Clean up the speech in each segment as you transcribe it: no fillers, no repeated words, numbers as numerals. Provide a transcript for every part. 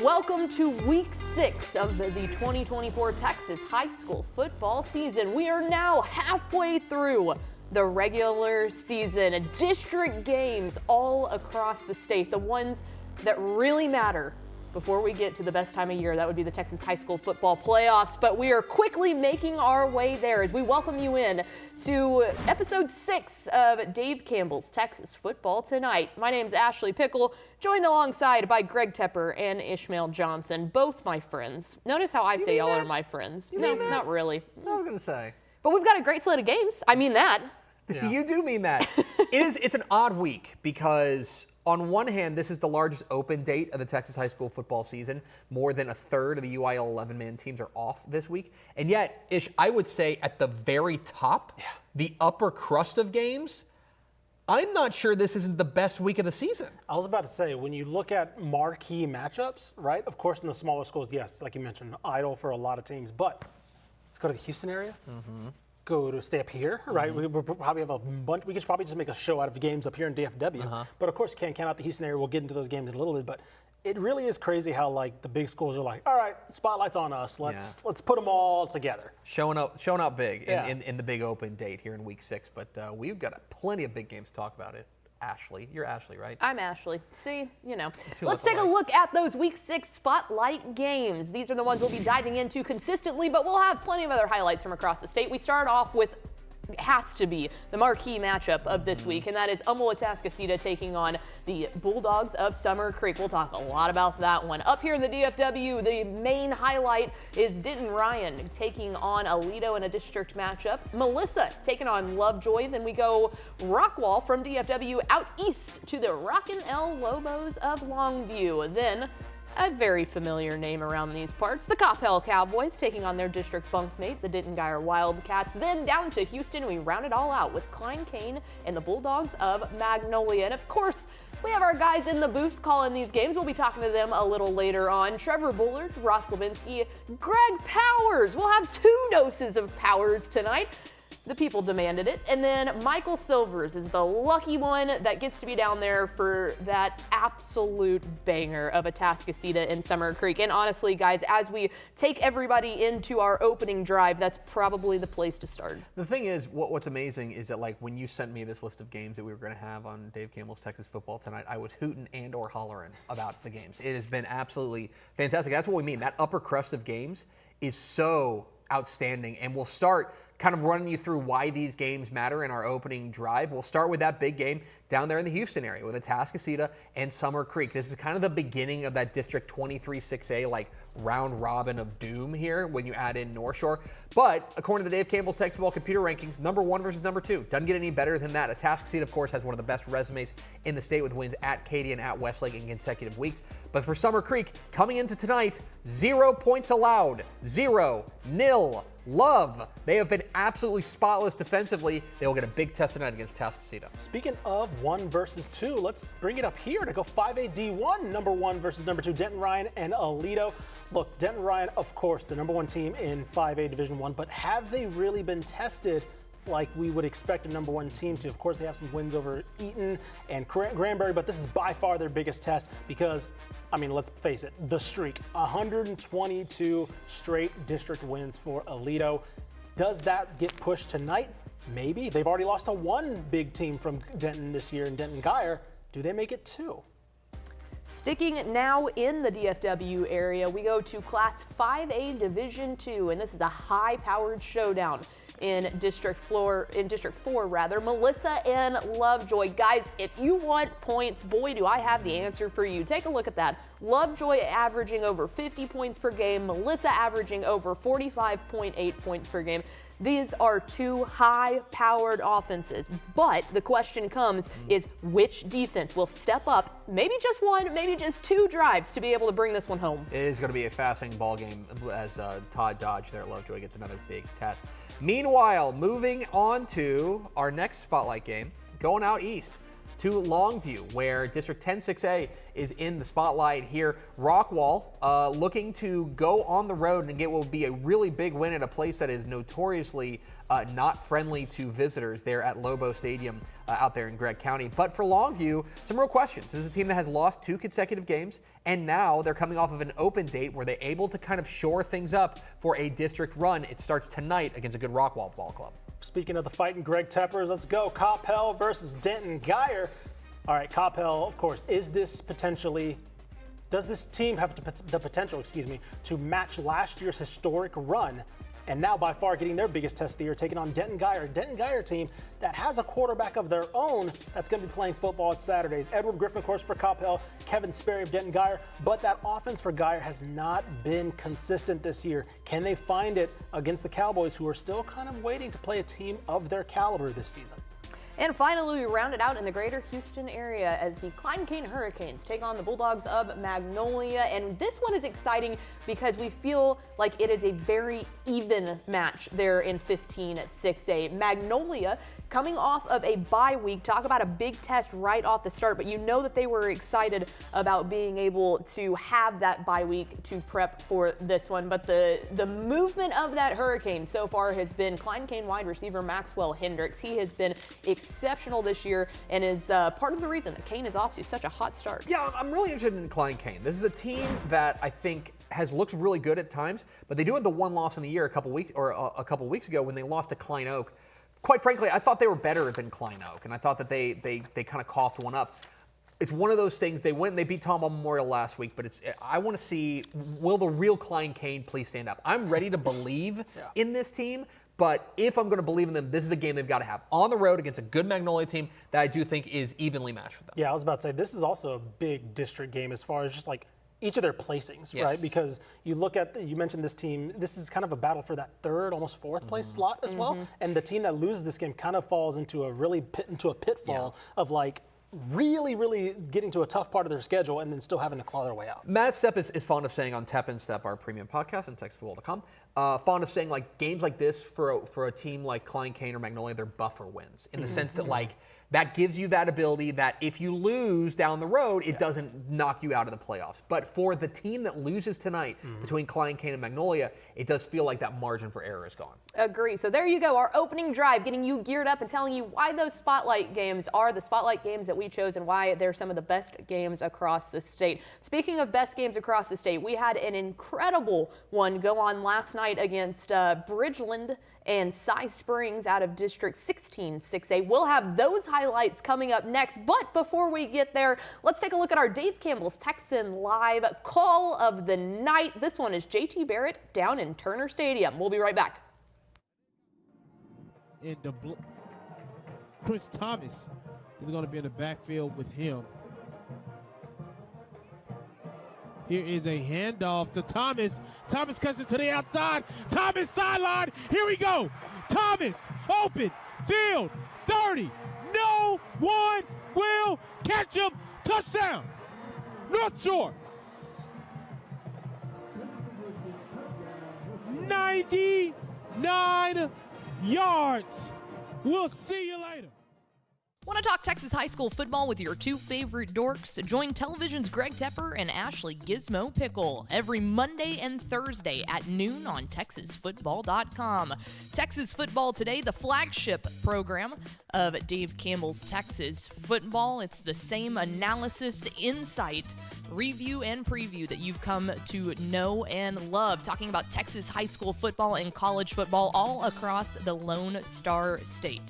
Welcome to week 6 of the 2024 Texas high school football season. We are now halfway through the regular season. District games all across the state, the ones that really matter before we get to the best time of year. That would be the Texas high school football playoffs, but we are quickly making our way there as we welcome you in to episode 6 of Dave Campbell's Texas Football Tonight. My name's Ashley Pickle, joined alongside by Greg Tepper and Ishmael Johnson, both my friends. Notice how I say y'all are my friends. No, not really. I was going to say. But we've got a great slate of games. I mean that. Yeah. You do mean that. It's an odd week because on one hand, this is the largest open date of the Texas high school football season. More than a third of the UIL 11-man teams are off this week. And yet, Ish, I would say at the very top, the upper crust of games, I'm not sure this isn't the best week of the season. I was about to say, when you look at marquee matchups, right? Of course, in the smaller schools, yes, like you mentioned, idle for a lot of teams. But let's go to the Houston area. Go to stay up here, right? We probably have a bunch. We could probably just make a show out of the games up here in DFW. But of course, can't count out the Houston area. We'll get into those games in a little bit. But it really is crazy how like the big schools are like, all right, spotlight's on us. Let's put them all together. Showing up big in the big open date here in week 6. But we've got plenty of big games to talk about. Ashley, you're Ashley, right? I'm Ashley. See, you know. Let's take a look at those week 6 spotlight games. These are the ones we'll be diving into consistently, but we'll have plenty of other highlights from across the state. We start off with, has to be, the marquee matchup of this week, and that is Atascocita taking on the Bulldogs of Summer Creek. We'll talk a lot about that one. Up here in the DFW, the main highlight is Denton Ryan taking on Aledo in a district matchup. Melissa taking on Lovejoy. Then we go Rockwall from DFW out east to the Rockin' L Lobos of Longview. Then a very familiar name around these parts, the Coppell Cowboys taking on their district bunkmate, the Denton Guyer Wildcats. Then down to Houston, we round it all out with Klein Cain and the Bulldogs of Magnolia. And of course, we have our guys in the booth calling these games. We'll be talking to them a little later on. Trevor Bullard, Ross Levinsky, Greg Powers. We'll have 2 doses of Powers tonight. The people demanded it. And then Michael Silvers is the lucky one that gets to be down there for that absolute banger of Atascocita and Summer Creek. And honestly, guys, as we take everybody into our opening drive, that's probably the place to start. The thing is, what's amazing is that like when you sent me this list of games that we were going to have on Dave Campbell's Texas Football Tonight, I was hooting and or hollering about the games. It has been absolutely fantastic. That's what we mean. That upper crust of games is so outstanding, and we'll start kind of running you through why these games matter in our opening drive. We'll start with that big game down there in the Houston area with Atascocita and Summer Creek. This is kind of the beginning of that District 23-6A like round robin of doom here when you add in North Shore. But according to Dave Campbell's Texas Football computer rankings, number 1 versus number 2. Doesn't get any better than that. Atascocita, of course, has one of the best resumes in the state with wins at Katy and at Westlake in consecutive weeks. But for Summer Creek, coming into tonight, 0 points allowed, 0, nil. Love. They have been absolutely spotless defensively. They will get a big test tonight against Atascocita. Speaking of 1 versus 2, let's bring it up here to go 5A D1, number 1 versus number 2, Denton Ryan and Aledo. Look, Denton Ryan, of course, the number 1 team in 5A Division 1, but have they really been tested like we would expect a number 1 team to? Of course, they have some wins over Eaton and Granbury, but this is by far their biggest test because, I mean, let's face it, the streak, 122 straight district wins for Aledo. Does that get pushed tonight? Maybe. They've already lost to 1 big team from Denton this year in Denton Guyer. Do they make it 2? Sticking now in the DFW area, we go to Class 5A Division 2, and this is a high-powered showdown in District 4, Melissa and Lovejoy. Guys, if you want points, boy, do I have the answer for you. Take a look at that. Lovejoy averaging over 50 points per game, Melissa averaging over 45.8 points per game. These are 2 high-powered offenses, but the question comes is which defense will step up, maybe just 1, maybe just 2 drives to be able to bring this one home. It is going to be a fascinating ball game as Todd Dodge there at Lovejoy gets another big test. Meanwhile, moving on to our next spotlight game, going out east to Longview, where District 10 6A is in the spotlight here. Rockwall looking to go on the road and get what will be a really big win at a place that is notoriously not friendly to visitors there at Lobo Stadium out there in Gregg County. But for Longview, some real questions. This is a team that has lost 2 consecutive games, and now they're coming off of an open date where they're able to kind of shore things up for a district run. It starts tonight against a good Rockwall ball club. Speaking of the fighting Greg Teppers, let's go. Coppell versus Denton Guyer. All right, Coppell, of course, does this team have the potential, to match last year's historic run? And now by far getting their biggest test of the year, taking on Denton Guyer. Denton Guyer team that has a quarterback of their own that's going to be playing football on Saturdays. Edward Griffin, of course, for Coppell, Kevin Sperry of Denton Guyer. But that offense for Guyer has not been consistent this year. Can they find it against the Cowboys, who are still kind of waiting to play a team of their caliber this season? And finally, we round it out in the greater Houston area as the Klein Cain Hurricanes take on the Bulldogs of Magnolia. And this one is exciting because we feel like it is a very even match there in 15-6A. Magnolia coming off of a bye week. Talk about a big test right off the start, but you know that they were excited about being able to have that bye week to prep for this one. But the movement of that Hurricane so far has been Klein Cain wide receiver Maxwell Hendricks. He has been exceptional this year and is part of the reason that Cain is off to such a hot start. Yeah, I'm really interested in Klein Cain. This is a team that I think has looked really good at times, but they do have the one loss in the year a couple weeks ago when they lost to Klein Oak. Quite frankly, I thought they were better than Klein Oak, and I thought that they kind of coughed one up. It's one of those things. They beat Tomball Memorial last week, but I want to see, will the real Klein Cain please stand up? I'm ready to believe in this team, but if I'm going to believe in them, this is a game they've got to have on the road against a good Magnolia team that I do think is evenly matched with them. Yeah, I was about to say, this is also a big district game as far as just like each of their placings, right? Because you look at, you mentioned this team, this is kind of a battle for that third, almost fourth place slot as well. And the team that loses this game kind of falls into a pitfall of like really getting to a tough part of their schedule and then still having to claw their way out. Matt Stepp is fond of saying on Tepper and Step, our premium podcast on TexasFootball.com, fond of saying like games like this for a team like Klein Cain or Magnolia, they're buffer wins in the sense that like that gives you that ability that if you lose down the road, it doesn't knock you out of the playoffs. But for the team that loses tonight between Klein Cain and Magnolia, it does feel like that margin for error is gone. Agree. So there you go, our opening drive, getting you geared up and telling you why those spotlight games are the spotlight games that we chose and why they're some of the best games across the state. Speaking of best games across the state, we had an incredible one go on last night against Bridgland and Cy Springs out of District 16 6A. We'll have those highlights coming up next, but before we get there, let's take a look at our Dave Campbell's Texan Live call of the night. This one is JT Barrett down in Turner Stadium. We'll be right back. In the Chris Thomas is going to be in the backfield with him. Here is a handoff to Thomas. Thomas cuts it to the outside. Thomas sideline. Here we go. Thomas open field 30. No one will catch him. Touchdown. North Shore. 99 yards. We'll see you later. Want to talk Texas high school football with your two favorite dorks? Join television's Greg Tepper and Ashley Gizmo Pickle every Monday and Thursday at noon on TexasFootball.com. Texas Football Today, the flagship program of Dave Campbell's Texas Football. It's the same analysis, insight, review, and preview that you've come to know and love. Talking about Texas high school football and college football all across the Lone Star State.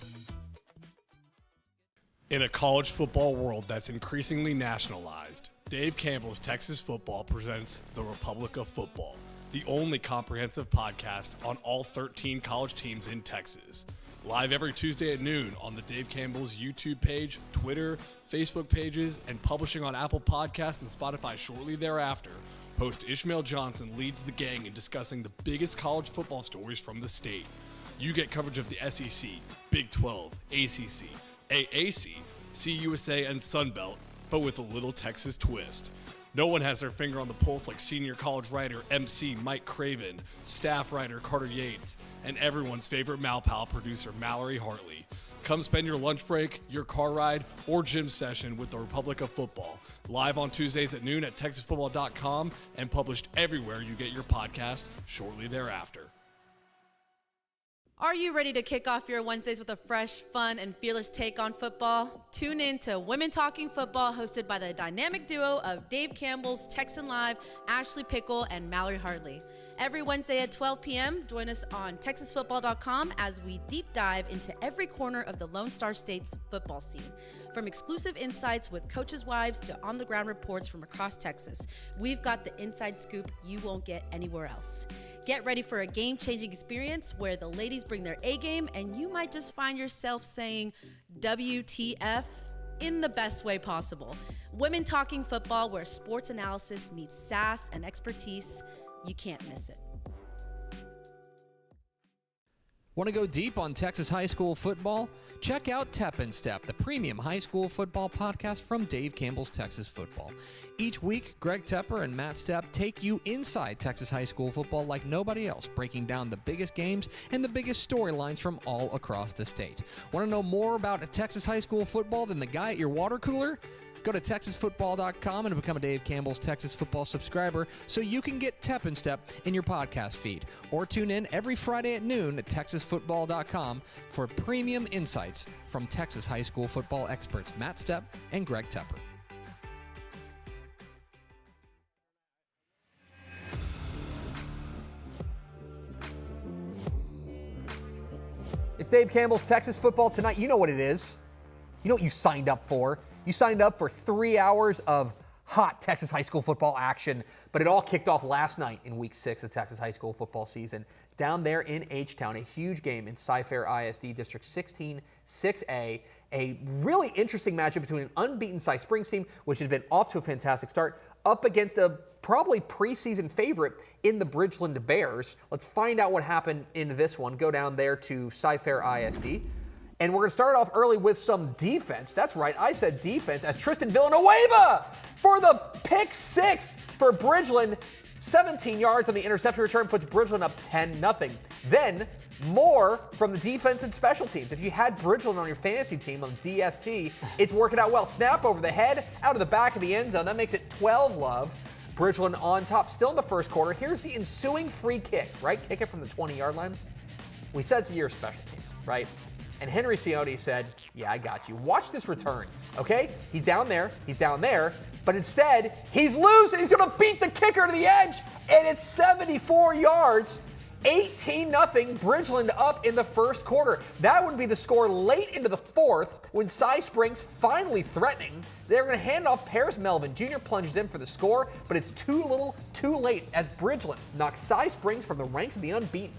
In a college football world that's increasingly nationalized, Dave Campbell's Texas Football presents The Republic of Football, the only comprehensive podcast on all 13 college teams in Texas. Live every Tuesday at noon on the Dave Campbell's YouTube page, Twitter, Facebook pages, and publishing on Apple Podcasts and Spotify shortly thereafter. Host Ishmael Johnson leads the gang in discussing the biggest college football stories from the state. You get coverage of the SEC, Big 12, ACC, AAC, CUSA, and Sunbelt, but with a little Texas twist. No one has their finger on the pulse like senior college writer MC Mike Craven, staff writer Carter Yates, and everyone's favorite Malpal producer Mallory Hartley. Come spend your lunch break, your car ride, or gym session with the Republic of Football. Live on Tuesdays at noon at TexasFootball.com and published everywhere you get your podcast shortly thereafter. Are you ready to kick off your Wednesdays with a fresh, fun, and fearless take on football? Tune in to Women Talking Football, hosted by the dynamic duo of Dave Campbell's Texan Live, Ashley Pickle, and Mallory Hartley. Every Wednesday at 12 p.m., join us on TexasFootball.com as we deep dive into every corner of the Lone Star State's football scene. From exclusive insights with coaches' wives to on-the-ground reports from across Texas, we've got the inside scoop you won't get anywhere else. Get ready for a game-changing experience where the ladies bring their A-game and you might just find yourself saying WTF in the best way possible. Women Talking Football, where sports analysis meets sass and expertise. You can't miss it. Want to go deep on Texas high school football? Check out Tep and Step, the premium high school football podcast from Dave Campbell's Texas Football. Each week, Greg Tepper and Matt Stepp take you inside Texas high school football like nobody else, breaking down the biggest games and the biggest storylines from all across the state. Want to know more about Texas high school football than the guy at your water cooler? Go to TexasFootball.com and become a Dave Campbell's Texas Football subscriber so you can get Tep and Step in your podcast feed. Or tune in every Friday at noon at TexasFootball.com for premium insights from Texas high school football experts Matt Stepp and Greg Tepper. It's Dave Campbell's Texas Football Tonight. You know what it is. You know what you signed up for. You signed up for 3 hours of hot Texas high school football action, but it all kicked off last night in Week 6 of Texas high school football season. Down there in H-Town, a huge game in Cy-Fair ISD District 16, 6A. A really interesting matchup between an unbeaten Cy Springs team, which has been off to a fantastic start, up against a probably preseason favorite in the Bridgland Bears. Let's find out what happened in this one. Go down there to Cy-Fair ISD. And we're going to start off early with some defense. That's right, I said defense, as Tristan Villanueva for the pick six for Bridgland. 17 yards on the interception return puts Bridgland up 10-0. Then more from the defense and special teams. If you had Bridgland on your fantasy team on DST, it's working out well. Snap over the head, out of the back of the end zone. That makes it 12-0. Bridgland on top still in the first quarter. Here's the ensuing free kick, right? Kick it from the 20-yard line. We said it's the year of special teams, right? And Henry Cioni said, yeah, I got you. Watch this return, okay? He's down there, but instead, he's loose and he's gonna beat the kicker to the edge, and it's 74 yards, 18-0, Bridgland up in the first quarter. That would be the score late into the fourth when Cy Springs finally threatening. They're gonna hand off. Paris Melvin Jr. plunges in for the score, but it's too little, too late as Bridgland knocks Cy Springs from the ranks of the unbeaten,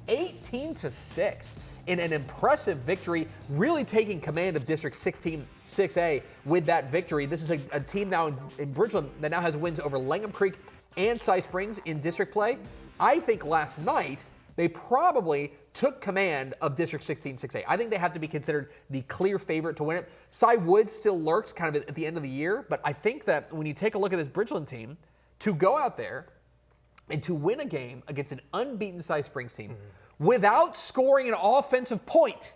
18-6. In an impressive victory, really taking command of District 16 6A with that victory. This is a team now in Bridgland that now has wins over Langham Creek and Cy Springs in district play. I think last night they probably took command of District 16 6A. I think they have to be considered the clear favorite to win it. Cy Woods still lurks kind of at the end of the year, but I think that when you take a look at this Bridgland team, to go out there and to win a game against an unbeaten Cy Springs team, without scoring an offensive point,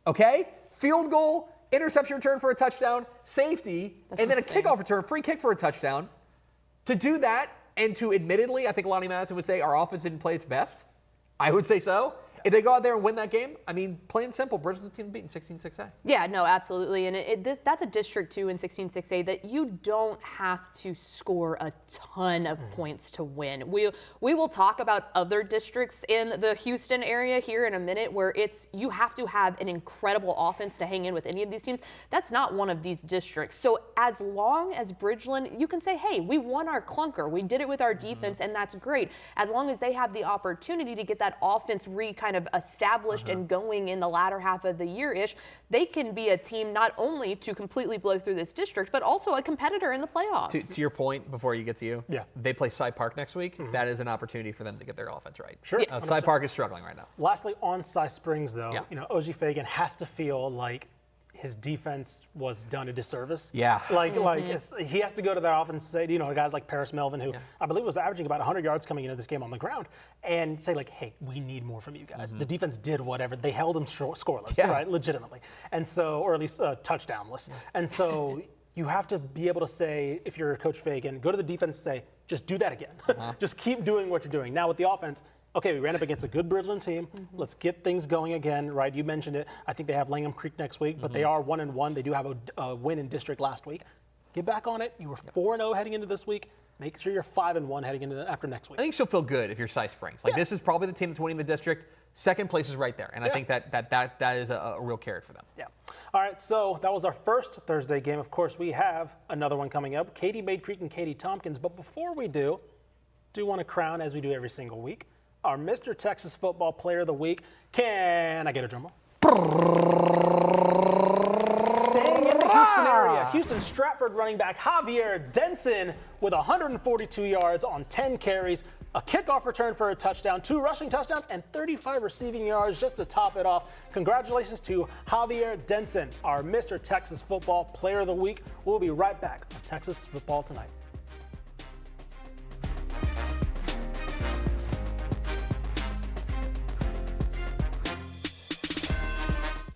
okay? Field goal, interception return for a touchdown, safety, and then a kickoff return, free kick for a touchdown. To do that, and to admittedly, I think Lonnie Madison would say our offense didn't play its best. I would say so. If they go out there and win that game, I mean, plain simple, Bridgland's team beaten 16-6A. Yeah, no, absolutely. And that's a District 2 and 16-6A that you don't have to score a ton of points to win. We will talk about other districts in the Houston area here in a minute where you have to have an incredible offense to hang in with any of these teams. That's not one of these districts. So as long as Bridgland, you can say, hey, we won our clunker. We did it with our defense, and that's great. As long as they have the opportunity to get that offense kind of established and going in the latter half of the year-ish, they can be a team not only to completely blow through this district, but also a competitor in the playoffs. To your point, before you get to you, yeah, they play Cy Park next week. That is an opportunity for them to get their offense right. Sure. Yes. Cy Park is struggling right now. Lastly, on Cy Springs, though, Yeah. OG Fagan has to feel like his defense was done a disservice. Yeah. He has to go to that offense and say, guys like Paris Melvin, who I believe was averaging about 100 yards coming into this game on the ground, and say hey, we need more from you guys. The defense did whatever. They held him scoreless, right, legitimately. And so, or at least touchdownless. And so you have to be able to say, if you're Coach Fagan, go to the defense and say, just do that again. Just keep doing what you're doing. Now with the offense, okay, we ran up against a good Bridgland team. Let's get things going again, right? You mentioned it. I think they have Langham Creek next week, but they are 1-1. They do have a win in district last week. Get back on it. You were 4-0 heading into this week. Make sure you're 5-1 heading into after next week. I think she'll feel good if you're Cy Springs. This is probably the team that's winning the district. Second place is right there, and I think that is a real carrot for them. Yeah. All right, so that was our first Thursday game. Of course, we have another one coming up. Katy, Mayde Creek, and Katy Tompkins. But before we do want to crown, as we do every single week, our Mr. Texas Football Player of the Week. Can I get a drum roll? Staying in the Houston area, Houston Stratford running back Javier Denson with 142 yards on 10 carries, a kickoff return for a touchdown, 2 rushing touchdowns, and 35 receiving yards just to top it off. Congratulations to Javier Denson, our Mr. Texas Football Player of the Week. We'll be right back on Texas Football Tonight.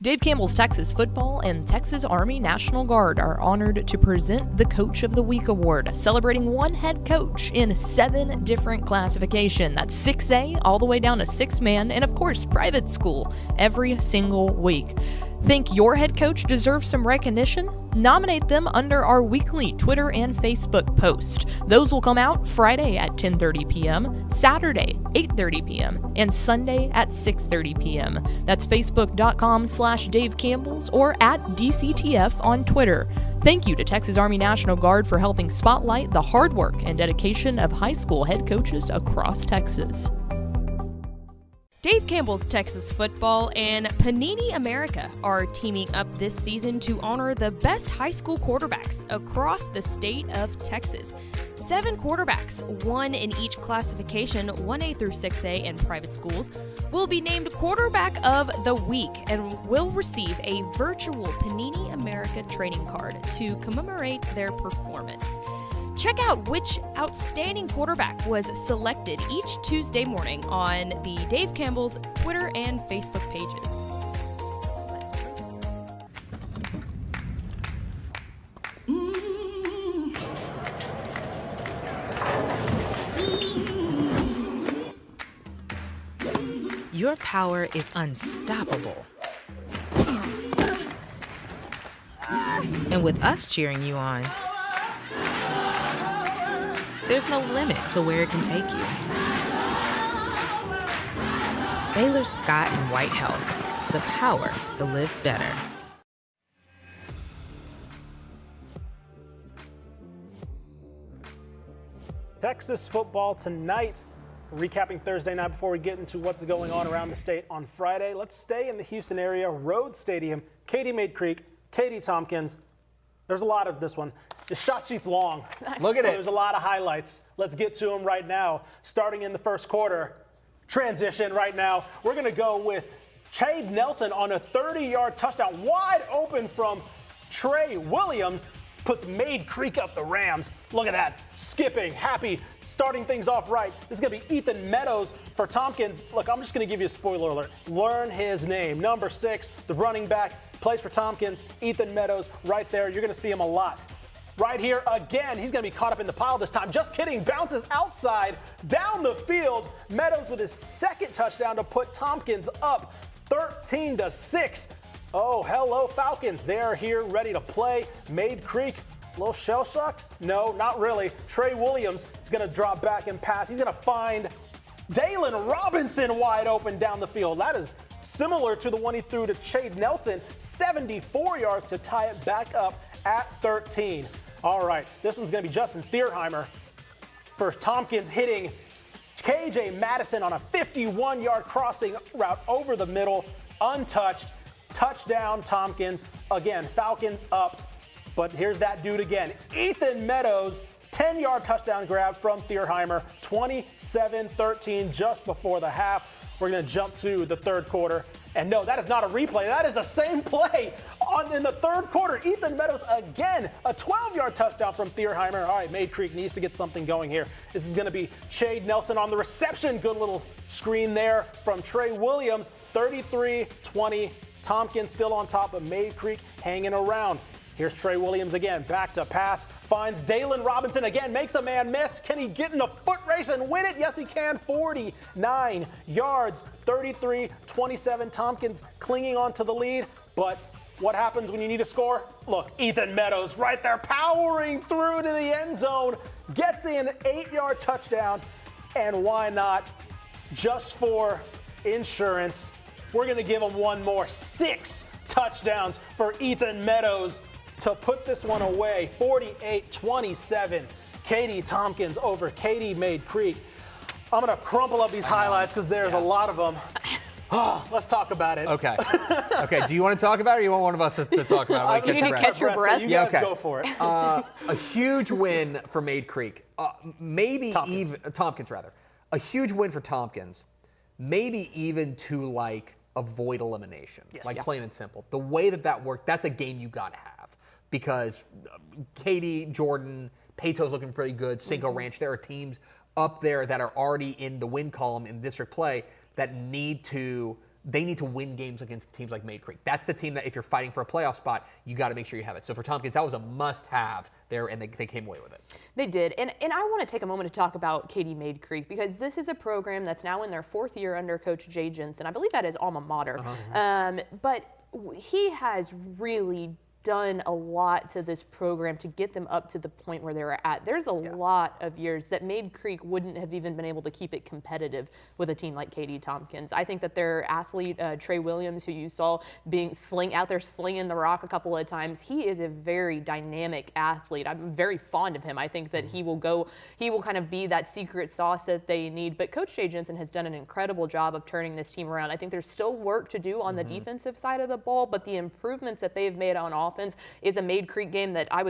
Dave Campbell's Texas Football and Texas Army National Guard are honored to present the Coach of the Week Award, celebrating one head coach in 7 different classifications. That's 6A all the way down to 6-man, and of course, private school every single week. Think your head coach deserves some recognition? Nominate them under our weekly Twitter and Facebook post. Those will come out Friday at 10:30 p.m., Saturday 8:30 p.m., and Sunday at 6:30 p.m. That's facebook.com/Dave Campbell's or at DCTF on Twitter. Thank you to Texas Army National Guard for helping spotlight the hard work and dedication of high school head coaches across Texas. Dave Campbell's Texas Football and Panini America are teaming up this season to honor the best high school quarterbacks across the state of Texas. 7 quarterbacks, 1 in each classification, 1A through 6A in private schools, will be named Quarterback of the Week and will receive a virtual Panini America trading card to commemorate their performance. Check out which outstanding quarterback was selected each Tuesday morning on the Dave Campbell's Twitter and Facebook pages. Your power is unstoppable. And with us cheering you on, there's no limit to where it can take you. Baylor Scott and White Health, the power to live better. Texas Football Tonight. Recapping Thursday night before we get into what's going on around the state on Friday. Let's stay in the Houston area. Rhodes Stadium, Katy, Mayde Creek, Katy Tompkins. There's a lot of this one. The shot sheet's long. Look at it. There's a lot of highlights. Let's get to them right now. Starting in the first quarter, transition right now. We're going to go with Chade Nelson on a 30-yard touchdown. Wide open from Trey Williams. Puts Mayde Creek up the Rams. Look at that. Skipping, happy, starting things off right. This is going to be Ethan Meadows for Tompkins. Look, I'm just going to give you a spoiler alert. Learn his name. Number 6, the running back, plays for Tompkins. Ethan Meadows right there. You're going to see him a lot. Right here again, he's going to be caught up in the pile this time. Just kidding. Bounces outside, down the field. Meadows with his 2nd touchdown to put Tompkins up 13-6. Oh, hello, Falcons. They are here ready to play. Mayde Creek, a little shell-shocked? No, not really. Trey Williams is going to drop back and pass. He's going to find Dalen Robinson wide open down the field. That is similar to the one he threw to Chade Nelson. 74 yards to tie it back up at 13. All right, this one's going to be Justin Thierheimer for Tompkins hitting KJ Madison on a 51-yard crossing route over the middle, untouched. Touchdown, Tompkins. Again, Falcons up. But here's that dude again. Ethan Meadows, 10-yard touchdown grab from Thierheimer, 27-13 just before the half. We're going to jump to the third quarter. And no, that is not a replay. That is the same play in the third quarter. Ethan Meadows again, a 12-yard touchdown from Thierheimer. All right, Mayde Creek needs to get something going here. This is going to be Shade Nelson on the reception. Good little screen there from Trey Williams. 33-20. Tompkins still on top, but Mayde Creek hanging around. Here's Trey Williams again, back to pass, finds Dalen Robinson again, makes a man miss. Can he get in a foot race and win it? Yes, he can. 49 yards, 33-27. Tompkins clinging on to the lead, but what happens when you need a score? Look, Ethan Meadows right there, powering through to the end zone, gets in, 8-yard touchdown, and why not? Just for insurance, we're going to give him one more. 6 touchdowns for Ethan Meadows to put this one away. 48-27. Katy Tompkins over Katy Mayde Creek. I'm going to crumple up these highlights because there's a lot of them. Oh, let's talk about it. Okay. Okay. Do you want to talk about it, or you want one of us to talk about it? You need to catch your breath. So you guys go for it. A huge win for Mayde Creek. Maybe Tompkins. even Tompkins rather. A huge win for Tompkins. Maybe even to like avoid elimination. Yes. Like plain and simple. The way that worked, that's a game you got to have. Because Katy, Jordan, Peyto's looking pretty good, Cinco Ranch, there are teams up there that are already in the win column in district play that need to win games against teams like Mayde Creek. That's the team that if you're fighting for a playoff spot, you got to make sure you have it. So for Tompkins, that was a must-have there, and they came away with it. They did. And I want to take a moment to talk about Katy Mayde Creek, because this is a program that's now in their 4th year under Coach Jay Jensen. I believe that is alma mater. But he has really done a lot to this program to get them up to the point where they were at. There's a lot of years that Mayde Creek wouldn't have even been able to keep it competitive with a team like Katy Tompkins. I think that their athlete, Trey Williams, who you saw out there slinging the rock a couple of times, he is a very dynamic athlete. I'm very fond of him. I think that he will kind of be that secret sauce that they need. But Coach Jay Jensen has done an incredible job of turning this team around. I think there's still work to do on the defensive side of the ball, but the improvements that they've made on offense is a Mayde Creek game that I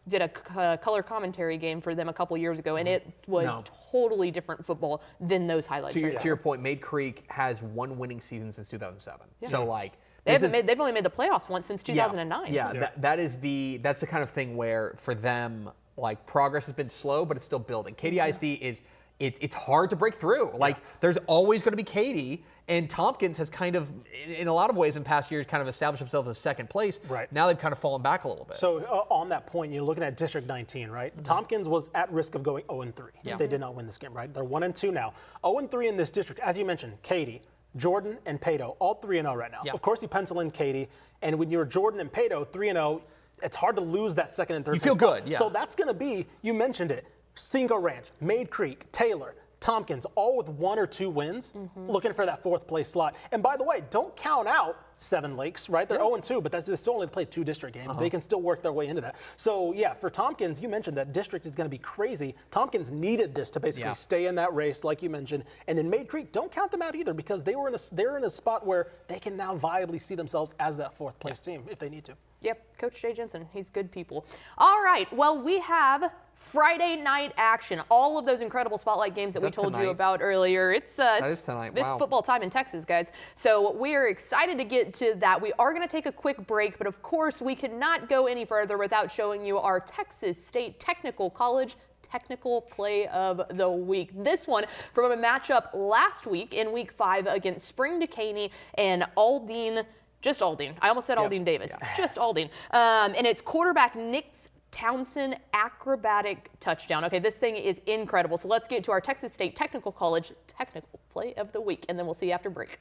did a color commentary game for them a couple years ago, and it was totally different football than those highlights. To your point, Mayde Creek has one winning season since 2007. Yeah. So like they've only made the playoffs once since 2009. That's the kind of thing where for them, like, progress has been slow, but it's still building. Katy ISD is it's hard to break through. Like, there's always going to be Katy, and Tompkins has kind of, in a lot of ways in past years, kind of established themselves as second place. Right. Now they've kind of fallen back a little bit. So on that point, you're looking at District 19, right? Tompkins was at risk of going 0-3. They did not win this game, right? They're 1-2 now. 0-3 in this district. As you mentioned, Katy, Jordan, and Peyto, all 3-0 right now. Of course, you pencil in Katy, and when you're Jordan and Peyto, 3-0, it's hard to lose that second and third. You feel good, So that's going to be, you mentioned it, Cinco Ranch, Mayde Creek, Taylor, Tompkins, all with 1 or 2 wins, looking for that 4th place slot. And by the way, don't count out Seven Lakes, right? They're 0-2, but they still only played 2 district games. They can still work their way into that. So yeah, for Tompkins, you mentioned that district is going to be crazy. Tompkins needed this to basically stay in that race, like you mentioned. And then Mayde Creek, don't count them out either, because they're in a spot where they can now viably see themselves as that 4th place team if they need to. Yep, Coach Jay Jensen, he's good people. All right, well, we have Friday night action. All of those incredible spotlight games that we told you about earlier. It's tonight. It's football time in Texas, guys. So we're excited to get to that. We are going to take a quick break, but of course we could not go any further without showing you our Texas State Technical College Technical Play of the Week. This one from a matchup last week in Week 5 against Spring Decaney and Aldine. Just Aldine. I almost said Aldine Davis. Just Aldine. And it's quarterback Nick Townsend acrobatic touchdown. Okay, this thing is incredible. So let's get to our Texas State Technical College Technical Play of the Week, and then we'll see you after break.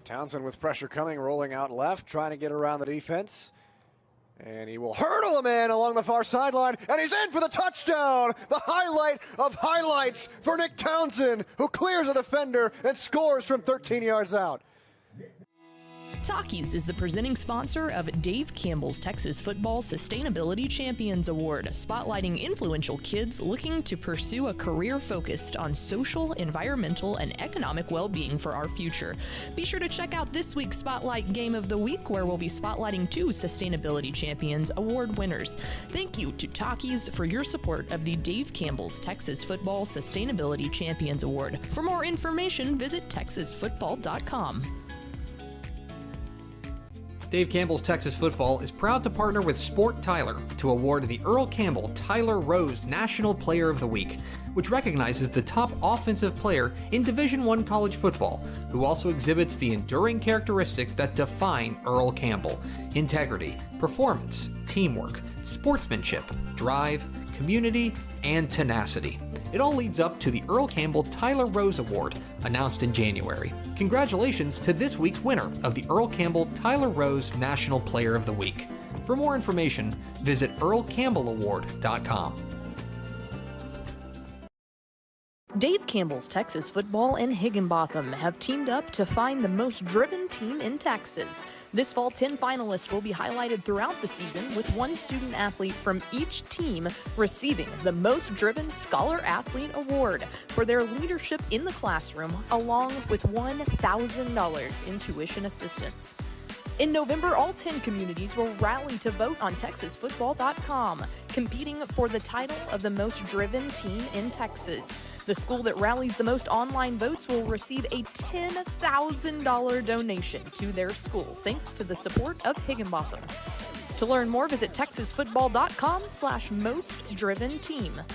Townsend with pressure coming, rolling out left, trying to get around the defense. And he will hurdle a man along the far sideline, and he's in for the touchdown! The highlight of highlights for Nick Townsend, who clears a defender and scores from 13 yards out. Takis is the presenting sponsor of Dave Campbell's Texas Football Sustainability Champions Award, spotlighting influential kids looking to pursue a career focused on social, environmental, and economic well-being for our future. Be sure to check out this week's Spotlight Game of the Week, where we'll be spotlighting 2 Sustainability Champions Award winners. Thank you to Takis for your support of the Dave Campbell's Texas Football Sustainability Champions Award. For more information, visit texasfootball.com. Dave Campbell's Texas Football is proud to partner with Sport Tyler to award the Earl Campbell Tyler Rose National Player of the Week, which recognizes the top offensive player in Division I college football, who also exhibits the enduring characteristics that define Earl Campbell: integrity, performance, teamwork, sportsmanship, drive, community, and tenacity. It all leads up to the Earl Campbell Tyler Rose Award, announced in January. Congratulations to this week's winner of the Earl Campbell Tyler Rose National Player of the Week. For more information, visit earlcampbellaward.com. Dave Campbell's Texas Football and Higginbotham have teamed up to find the most driven team in Texas. This fall, 10 finalists will be highlighted throughout the season, with one student athlete from each team receiving the Most Driven Scholar Athlete Award for their leadership in the classroom, along with $1,000 in tuition assistance. In November, all 10 communities will rally to vote on TexasFootball.com, competing for the title of the most driven team in Texas. The school that rallies the most online votes will receive a $10,000 donation to their school, thanks to the support of Higginbotham. To learn more, visit TexasFootball.com/mostdriventeam.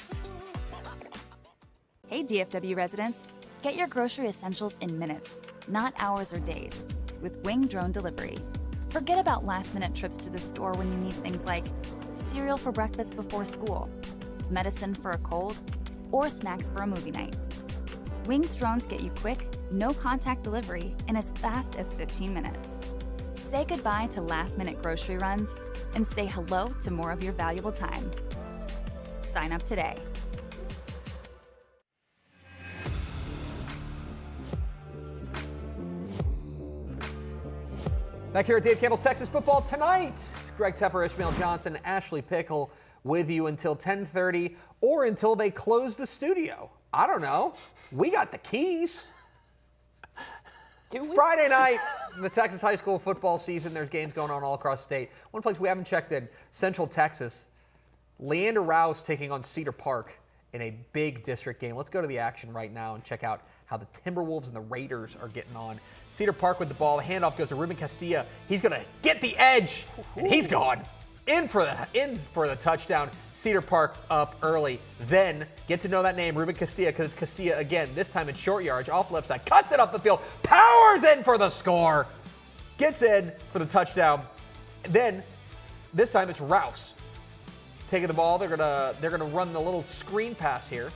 Hey DFW residents, get your grocery essentials in minutes, not hours or days, with Wing Drone Delivery. Forget about last-minute trips to the store when you need things like cereal for breakfast before school, medicine for a cold, or snacks for a movie night. Wing's drones get you quick, no-contact delivery in as fast as 15 minutes. Say goodbye to last-minute grocery runs and say hello to more of your valuable time. Sign up today. Back here at Dave Campbell's Texas Football tonight, Greg Tepper, Ishmael Johnson, Ashley Pickle with you until 10:30 or until they close the studio. I don't know. We got the keys. It's Friday night, the Texas high school football season. There's games going on all across the state. One place we haven't checked in, Central Texas. Leander Rouse taking on Cedar Park in a big district game. Let's go to the action right now and check out how the Timberwolves and the Raiders are getting on. Cedar Park with the ball. The handoff goes to Ruben Castilla. He's going to get the edge, and he's gone. In for the touchdown. Cedar Park up early. Then get to know that name, Ruben Castilla, because it's Castilla again. This time in short yardage, off left side, cuts it up the field, powers in for the score, gets in for the touchdown. Then this time it's Rouse taking the ball. They're gonna run the little screen pass here.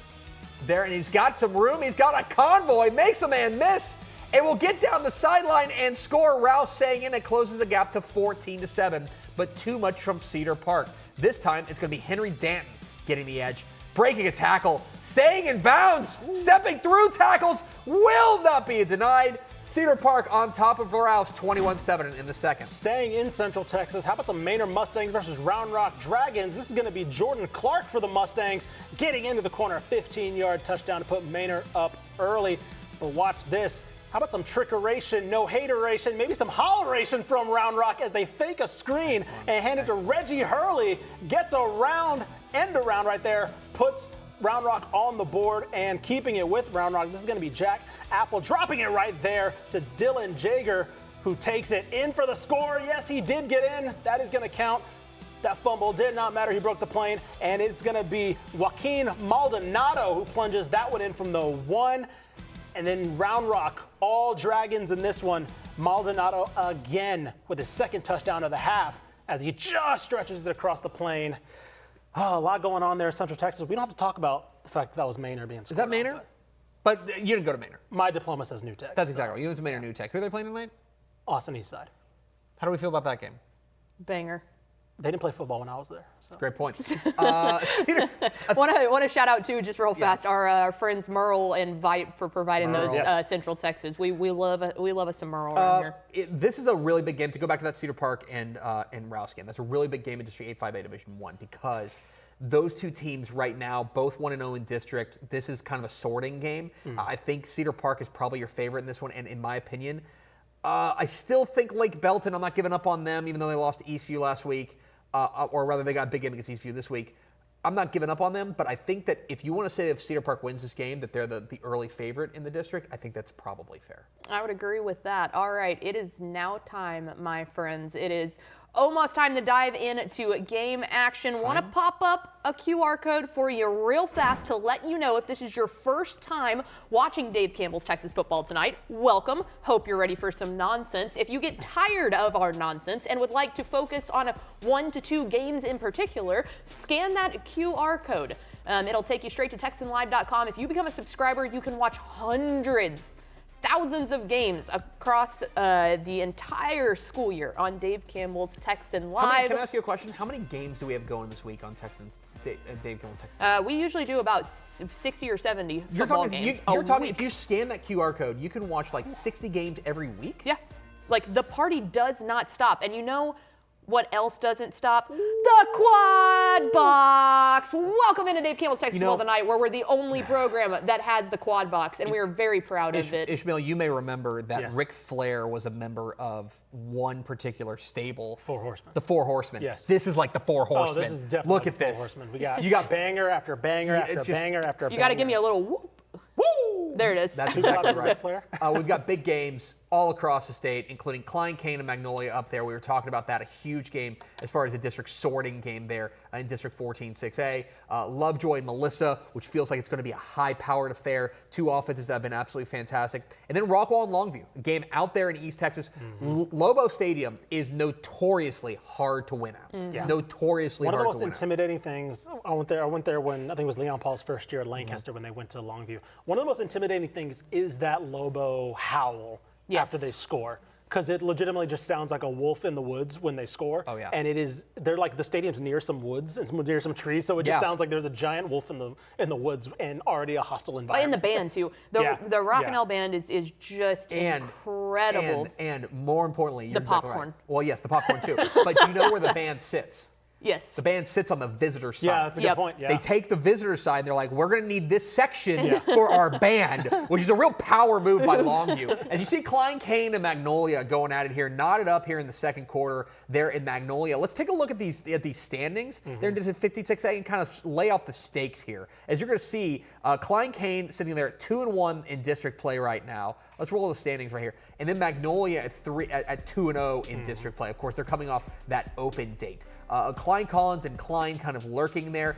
There, and he's got some room. He's got a convoy, makes a man miss, and will get down the sideline and score. Rouse staying in. It closes the gap to 14-7. But too much from Cedar Park. This time, it's going to be Henry Danton getting the edge, breaking a tackle, staying in bounds, stepping through tackles, will not be denied. Cedar Park on top of Rouse, 21-7 in the second. Staying in Central Texas, how about the Maynard Mustangs versus Round Rock Dragons? This is going to be Jordan Clark for the Mustangs, getting into the corner, a 15-yard touchdown to put Maynard up early. But watch this. How about some trickeration, no hateration, maybe some holleration from Round Rock as they fake a screen and hand it to Reggie Hurley. Gets a end around right there, puts Round Rock on the board and keeping it with Round Rock. This is going to be Jack Apple dropping it right there to Dylan Jager, who takes it in for the score. Yes, he did get in. That is going to count. That fumble did not matter. He broke the plane, and it's going to be Joaquin Maldonado who plunges that one in from the 1. And then Round Rock, all Dragons in this one. Maldonado again with his second touchdown of the half as he just stretches it across the plane. Oh, a lot going on there in Central Texas. We don't have to talk about the fact that was Maynard being scored. Is that Maynard? But you didn't go to Maynard. My diploma says New Tech. That's exactly right. You went to Maynard New Tech. Who are they playing tonight? Austin Eastside. How do we feel about that game? Banger. They didn't play football when I was there. So. Great point. Want to shout out too, just real fast, our friends Merle and Vite for providing those Central Texas. We love us some Merle around here. This is a really big game. To go back to that Cedar Park and Rouse game, that's a really big game in District 8-5A Division 1 because those two teams right now, both 1-0 in district. This is kind of a sorting game. I think Cedar Park is probably your favorite in this one, and in my opinion, I still think Lake Belton. I'm not giving up on them, even though they lost to Eastview last week. Or rather, they got a big game against Eastview this week. I'm not giving up on them, but I think that if you want to say if Cedar Park wins this game, that they're the early favorite in the district, I think that's probably fair. I would agree with that. All right, it is now time, my friends. It is almost time to dive into game action. Want to pop up a QR code for you real fast to let you know if this is your first time watching Dave Campbell's Texas Football tonight. Welcome. Hope you're ready for some nonsense. If you get tired of our nonsense and would like to focus on 1 to 2 games in particular, scan that QR code. It'll take you straight to TexanLive.com. If you become a subscriber, you can watch thousands of games across the entire school year on Dave Campbell's Texan Live. Can I ask you a question? How many games do we have going this week on Dave Campbell's Texan? We usually do about 60 or 70 football games a week. If you scan that QR code, you can watch like 60 games every week? Yeah. Like, the party does not stop. And you know what else doesn't stop? The Quad Box! Welcome into Dave Campbell's Texas Football tonight, where we're the only program that has the Quad Box, and we are very proud of it. Ishmael, you may remember that Ric Flair was a member of one particular stable. 4 Horsemen. The 4 Horsemen. Yes. This is like the 4 Horsemen. Oh, this is definitely Look at the 4 this. Horsemen. You got banger after banger after banger after banger. You got to give me a little whoop. Woo! There it is. That's exactly right. Flair. We've got big games all across the state, including Klein Cain and Magnolia up there. We were talking about that, a huge game as far as the district sorting game there in District 14-6A. Lovejoy and Melissa, which feels like it's going to be a high-powered affair. 2 offenses that have been absolutely fantastic. And then Rockwall and Longview, a game out there in East Texas. Lobo Stadium is notoriously hard to win at. Notoriously hard to win. One of the most intimidating things, I went there when, I think it was Leon Paul's first year at Lancaster when they went to Longview. One of the most intimidating things is that Lobo howl after they score. Because it legitimately just sounds like a wolf in the woods when they score. Oh, yeah. And they're like, the stadium's near some woods and near some trees, so it just sounds like there's a giant wolf in the woods and already a hostile environment. And the band, too. The Rockinell band is just incredible. And more importantly, the popcorn. Right. Well, yes, the popcorn, too. But you know where the band sits? Yes. The band sits on the visitor side. Yeah, that's a good point. Yeah. They take the visitor side, and they're like, we're going to need this section for our band, which is a real power move by Longview. As you see Klein Cain and Magnolia going at it here, knotted up here in the second quarter there in Magnolia. Let's take a look at these standings. They're in 56A and kind of lay out the stakes here. As you're going to see, Klein Cain sitting there at 2-1 in district play right now. Let's roll the standings right here. And then Magnolia at 2-0 in district play. Of course, they're coming off that open date. Klein Collins and Klein kind of lurking there.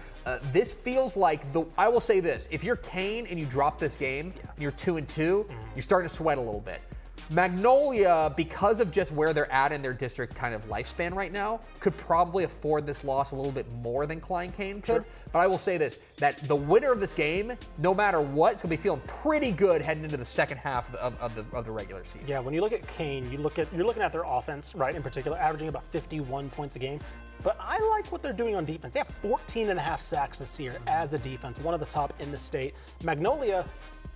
This feels like, I will say this, if you're Cain and you drop this game, and you're 2-2, you're starting to sweat a little bit. Magnolia, because of just where they're at in their district kind of lifespan right now, could probably afford this loss a little bit more than Klein Cain could. Sure. But I will say this, that the winner of this game, no matter what, is going to be feeling pretty good heading into the second half of the regular season. Yeah, when you look at Cain, you're looking at their offense, right, in particular, averaging about 51 points a game. But I like what they're doing on defense. They have 14.5 sacks this year as a defense, one of the top in the state. Magnolia,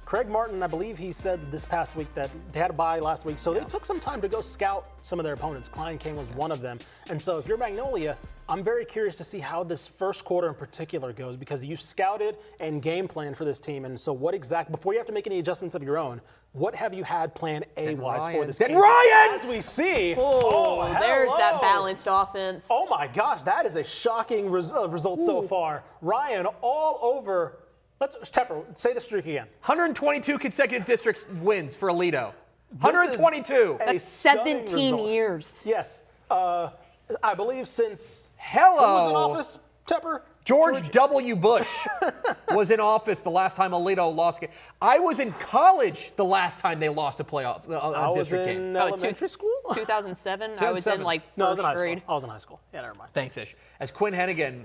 Craig Martin, I believe he said this past week that they had a bye last week, so they took some time to go scout some of their opponents. Klein Cain was one of them. And so if you're Magnolia, I'm very curious to see how this first quarter in particular goes, because you scouted and game planned for this team. And so before you have to make any adjustments of your own, what have you had plan A-wise for this game? Ryan! As we see. There's that balanced offense. Oh my gosh, that is a shocking result so far. Ryan all over. Tepper, say the streak again. 122 consecutive district wins for Aledo. 122. That's 17 years. Yes. I believe since who was in office, Tepper? George W. Bush was in office the last time Aledo lost. I was in college the last time they lost a playoff district game. I was in elementary school? 2007. I was in first grade. I was in high school. Yeah, never mind. Thanks, Ish. As Quinn Hennigan.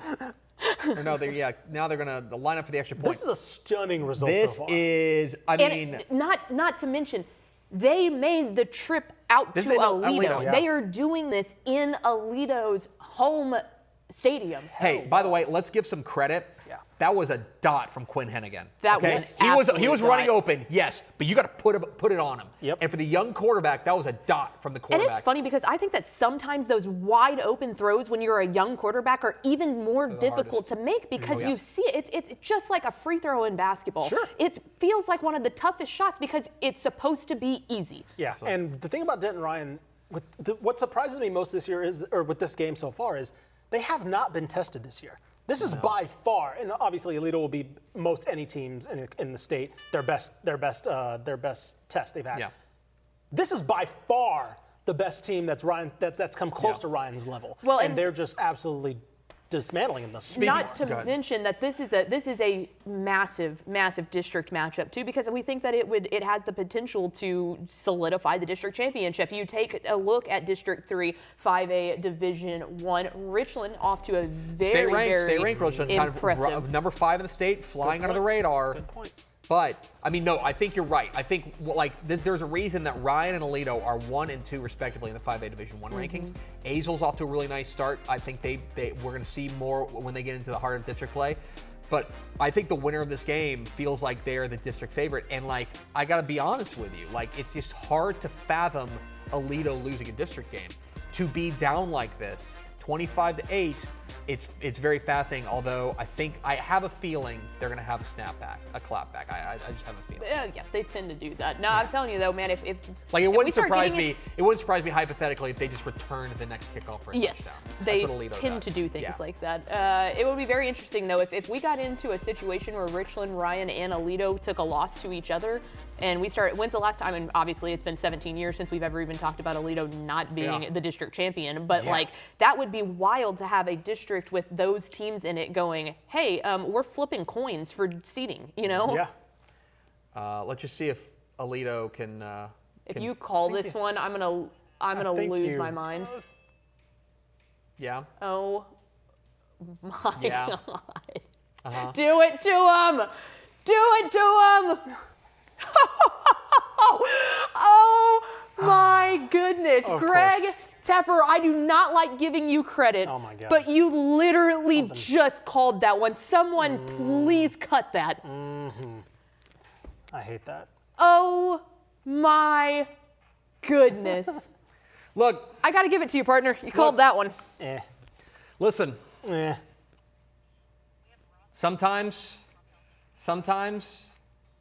Now they're going to line up for the extra point. This is a stunning result so far. Not to mention, they made the trip out to Aledo. Yeah. They are doing this in Aledo's home stadium. Hey, by the way, let's give some credit. Yeah. That was a dot from Quinn Hennigan. That okay? was he was running open, yes, but you got to put it on him. Yep. And for the young quarterback, that was a dot from the quarterback. And it's funny because I think that sometimes those wide open throws when you're a young quarterback are even more difficult to make because you see it. It's just like a free throw in basketball. Sure. It feels like one of the toughest shots because it's supposed to be easy. Yeah, and the thing about Denton Ryan, what surprises me most this year is, or with this game so far, is they have not been tested this year. This is by far, and obviously Aledo will be most any teams in the state their best test they've had. Yeah. This is by far the best team that's come close to Ryan's level. Well, and they're just absolutely dismantling him thus far. Not to mention that this is a massive district matchup too, because we think that it has the potential to solidify the district championship. You take a look at District 3 5A Division 1, Richland off to a very state ranked Richland, impressive. kind of number 5 in the state, flying under the radar. Good point. But I mean, no, I think you're right. I think there's a reason that Ryan and Aledo are 1 and 2 respectively in the 5A Division 1 rankings. Azel's off to a really nice start. I think we're going to see more when they get into the heart of district play. But I think the winner of this game feels like they're the district favorite. And I got to be honest with you, it's just hard to fathom Aledo losing a district game. To be down like this, 25-8, it's very fascinating, although I have a feeling they're going to have a snapback, a clapback. I just have a feeling. Yeah, they tend to do that. No, I'm telling you though, man, it wouldn't surprise me. It wouldn't surprise me hypothetically if they just returned the next kickoff for a yes, touchdown. they tend to do things like that. It would be very interesting though if we got into a situation where Richland, Ryan, and Aledo took a loss to each other. And when's the last time, and obviously it's been 17 years since we've ever even talked about Aledo not being the district champion, but that would be wild to have a district with those teams in it going, hey, we're flipping coins for seeding, you know? Yeah. Let's just see if Aledo can. If you call this one, I'm gonna lose my mind. Yeah. Oh my God. Uh-huh. Do it to him! Do it to him! Oh my goodness. Greg Tepper, I do not like giving you credit, oh my God. but you literally just called that one. Someone please cut that. I hate that. Oh my goodness. Look. I got to give it to you, partner. You called that one. Listen. Sometimes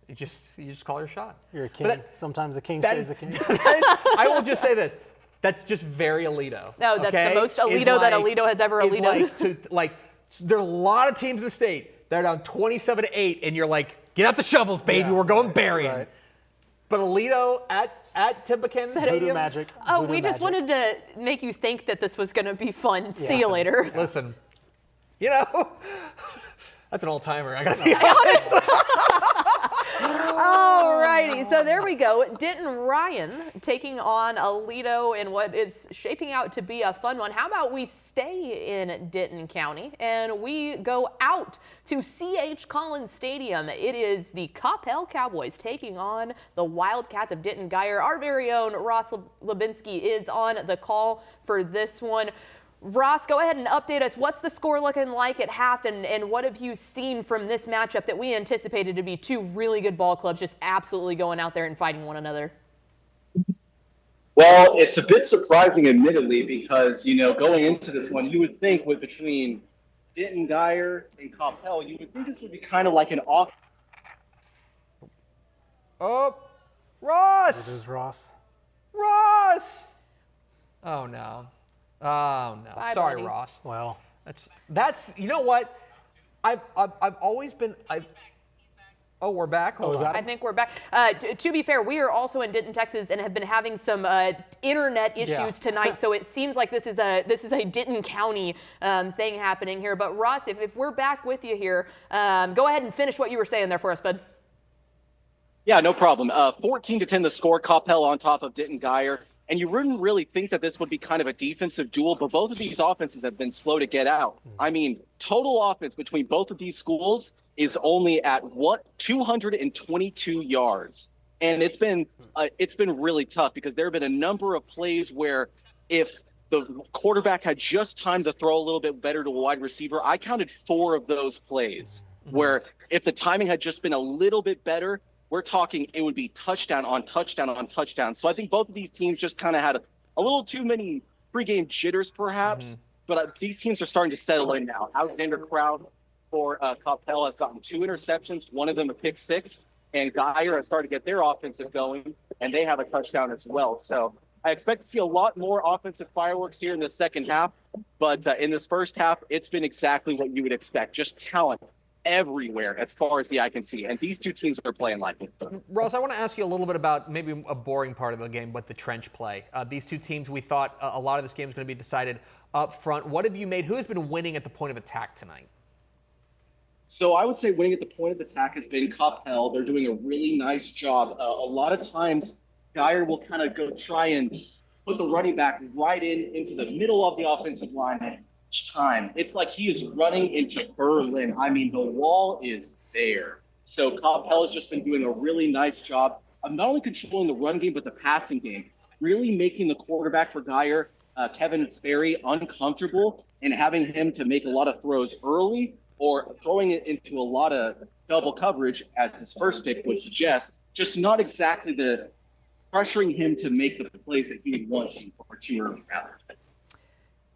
you just call your shot. You're a king. Sometimes a king stays a king. I will just say this. That's just very Aledo. No, that's the most Aledo that Aledo has ever Aledoed. There are a lot of teams in the state that are down 27-8, and you're like, get out the shovels, baby. We're going burying. Right. But Aledo at Tompkins Stadium. Magic. Oh, we just wanted to make you think that this was going to be fun. See you later. Listen, that's an all-timer. I got to be honest. Alrighty, so there we go. Denton Ryan taking on Aledo in what is shaping out to be a fun one. How about we stay in Denton County and we go out to C.H. Collins Stadium. It is the Coppell Cowboys taking on the Wildcats of Denton Guyer. Our very own Ross Lubinsky is on the call for this one. Ross, go ahead and update us. What's the score looking like at half, and what have you seen from this matchup that we anticipated to be two really good ball clubs just absolutely going out there and fighting one another? Well, it's a bit surprising, admittedly, because, going into this one, you would think between Denton Guyer and Coppell, you would think this would be kind of like an off. Oh, Ross! It is Ross. Ross! Oh, no. Oh no! Bye, sorry, buddy. Ross. Well, that's you know what? I've always been. Oh, we're back. I think we're back. To be fair, we are also in Denton, Texas, and have been having some internet issues tonight. So it seems like this is a Denton County thing happening here. But Ross, if we're back with you here, go ahead and finish what you were saying there for us, bud. Yeah, no problem. 14-10 the score. Coppell on top of Denton Guyer. And you wouldn't really think that this would be kind of a defensive duel, but both of these offenses have been slow to get out. I mean, total offense between both of these schools is only at 222 yards. And it's been really tough because there have been a number of plays where if the quarterback had just time to throw a little bit better to a wide receiver. I counted 4 of those plays where if the timing had just been a little bit better, we're talking it would be touchdown on touchdown on touchdown. So I think both of these teams just kind of had a little too many pregame jitters perhaps, but these teams are starting to settle in now. Alexander Crowd for Coppell has gotten 2 interceptions, one of them a pick 6, and Guyer has started to get their offensive going, and they have a touchdown as well. So I expect to see a lot more offensive fireworks here in the second half, but in this first half, it's been exactly what you would expect. Just talent everywhere as far as the eye can see, and these two teams are playing like it. Ross, I want to ask you a little bit about maybe a boring part of the game, but the trench play. These two teams, we thought a lot of this game was going to be decided up front. What have you made? Who has been winning at the point of attack tonight? So I would say winning at the point of attack has been Coppell. They're doing a really nice job. A lot of times, Guyer will kind of go try and put the running back right into the middle of the offensive line at each time. It's like he is running into Berlin. I mean, the wall is there. So Coppell has just been doing a really nice job of not only controlling the run game, but the passing game, really making the quarterback for Guyer, Kevin Sperry, uncomfortable and having him to make a lot of throws early or throwing it into a lot of double coverage, as his first pick would suggest, just not exactly the pressuring him to make the plays that he wants or too early rather.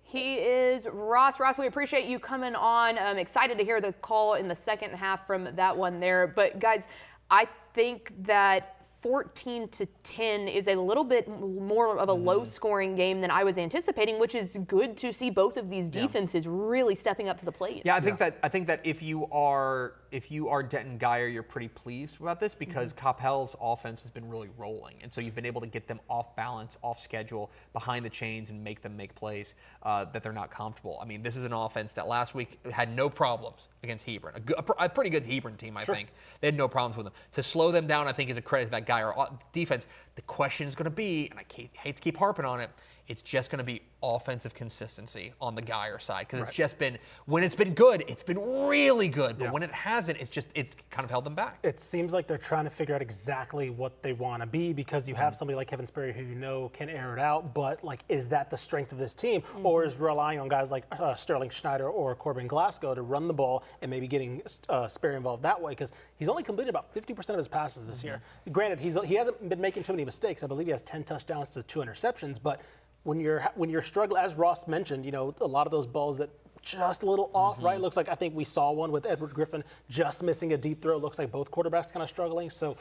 He is Ross. Ross, we appreciate you coming on. I'm excited to hear the call in the second half from that one there. But guys, I think that 14-10 is a little bit more of a low-scoring game than I was anticipating, which is good to see both of these defenses really stepping up to the plate. Yeah, I think that if you are Denton Guyer, you're pretty pleased about this because Coppell's offense has been really rolling, and so you've been able to get them off balance, off schedule, behind the chains, and make them make plays that they're not comfortable. I mean, this is an offense that last week had no problems against Hebron, a pretty good Hebron team, I think. They had no problems with them. To slow them down, I think, is a credit to that Guyer defense. The question is going to be, and I hate to keep harping on it, it's just going to be offensive consistency on the Guyer side because it's just been, when it's been good, it's been really good. But when it hasn't, it's kind of held them back. It seems like they're trying to figure out exactly what they want to be because you have somebody like Kevin Sperry who you know can air it out, but like, is that the strength of this team? Or is relying on guys like Sterling Schneider or Corbin Glasgow to run the ball and maybe getting Sperry involved that way? Because he's only completed about 50% of his passes this year. Granted, he hasn't been making too many mistakes. I believe he has 10 touchdowns to 2 interceptions, but when you're struggling, as Ross mentioned, you know, a lot of those balls that just a little off, right? Looks like I think we saw one with Edward Griffin just missing a deep throw. Looks like both quarterbacks kind of struggling. So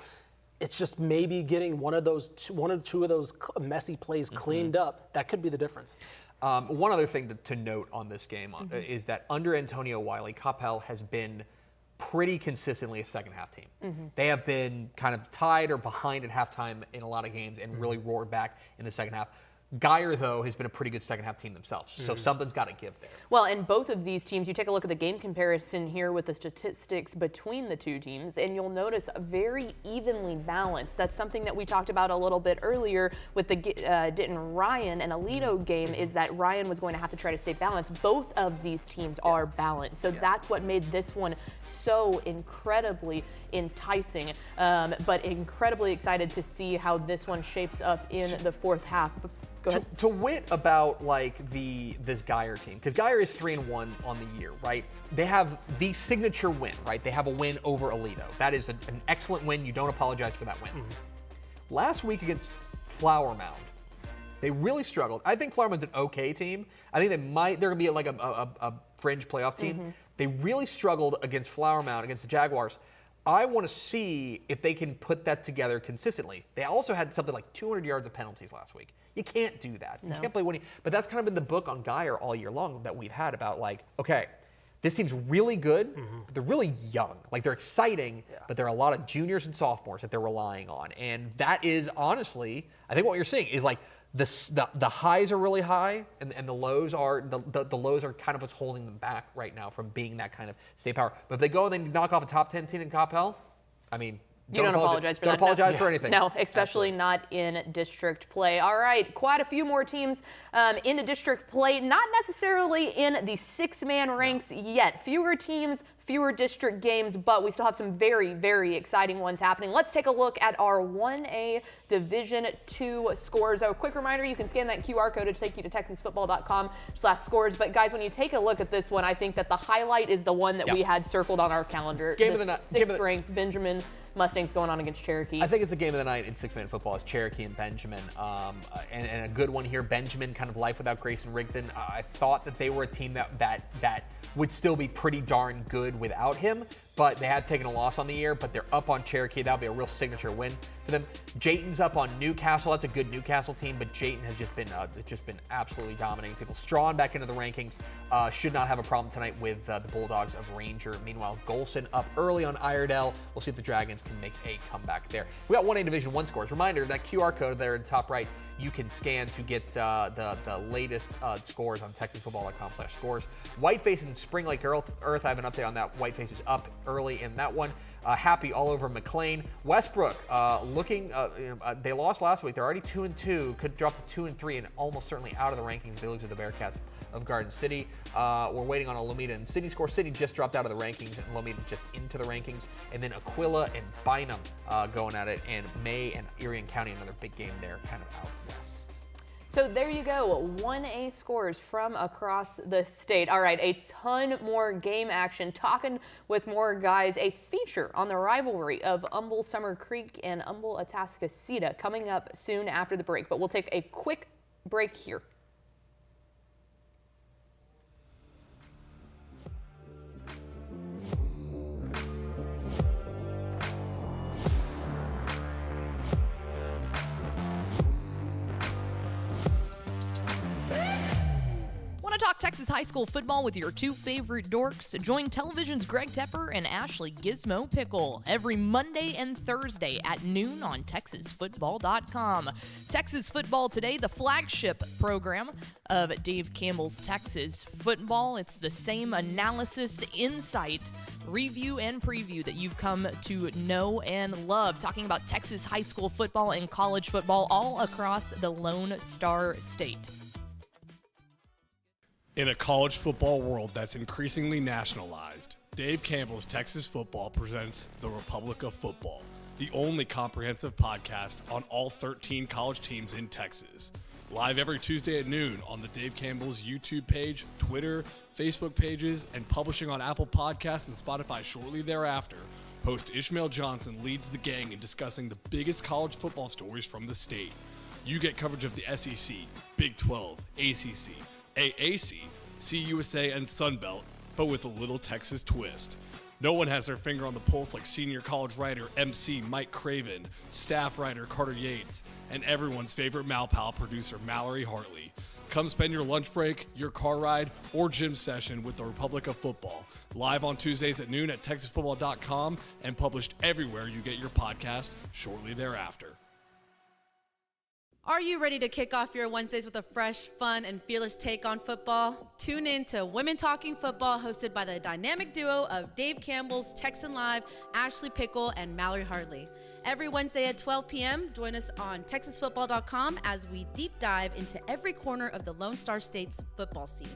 it's just maybe getting one or two of those messy plays cleaned up. That could be the difference. One other thing to note on this game is that under Antonio Wiley, Coppell has been pretty consistently a second half team. They have been kind of tied or behind at halftime in a lot of games and really roared back in the second half. Guyer, though, has been a pretty good second half team themselves, so something's got to give there. Well, and both of these teams, you take a look at the game comparison here with the statistics between the two teams, and you'll notice very evenly balanced. That's something that we talked about a little bit earlier with the Denton Ryan and Aledo game, is that Ryan was going to have to try to stay balanced. Both of these teams are balanced, so that's what made this one so incredibly enticing, but incredibly excited to see how this one shapes up in the fourth half. Go ahead. To wit about like this Guyer team, because Guyer is 3-1 on the year, right? They have the signature win, right? They have a win over Aledo. That is an excellent win. You don't apologize for that win. Last week against Flower Mound, they really struggled. I think Flower Mound's an okay team. I think they're going to be like a fringe playoff team. They really struggled against Flower Mound, against the Jaguars. I want to see if they can put that together consistently. They also had something like 200 yards of penalties last week. You can't do that. You can't play winning. But that's kind of been the book on Guyer all year long that we've had about like, okay, this team's really good, but they're really young. Like they're exciting, but there are a lot of juniors and sophomores that they're relying on. And that is honestly, I think what you're seeing is like the highs are really high and the lows are the lows are kind of what's holding them back right now from being that kind of state power. But if they go and they knock off a top 10 team in Coppell, I mean, You don't apologize for that. Don't apologize for anything. No, especially not in district play. All right, quite a few more teams into district play, not necessarily in the six-man ranks yet. Fewer teams, fewer district games, but we still have some very, very exciting ones happening. Let's take a look at our 1A Division II scores. A quick reminder, you can scan that QR code to take you to texasfootball.com/scores. But guys, when you take a look at this one, I think that the highlight is the one that we had circled on our calendar. Game of the night. Sixth-ranked Benjamin Mustangs going on against Cherokee. I think it's the game of the night in six-man football. It's Cherokee and Benjamin, and a good one here. Benjamin, kind of life without Grayson Rigdon. I thought that they were a team that would still be pretty darn good without him, but they had taken a loss on the year. But they're up on Cherokee. That'll be a real signature win for them. Jayton's up on Newcastle. That's a good Newcastle team, but Jayton has just been absolutely dominating people. Strawn back into the rankings. Should not have a problem tonight with the Bulldogs of Ranger. Meanwhile, Golson up early on Iredell. We'll see if the Dragons can make a comeback there. We got 1A Division I scores. Reminder, that QR code there in the top right, you can scan to get the latest scores on texasfootball.com/scores. Whiteface and Spring Lake Earth, I have an update on that. Whiteface is up early in that one. Happy all over McLean. Westbrook looking, they lost last week. They're already 2-2, could drop to 2-3 and almost certainly out of the rankings. They lose to the Bearcats of Garden City. We're waiting on Alameda and City score. City just dropped out of the rankings, and Alameda just into the rankings. And then Aquila and Bynum going at it, and May and Erie County, another big game there, kind of out west. So there you go, 1A scores from across the state. All right, a ton more game action, talking with more guys, a feature on the rivalry of Humble Summer Creek and Humble Atascocita coming up soon after the break. But we'll take a quick break here. Talk Texas high school football with your two favorite dorks. Join television's Greg Tepper and Ashley Gizmo Pickle every Monday and Thursday at noon on texasfootball.com. Texas Football Today, the flagship program of Dave Campbell's Texas Football. It's the same analysis, insight, review, and preview that you've come to know and love. Talking about Texas high school football and college football all across the Lone Star State. In a college football world that's increasingly nationalized, Dave Campbell's Texas Football presents The Republic of Football, the only comprehensive podcast on all 13 college teams in Texas. Live every Tuesday at noon on the Dave Campbell's YouTube page, Twitter, Facebook pages, and publishing on Apple Podcasts and Spotify shortly thereafter. Host Ishmael Johnson leads the gang in discussing the biggest college football stories from the state. You get coverage of the SEC, Big 12, ACC, AAC, CUSA, and Sunbelt, but with a little Texas twist. No one has their finger on the pulse like senior college writer MC Mike Craven, staff writer Carter Yates, and everyone's favorite Malpal producer Mallory Hartley. Come spend your lunch break, your car ride, or gym session with the Republic of Football. Live on Tuesdays at noon at texasfootball.com and published everywhere you get your podcast shortly thereafter. Are you ready to kick off your Wednesdays with a fresh, fun, and fearless take on football? Tune in to Women Talking Football, hosted by the dynamic duo of Dave Campbell's Texan Live, Ashley Pickle, and Mallory Hartley. Every Wednesday at 12 p.m., join us on texasfootball.com as we deep dive into every corner of the Lone Star State's football scene.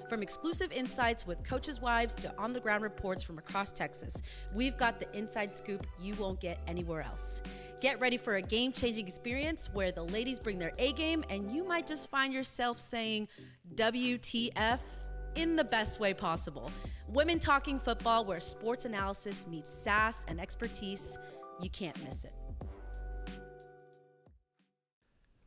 From exclusive insights with coaches' wives to on-the-ground reports from across Texas, we've got the inside scoop you won't get anywhere else. Get ready for a game-changing experience where the ladies bring their A-game and you might just find yourself saying WTF in the best way possible. Women Talking Football, where sports analysis meets sass and expertise. You can't miss it.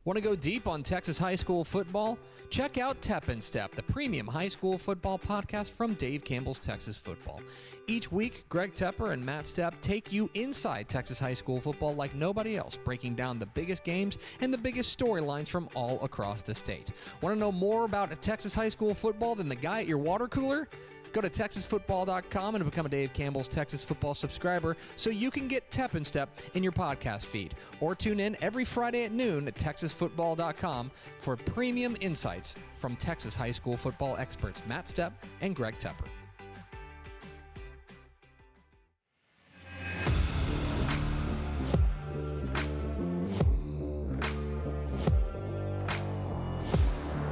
Want to go deep on Texas high school football? Check out Tep and Step, the premium high school football podcast from Dave Campbell's Texas Football. Each week, Greg Tepper and Matt Stepp take you inside Texas high school football like nobody else, breaking down the biggest games and the biggest storylines from all across the state. Want to know more about Texas high school football than the guy at your water cooler? Go to texasfootball.com and become a Dave Campbell's Texas Football subscriber so you can get Tep and Step in your podcast feed. Or tune in every Friday at noon at texasfootball.com for premium insights from Texas high school football experts Matt Stepp and Greg Tepper.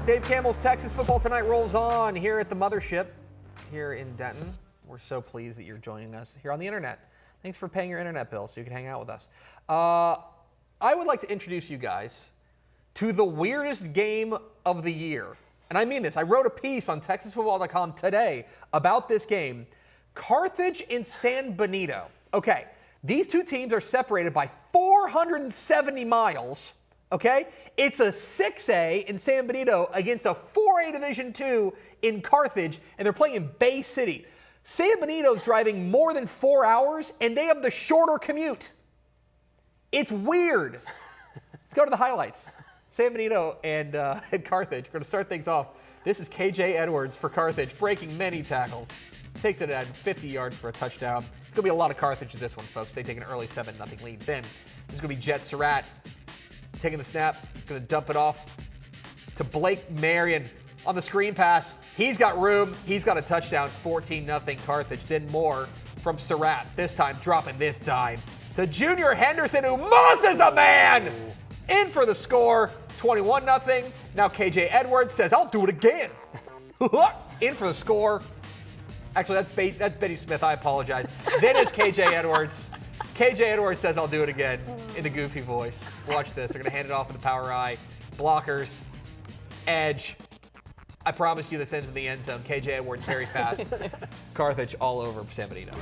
Dave Campbell's Texas Football Tonight rolls on here at the Mothership here in Denton. We're so pleased that you're joining us here on the internet. Thanks for paying your internet bill so you can hang out with us. I would like to introduce you guys to the weirdest game of the year. And I mean this. I wrote a piece on TexasFootball.com today about this game. Carthage and San Benito. Okay, these two teams are separated by 470 miles. Okay? It's a 6A in San Benito against a 4A Division II in Carthage, and they're playing in Bay City. San Benito's driving more than 4 hours, and they have the shorter commute. It's weird. Let's go to the highlights. San Benito and Carthage. We're going to start things off. This is KJ Edwards for Carthage, breaking many tackles. Takes it at 50 yards for a touchdown. It's going to be a lot of Carthage in this one, folks. They take an early 7-0 lead. Then this is going to be Jet Surratt taking the snap, going to dump it off to Blake Marion on the screen pass. He's got room. He's got a touchdown, 14-0 Carthage. Then more from Surratt, this time dropping this dime to Junior Henderson, who mosses a man in for the score, 21-0. Now KJ Edwards says, I'll do it again. In for the score. Actually, that's Betty Smith. I apologize. Then it's KJ Edwards. KJ Edwards says, I'll do it again in a goofy voice. Watch this. They're going to hand it off in the power eye. Blockers. Edge. I promise you this ends in the end zone. KJ Edwards very fast. Carthage all over San Benito.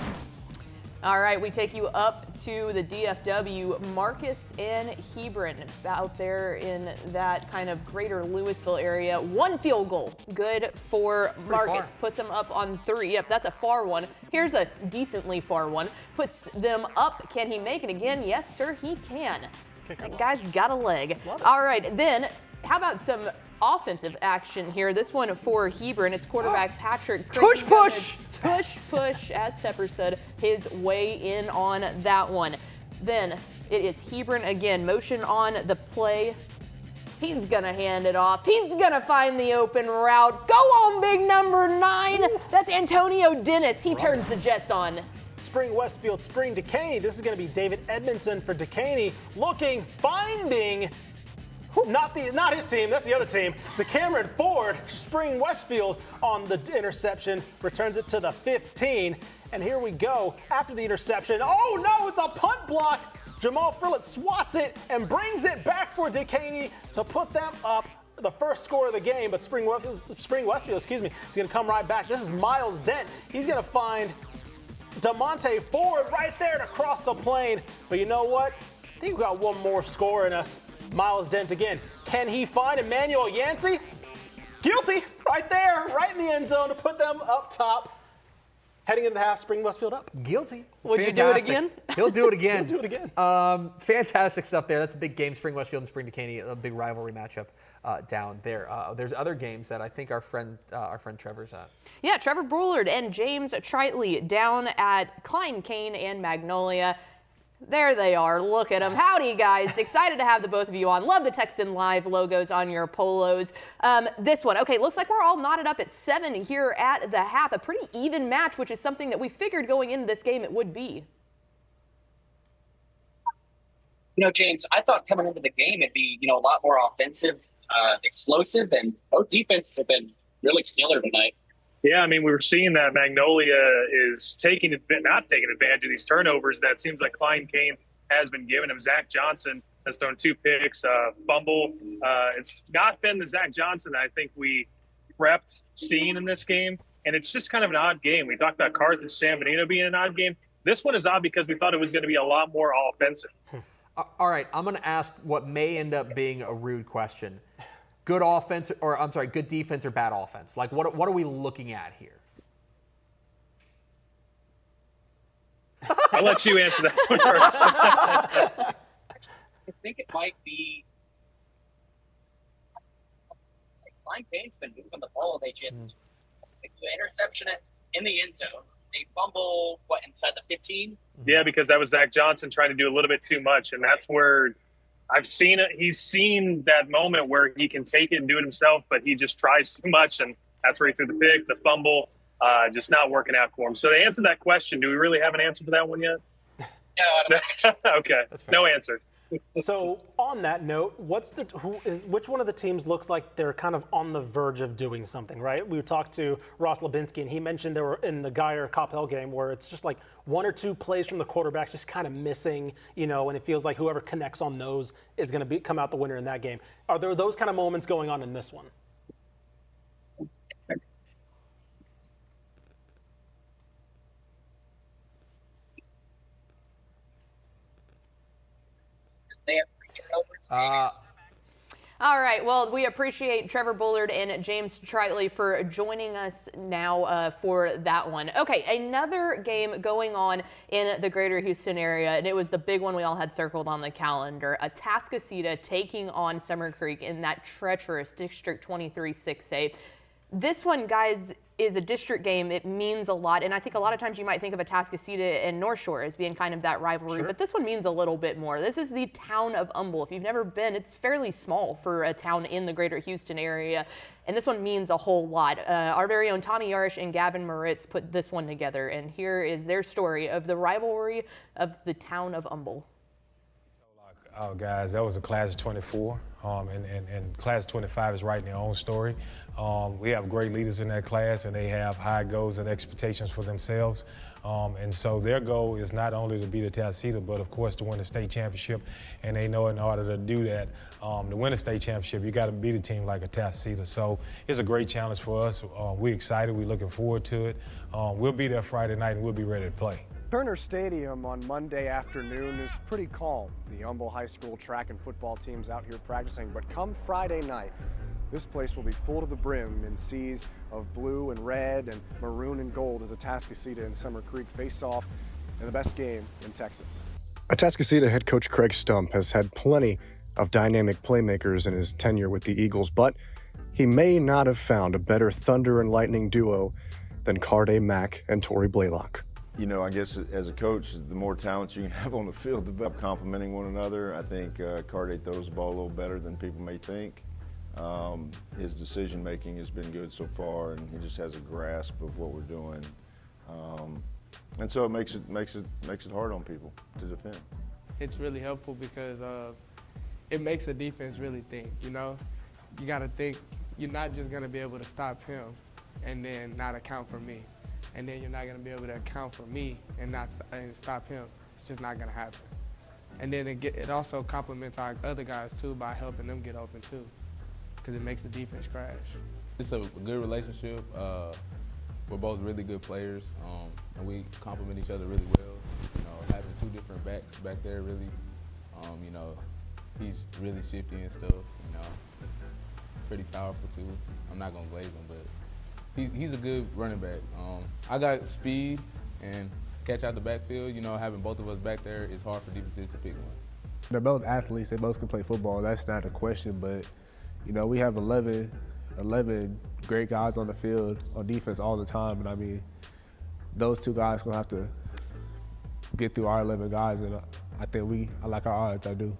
All right, we take you up to the DFW. Marcus and Hebron out there in that kind of greater Louisville area. One field goal, good for Marcus. Puts them up on 3. Yep, that's a far one. Here's a decently far one. Puts them up. Can he make it again? Yes, sir, he can. That guy's got a leg. All right, then how about some offensive action here? This one for Hebron. It's quarterback Patrick. Tush push! Tush push, as Tepper said, his way in on that one. Then it is Hebron again. Motion on the play. He's going to hand it off. He's going to find the open route. Go on, big number 9. That's Antonio Dennis. He turns the Jets on. Spring Westfield, Spring Decaney. This is going to be David Edmondson for Decaney. Looking, finding, not his team, that's the other team. DeCameron Ford, Spring Westfield on the interception, returns it to the 15. And here we go. After the interception, oh no, it's a punt block. Jamal Frillett swats it and brings it back for Decaney to put them up the first score of the game. But Spring Westfield, is going to come right back. This is Miles Dent. He's going to find DeMonte Ford right there to cross the plane. But you know what? I think we've got one more score in us. Miles Dent again. Can he find Emmanuel Yancey? Guilty. Right there. Right in the end zone to put them up top. Heading into the half, Spring Westfield up. Guilty. Would you do it again? He'll do it again. He'll do it again. Fantastic stuff there. That's a big game. Spring Westfield and Spring Decaney, a big rivalry matchup down there. There's other games that I think our friend Trevor's at. Yeah, Trevor Bullard and James Tritley down at Klein Cain and Magnolia. There they are. Look at them. Howdy, guys. Excited to have the both of you on. Love the Texan Live logos on your polos. This one, okay, looks like we're all knotted up at 7 here at the half. A pretty even match, which is something that we figured going into this game it would be. You know, James, I thought coming into the game it'd be, a lot more offensive, explosive, and both defenses have been really stellar tonight. Yeah, I mean, we were seeing that Magnolia is not taking advantage of these turnovers that seems like Klein Cain has been giving him. Zach Johnson has thrown 2 picks, fumble. It's not been the Zach Johnson that I think we prepped seeing in this game, and it's just kind of an odd game. We talked about Carthage San Benito being an odd game. This one is odd because we thought it was going to be a lot more offensive. All right, I'm going to ask what may end up being a rude question. Good offense, or I'm sorry, good defense or bad offense? Like, what are we looking at here? I'll let you answer that one first. I think it might be. Klein Cain's been moving the ball. They just the interception in the end zone. They fumble inside the 15. Yeah, because that was Zach Johnson trying to do a little bit too much, and that's where I've seen it. He's seen that moment where he can take it and do it himself, but he just tries too much, and that's where he threw the pick, the fumble, just not working out for him. So to answer that question, do we really have an answer for that one yet? No, I don't. Okay, no answer. So on that note, which one of the teams looks like they're kind of on the verge of doing something, right? We talked to Ross Labinski, and he mentioned they were in the Guyer Coppell game where it's just like one or two plays from the quarterback just kind of missing, and it feels like whoever connects on those is going to come out the winner in that game. Are there those kind of moments going on in this one? All right, well, we appreciate Trevor Bullard and James Tritley for joining us now for that one. Okay, another game going on in the greater Houston area, and it was the big one we all had circled on the calendar. Atascocita taking on Summer Creek in that treacherous District 23 6A. This one, guys, is a district game. It means a lot, and I think a lot of times you might think of Atascocita and North Shore as being kind of that rivalry, but this one means a little bit more. This is the town of Humble. If you've never been, it's fairly small for a town in the greater Houston area, and this one means a whole lot. Our very own Tommy Yarish and Gavin Moritz put this one together, and here is their story of the rivalry of the town of Humble. Oh, guys, that was a class of 24, and class of 25 is writing their own story. We have great leaders in that class, and they have high goals and expectations for themselves. And so their goal is not only to beat Atascocita, but of course to win the state championship. And they know in order to do that, to win a state championship, you got to beat a team like Atascocita. So it's a great challenge for us. We're excited. We're looking forward to it. We'll be there Friday night, and we'll be ready to play. Turner Stadium on Monday afternoon is pretty calm. The Humble High School track and football teams out here practicing, but come Friday night, this place will be full to the brim in seas of blue and red and maroon and gold as Atascocita and Summer Creek face off in the best game in Texas. Atascocita head coach Craig Stump has had plenty of dynamic playmakers in his tenure with the Eagles, but he may not have found a better thunder and lightning duo than Carday Mack and Torrey Blaylock. I guess as a coach, the more talent you can have on the field, the better complementing one another. I think Carday throws the ball a little better than people may think. His decision making has been good so far, and he just has a grasp of what we're doing. And so it makes it hard on people to defend. It's really helpful because it makes the defense really think. You got to think you're not just going to be able to stop him and then not account for me. And then you're not going to be able to account for me and stop him. It's just not going to happen. And then it also complements our other guys, too, by helping them get open, too, because it makes the defense crash. It's a good relationship. We're both really good players, and we complement each other really well. Having two different backs back there really, he's really shifty and stuff, pretty powerful, too. I'm not going to glaze him, but he's a good running back. I got speed and catch out the backfield. Having both of us back there is hard for defenses to pick one. They're both athletes. They both can play football. That's not a question. But, we have 11 great guys on the field on defense all the time. And, those two guys going to have to get through our 11 guys. And I like our odds. I do.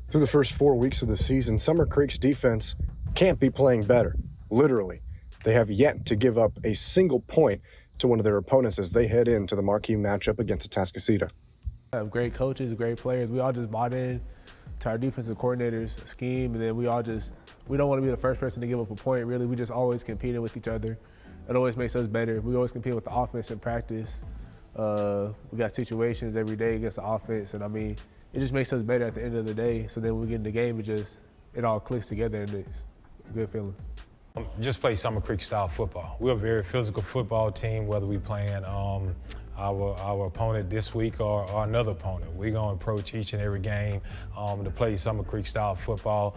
Through the first 4 weeks of the season, Summer Creek's defense can't be playing better. Literally, they have yet to give up a single point to one of their opponents as they head into the marquee matchup against Atascocita. We have great coaches, great players. We all just bought in to our defensive coordinator's scheme, and then we don't want to be the first person to give up a point, really. We just always competing with each other. It always makes us better. We always compete with the offense in practice. We got situations every day against the offense, and it just makes us better at the end of the day. So then when we get in the game, it all clicks together, and it's a good feeling. Just play Summer Creek style football. We're a very physical football team, whether we playing our opponent this week or another opponent. We're going to approach each and every game to play Summer Creek style football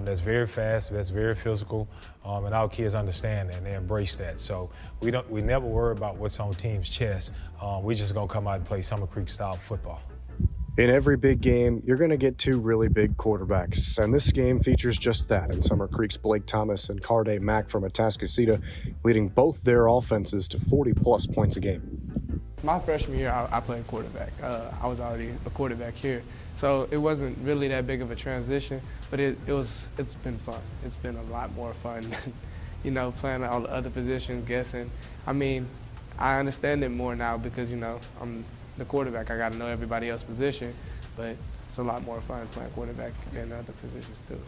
that's very fast, that's very physical, and our kids understand that and they embrace that. So we never worry about what's on team's chest. We're just going to come out and play Summer Creek style football. In every big game, you're going to get two really big quarterbacks, and this game features just that in Summer Creek's Blake Thomas and Carday Mack from Atascocita, leading both their offenses to 40-plus points a game. My freshman year, I played quarterback. I was already a quarterback here, so it wasn't really that big of a transition, but it's been fun. It's been a lot more fun than, playing all the other positions, guessing. I understand it more now because, I'm the quarterback. I got to know everybody else's position. but it's a lot more fun playing quarterback than other positions too.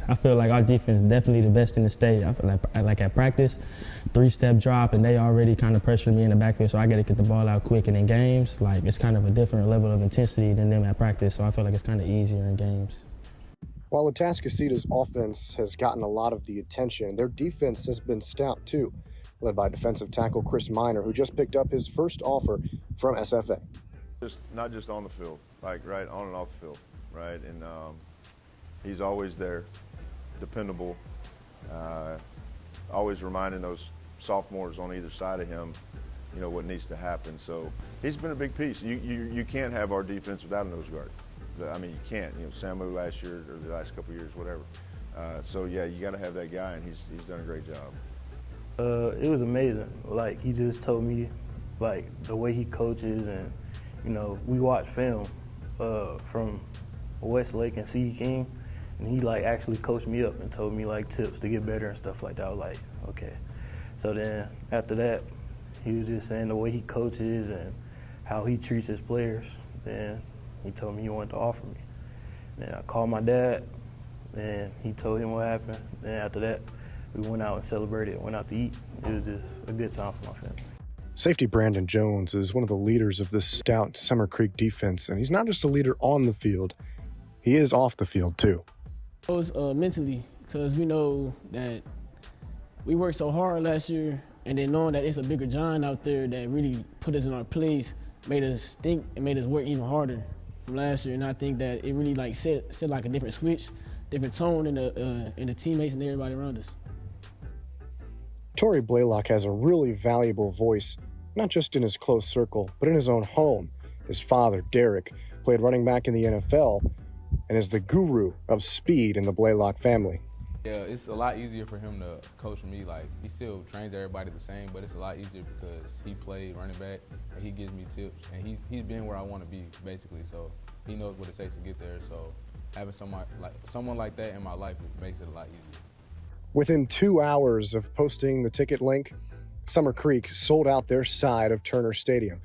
I feel like our defense is definitely the best in the state. I feel like at practice, 3-step drop, and they already kind of pressure me in the backfield, so I got to get the ball out quick. And in games, like, it's kind of a different level of intensity than them at practice, so I feel like it's kind of easier in games. While Atascocita's offense has gotten a lot of the attention, their defense has been stout too, led by defensive tackle Chris Miner, who just picked up his first offer from SFA. Not just on the field, like right on and off the field, right? And he's always there, dependable, always reminding those sophomores on either side of him, you know, what needs to happen. So he's been a big piece. You can't have our defense without a nose guard. I mean, you can't. You know, Samu last year or the last couple of years, whatever. So yeah, you got to have that guy, and he's done a great job. It was amazing. Like, he just told me, like, the way he coaches, and you know, we watch film from Westlake and C. King, and he like actually coached me up and told me like tips to get better and stuff like that. I was like, okay. So then after that, he was just saying the way he coaches and how he treats his players. Then he told me he wanted to offer me. Then I called my dad, and he told him what happened. Then after that, we went out and celebrated, went out to eat. It was just a good time for my family. Safety Brandon Jones is one of the leaders of this stout Summer Creek defense, and he's not just a leader on the field, he is off the field too. It was mentally, because we know that we worked so hard last year, and then knowing that it's a bigger giant out there that really put us in our place, made us think and made us work even harder from last year. And I think that it really like set like a different switch, different tone in the teammates and everybody around us. Torrey Blaylock has a really valuable voice, not just in his close circle, but in his own home. His father, Derek, played running back in the NFL and is the guru of speed in the Blaylock family. Yeah, it's a lot easier for him to coach me. Like, he still trains everybody the same, but it's a lot easier because he played running back and he gives me tips, and he's been where I want to be, basically. So he knows what it takes to get there. So having someone like that in my life makes it a lot easier. Within 2 hours of posting the ticket link, Summer Creek sold out their side of Turner Stadium.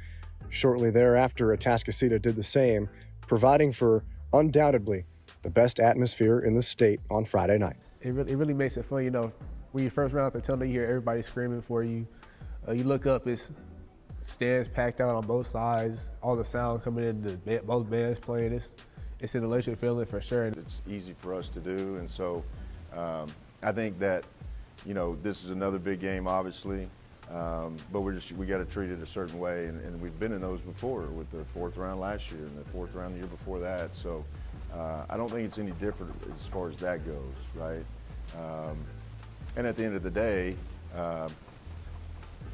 Shortly thereafter, Atascocita did the same, providing for undoubtedly the best atmosphere in the state on Friday night. It really makes it fun, you know. When you first run out the tunnel, you hear everybody screaming for you. You look up, it's stands packed out on both sides, all the sound coming in, both bands playing. It's an electric feeling for sure. It's easy for us to do, and so I think that, you know, this is another big game, obviously, but we got to treat it a certain way, and we've been in those before with the fourth round last year and the fourth round the year before that. So I don't think it's any different as far as that goes, right? And at the end of the day,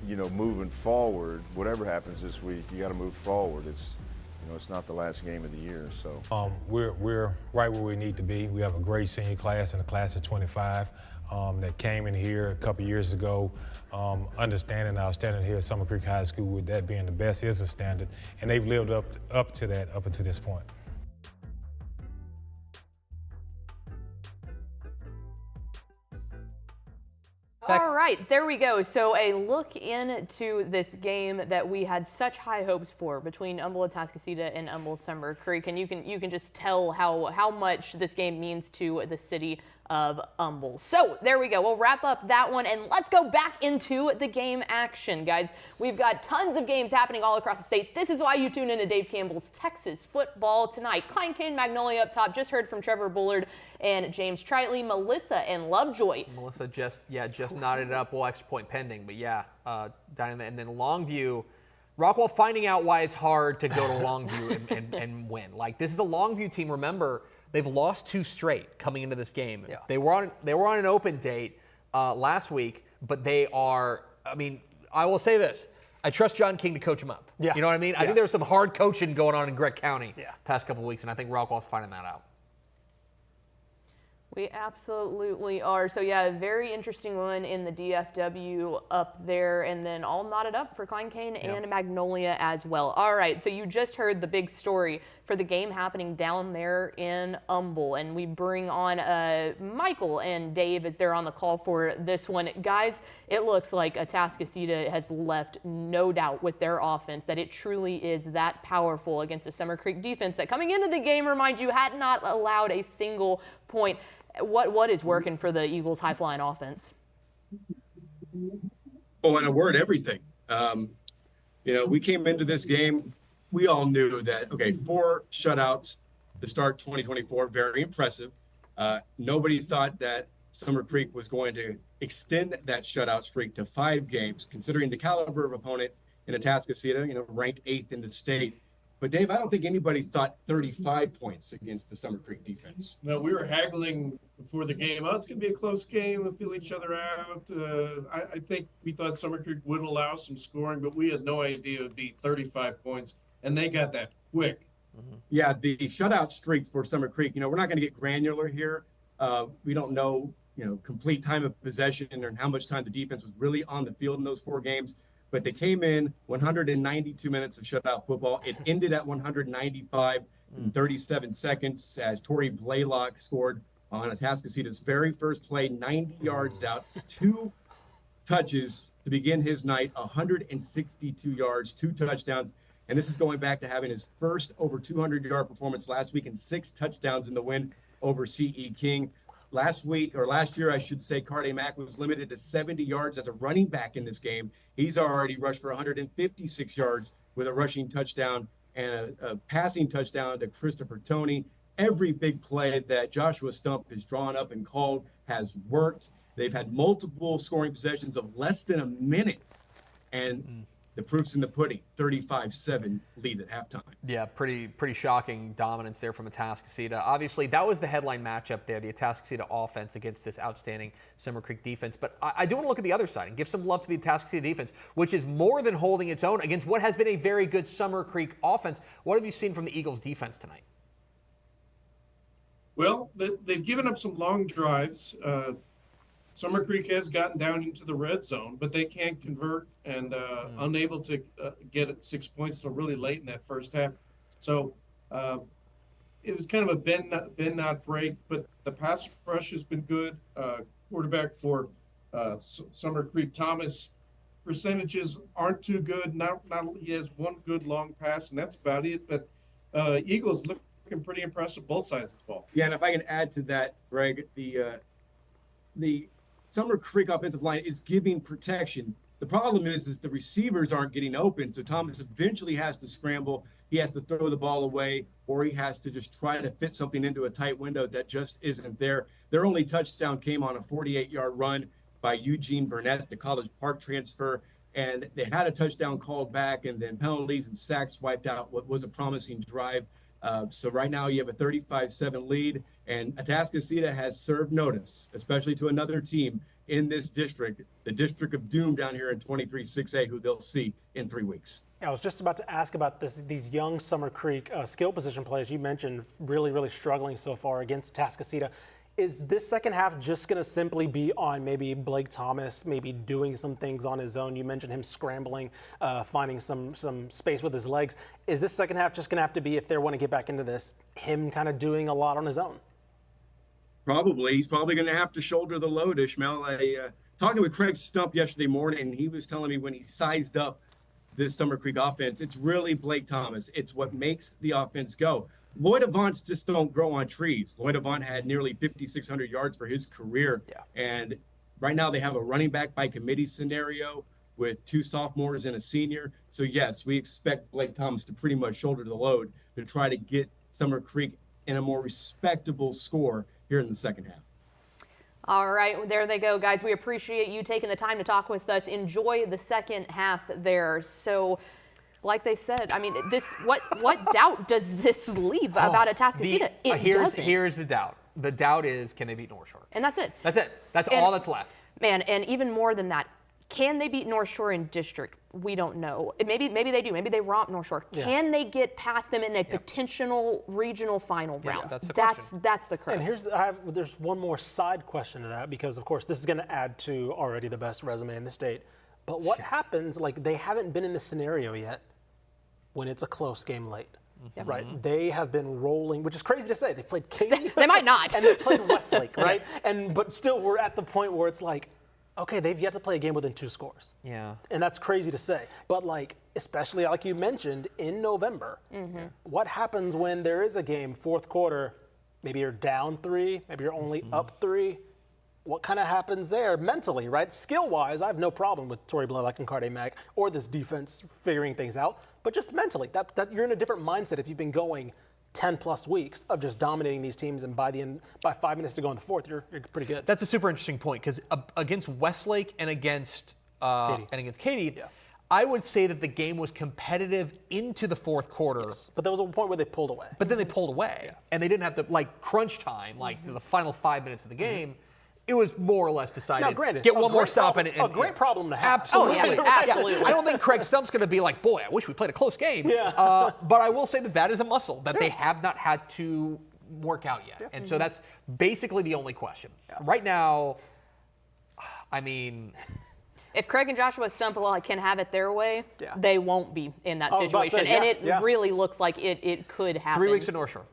you know, moving forward, whatever happens this week, you got to move forward. It's not the last game of the year, so. We're right where we need to be. We have a great senior class in the class of 25 that came in here a couple years ago, understanding our standard here at Summer Creek High School, with that being the best is a standard, and they've lived up to that up until this point. All right, there we go. So a look into this game that we had such high hopes for between Humble Atascocita and Humble Summer Creek, and you can just tell how much this game means to the city of Humble. So there we go. We'll wrap up that one, and let's go back into the game action, guys. We've got tons of games happening all across the state. This is why you tune into Dave Campbell's Texas Football tonight. Klein Cain, Magnolia up top. Just heard from Trevor Bullard and James Tritley. Melissa and Lovejoy. Melissa just knotted it up. Well, extra point pending, but yeah, down in there. And then Longview, Rockwall finding out why it's hard to go to Longview and win. Like, this is a Longview team. Remember, they've lost 2 straight coming into this game. Yeah. They were on an open date last week, but they are. I mean, I will say this: I trust John King to coach them up. Yeah. You know what I mean? Yeah. I think there was some hard coaching going on in Gregg County past couple of weeks, and I think Rockwall's finding that out. We absolutely are. So yeah, a very interesting one in the DFW up there, and then all knotted up for Klein Cain and Magnolia as well. All right, so you just heard the big story for the game happening down there in Humble, and we bring on Michael and Dave as they're on the call for this one. Guys, it looks like Atascocita has left no doubt with their offense that it truly is that powerful against a Summer Creek defense that coming into the game, remind you, had not allowed a single point. What is working for the Eagles' high-flying offense? Oh, in a word, everything. We came into this game, we all knew that, okay, 4 shutouts to start 2024, very impressive. Nobody thought that Summer Creek was going to extend that shutout streak to 5 games, considering the caliber of opponent in Atascocita, ranked 8th in the state. But Dave, I don't think anybody thought 35 points against the Summer Creek defense. No, we were haggling before the game. Oh, it's going to be a close game. We'll feel each other out. I think we thought Summer Creek would allow some scoring, but we had no idea it would be 35 points, and they got that quick. Yeah, the shutout streak for Summer Creek, we're not going to get granular here. We don't know, complete time of possession and how much time the defense was really on the field in those 4 games. But they came in 192 minutes of shutout football. It ended at 195 in 37 seconds as Torrey Blaylock scored on Atascocita's very first play, 90 yards out, 2 touches to begin his night, 162 yards, 2 touchdowns. And this is going back to having his first over 200-yard performance last week and 6 touchdowns in the win over C.E. King. Last year, I should say, Carthage Mack was limited to 70 yards as a running back in this game. He's already rushed for 156 yards with a rushing touchdown and a passing touchdown to Christopher Toney. Every big play that Joshua Stump has drawn up and called has worked. They've had multiple scoring possessions of less than a minute. And the proof's in the pudding, 35-7 lead at halftime. Yeah, pretty shocking dominance there from Atascocita. Obviously, that was the headline matchup there, the Atascocita offense against this outstanding Summer Creek defense. But I do want to look at the other side and give some love to the Atascocita defense, which is more than holding its own against what has been a very good Summer Creek offense. What have you seen from the Eagles defense tonight? Well, they've given up some long drives. Summer Creek has gotten down into the red zone, but they can't convert and unable to get 6 points till really late in that first half. So it was kind of a bend not break, but the pass rush has been good. Quarterback for Summer Creek, Thomas, percentages aren't too good. He has 1 good long pass, and that's about it. But Eagles looking pretty impressive both sides of the ball. Yeah, and if I can add to that, Greg, the Summer Creek offensive line is giving protection. The problem is the receivers aren't getting open, so Thomas eventually has to scramble. He has to throw the ball away, or he has to just try to fit something into a tight window that just isn't there. Their only touchdown came on a 48-yard run by Eugene Burnett, the College Park transfer, and they had a touchdown called back, and then penalties and sacks wiped out what was a promising drive. So right now you have a 35-7 lead, and Atascocita has served notice, especially to another team in this district, the District of Doom down here in 23-6A, who they'll see in 3 weeks. I was just about to ask about these young Summer Creek skill position players you mentioned really struggling so far against Atascocita. Is this second half just going to simply be on maybe Blake Thomas, maybe doing some things on his own? You mentioned him scrambling, finding some space with his legs. Is this second half just going to have to be, if they want to get back into this, him kind of doing a lot on his own? Probably. He's probably going to have to shoulder the load, Ishmael. Talking with Craig Stump yesterday morning, he was telling me when he sized up this Summer Creek offense, it's really Blake Thomas. It's what makes the offense go. Lloyd Avant's just don't grow on trees. Lloyd Avant had nearly 5,600 yards for his career. Yeah. And right now they have a running back by committee scenario with 2 sophomores and a senior. So, yes, we expect Blake Thomas to pretty much shoulder the load to try to get Summer Creek in a more respectable score here in the second half. All right, there they go, guys. We appreciate you taking the time to talk with us. Enjoy the second half there. So, like they said, I mean, what doubt does this leave about Atascocita? Here's the doubt. The doubt is, can they beat North Shore? And that's it. That's it. That's all that's left. Man, and even more than that, Can they beat North Shore in district? We don't know. Maybe they do. Maybe they romp North Shore. Can they get past them in a potential regional final round? That's the question. That's the crux. And there's one more side question to that, because of course this is going to add to already the best resume in the state. But what happens, like, they haven't been in this scenario yet when it's a close game late. Right, they have been rolling, which is crazy to say. They've played Katy. They might not. And they've played Westlake, right? But still, we're at the point where it's like, okay, they've yet to play a game within 2 scores. Yeah. And that's crazy to say. But like, especially like you mentioned, in November, what happens when there is a game, fourth quarter, maybe you're down 3, maybe you're only up 3. What kind of happens there mentally, right? Skill-wise, I have no problem with Tory Blaylock and Carde Mack or this defense figuring things out. But just mentally, that you're in a different mindset if you've been going 10+ weeks of just dominating these teams, and by 5 minutes to go in the fourth, you're pretty good. That's a super interesting point, because against Westlake and against Katy, I would say that the game was competitive into the fourth quarter. Yes, but there was a point where they pulled away. But then they pulled away, and they didn't have to, like, crunch time, like the final 5 minutes of the game. It was more or less decided. Now, granted, get one more stop and a great problem to have. Absolutely. Absolutely. I don't think Craig Stump's going to be like, boy, I wish we played a close game. But I will say that is a muscle that they have not had to work out yet. And so that's basically the only question. Right now, I mean, if Craig and Joshua Stump can have it their way, they won't be in that situation. And it really looks like it could happen. 3 weeks in North Shore.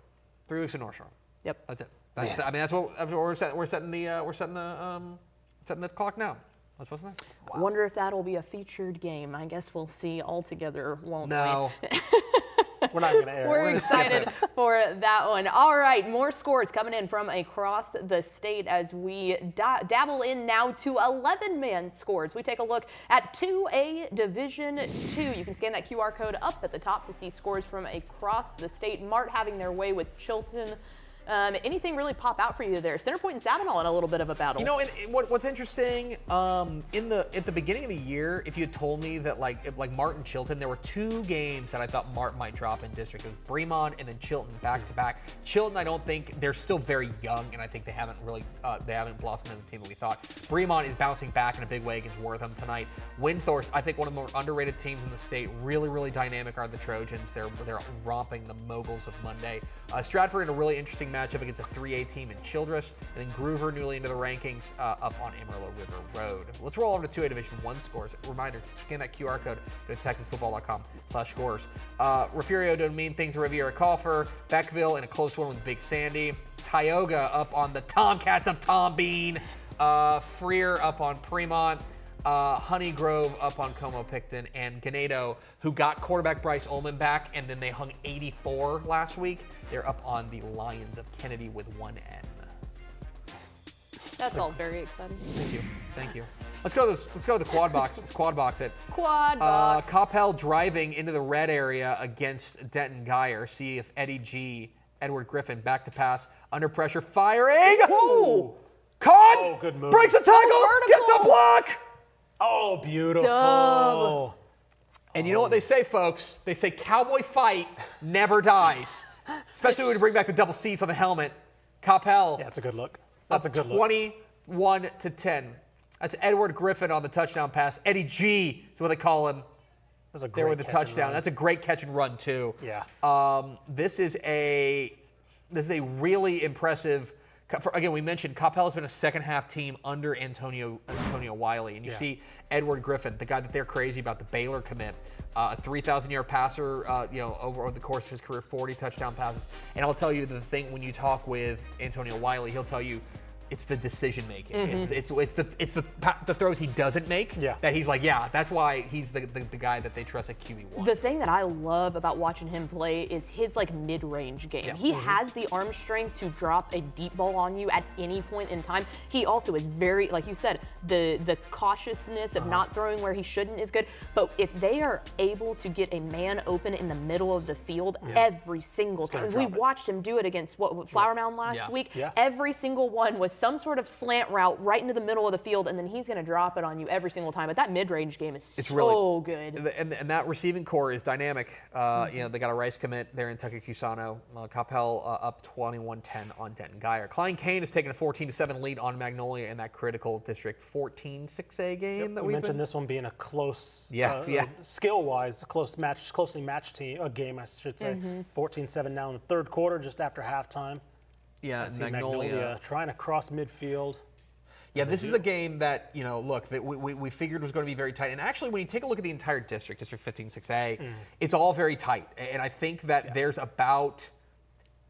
3 weeks in North Shore. Yep. That's it. That's what we're setting. We're setting the clock now. That's what's next. I wonder if that'll be a featured game. I guess we'll see all together, won't we? We're not going to air. We're excited for that one. All right, more scores coming in from across the state as we dabble in now to 11-man scores. We take a look at 2A Division 2. You can scan that QR code up at the top to see scores from across the state. Mart having their way with Chilton. Anything really pop out for you there? Centerpoint and Sabinal in a little bit of a battle. You know, what's interesting, at the beginning of the year, if you had told me that like Mart and Chilton, there were 2 games that I thought Mart might drop in district. It was Bremont and then Chilton back to back. Chilton, I don't think, they're still very young, and I think they haven't blossomed into the team that we thought. Bremont is bouncing back in a big way against Wortham tonight. Windthorst, I think one of the more underrated teams in the state. Really, really dynamic are the Trojans. They're romping the Moguls of Monday. Stratford in a really interesting matchup against a 3A team in Childress, and then Groover newly into the rankings up on Amarillo River Road. Let's roll over to 2A Division 1 scores. Reminder, scan that QR code, go to texasfootball.com/scores. Refugio doing mean things to Riviera Coffer. Beckville in a close one with Big Sandy. Tioga up on the Tomcats of Tom Bean. Freer up on Fremont. Honey Grove up on Como Picton, and Ganado, who got quarterback Bryce Ullman back, and then they hung 84 last week. They're up on the Lions of Kennedy with 1 N. That's all very exciting. Thank you. Let's go to the quad box. Quad box it. Quad box. Coppell driving into the red area against Denton Guyer. See if Eddie G, Edward Griffin, back to pass, under pressure, firing. Ooh. Caught. Oh, good move. Breaks the tackle. Gets the block. Oh, beautiful. Dumb. And you know what they say, folks? They say cowboy fight never dies. Especially when we bring back the double C's on the helmet. Coppell. Yeah, that's a good look. That's a good look. 21-10. That's Edward Griffin on the touchdown pass. Eddie G is what they call him. That's a great there with the catch and touchdown. run. That's a great catch and run too. Yeah. This is a really impressive. Again, we mentioned Coppell has been a second-half team under Antonio Wiley, and you see Edward Griffin, the guy that they're crazy about, the Baylor commit, a 3,000-yard passer, over the course of his career, 40 touchdown passes. And I'll tell you the thing, when you talk with Antonio Wiley, he'll tell you it's the decision making. It's the throws he doesn't make that he's like, that's why he's the guy that they trust at QB1. The thing that I love about watching him play is his mid-range game. Yeah. He has the arm strength to drop a deep ball on you at any point in time. He also is very, like you said, the cautiousness of not throwing where he shouldn't is good. But if they are able to get a man open in the middle of the field every single time, we watched him do it against Flower Mound last week. Yeah. Every single one was some sort of slant route right into the middle of the field, and then he's going to drop it on you every single time. But that mid-range game is so good. And that receiving core is dynamic. You know, they got a Rice commit there in Tucker Cusano. Coppell up 21-10 on Denton Guyer. Klein Cain has taken a 14-7 lead on Magnolia in that critical District 14 6A game that we mentioned this one being a close, skill-wise, closely matched game, I should say. 14-7 now in the third quarter, just after halftime. Yeah, Magnolia trying to cross midfield. Yeah, this is a game that, you know, look, that we figured was going to be very tight. And actually, when you take a look at the entire district, District 15 6A, it's all very tight. And I think that there's about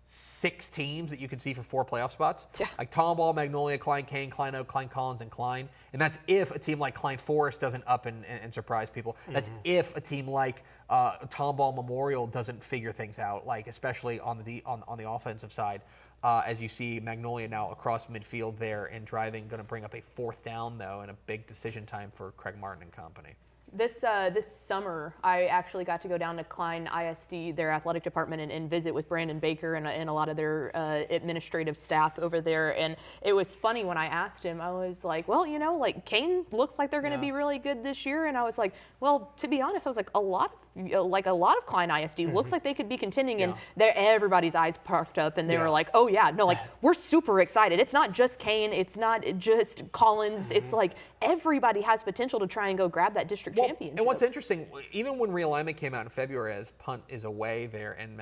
6 teams that you can see for 4 playoff spots. Yeah. Like Tomball, Magnolia, Klein Cain, Klein Oak, Klein Collins, and Klein. And that's if a team like Klein Forest doesn't up and surprise people. That's if a team like Tomball Memorial doesn't figure things out, like especially on the offensive side. As you see Magnolia now across midfield there and driving, going to bring up a 4th down, though, and a big decision time for Craig Martin and company. This summer, I actually got to go down to Klein ISD, their athletic department, and visit with Brandon Baker and a lot of their administrative staff over there. And it was funny when I asked him, I was like, well, you know, like Cain looks like they're going to be really good this year. And I was like, well, to be honest, I was like, a lot of Klein ISD looks like they could be contending. And everybody's eyes perked up and they were like, oh yeah, no, like we're super excited. It's not just Cain. It's not just Collins. It's like everybody has potential to try and go grab that district championship. And what's interesting, even when realignment came out in February, as punt is away there and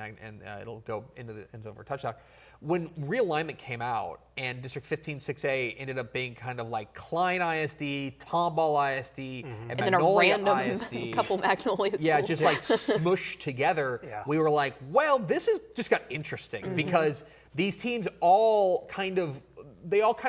it'll go into the end zone for a touchdown. When realignment came out and District 15 6A ended up being kind of like Klein ISD, Tomball ISD, and Magnolia then a random ISD. Couple Magnolia schools. Yeah, just like smushed together. We were like, well, this is just got interesting because these teams all kind of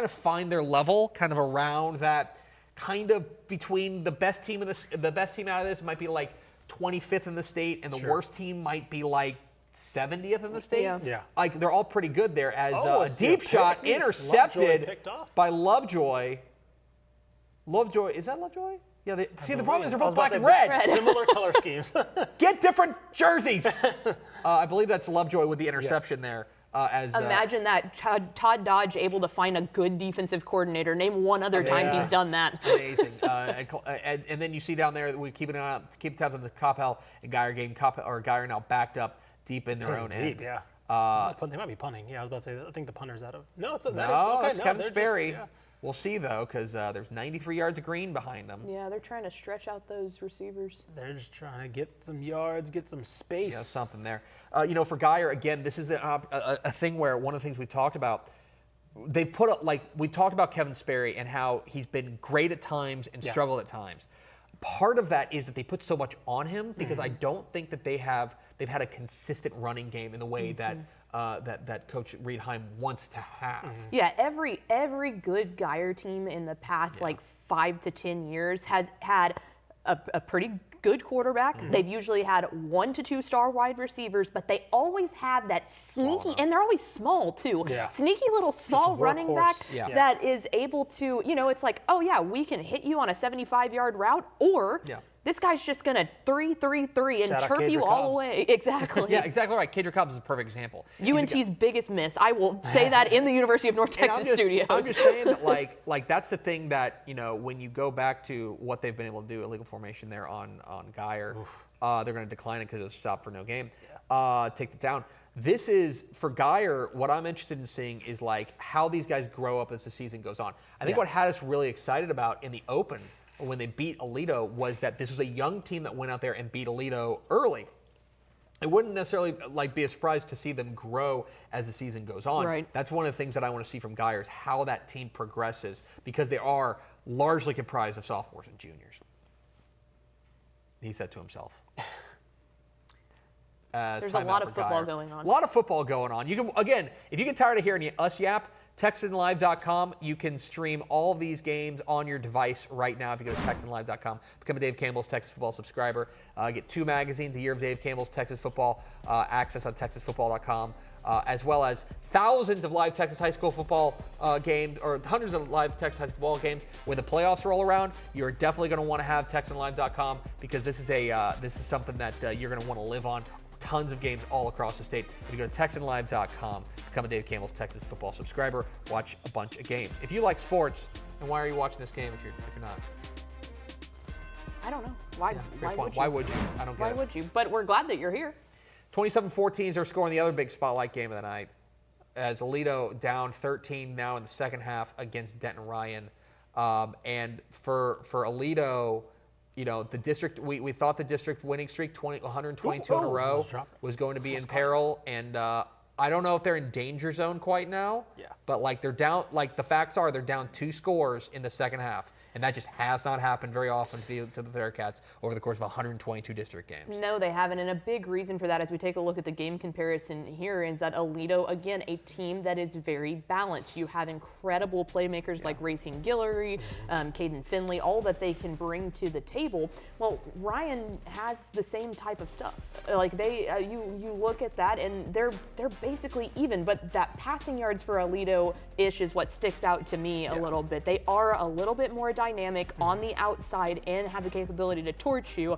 find their level kind of around that, kind of between the best team the best team out of this might be like 25th in the state, and the worst team might be like 70th in the state. Yeah. Like they're all pretty good there. As a deep shot intercepted by Lovejoy. Lovejoy, is that Lovejoy? Yeah. The problem is they're both black and red. Similar color schemes. Get different jerseys. I believe that's Lovejoy with the interception there. Imagine that, Todd Dodge able to find a good defensive coordinator. Name one other time he's done that. Amazing. And then you see down there that we keep tabs on the Coppell and Guyer game. Guyer now backed up deep in their own end. Yeah. They might be punting. Yeah, I was about to say. I think the punter's out of. No, it's Kevin Sperry. We'll see, though, because there's 93 yards of green behind them. Yeah, they're trying to stretch out those receivers. They're just trying to get some yards, get some space. Yeah, something there. You know, for Guyer, again, this is a thing where one of the things we talked about, they've put up, like, we've talked about Kevin Sperry and how he's been great at times and struggled at times. Part of that is that they put so much on him because I don't think that they've had a consistent running game in the way that Coach Riedheim wants to have. Yeah, every good Guyer team in the past like 5 to 10 years has had a pretty good quarterback. They've usually had 1 to 2 star wide receivers, but they always have that sneaky, and they're always small too, sneaky little small running back that is able to, you know, it's like, oh yeah, we can hit you on a 75-yard route, or this guy's just going to 3-3-3 and chirp you all away. Exactly. Yeah, exactly right. Kadrick Cobbs is a perfect example. UNT's biggest miss. I will say that in the University of North Texas studios. I'm just saying that, like that's the thing that, you know, when you go back to what they've been able to do, illegal formation there on Guyer, they're going to decline it because it's stopped for no game. Take it down. This is, for Guyer, what I'm interested in seeing is like how these guys grow up as the season goes on. I think what had us really excited about in the Open when they beat Aledo was that this was a young team that went out there and beat Aledo early. It wouldn't necessarily like be a surprise to see them grow as the season goes on. Right. That's one of the things that I want to see from Guyer is how that team progresses, because they are largely comprised of sophomores and juniors. He said to himself. There's a lot of football going on. A lot of football going on. You can, again, if you get tired of hearing us yap, TexanLive.com. You can stream all of these games on your device right now if you go to TexanLive.com. Become a Dave Campbell's Texas Football subscriber. Get 2 magazines a year of Dave Campbell's Texas Football. Access on TexasFootball.com, as well as thousands of live Texas high school football games, or hundreds of live Texas high school football games. When the playoffs roll around, you're definitely going to want to have TexanLive.com, because this is something that you're going to want to live on. tons of games all across the state. If you go to TexanLive.com, become a Dave Campbell's Texas football subscriber, watch a bunch of games. If you like sports, then why are you watching this game if you're not? I don't know. Why would you? I don't get it. Why would you? But we're glad that you're here. 27-14 is our score in the other big spotlight game of the night, as Aledo down 13 now in the second half against Denton Ryan. And for Aledo, you know, the district, we thought the district winning streak, 122 in a row, was going to be in peril. And I don't know if they're in danger zone quite now. Yeah. But like they're down, like the facts are, they're down 2 scores in the second half. And that just has not happened very often to the Bearcats over the course of 122 district games. No, they haven't. And a big reason for that, as we take a look at the game comparison here, is that Aledo, again, a team that is very balanced. You have incredible playmakers like Racing Guillory, Caden Finley, all that they can bring to the table. Well, Ryan has the same type of stuff. Like you look at that, and they're basically even. But that passing yards for Aledo-ish is what sticks out to me a little bit. They are a little bit more dynamic on the outside and have the capability to torch you.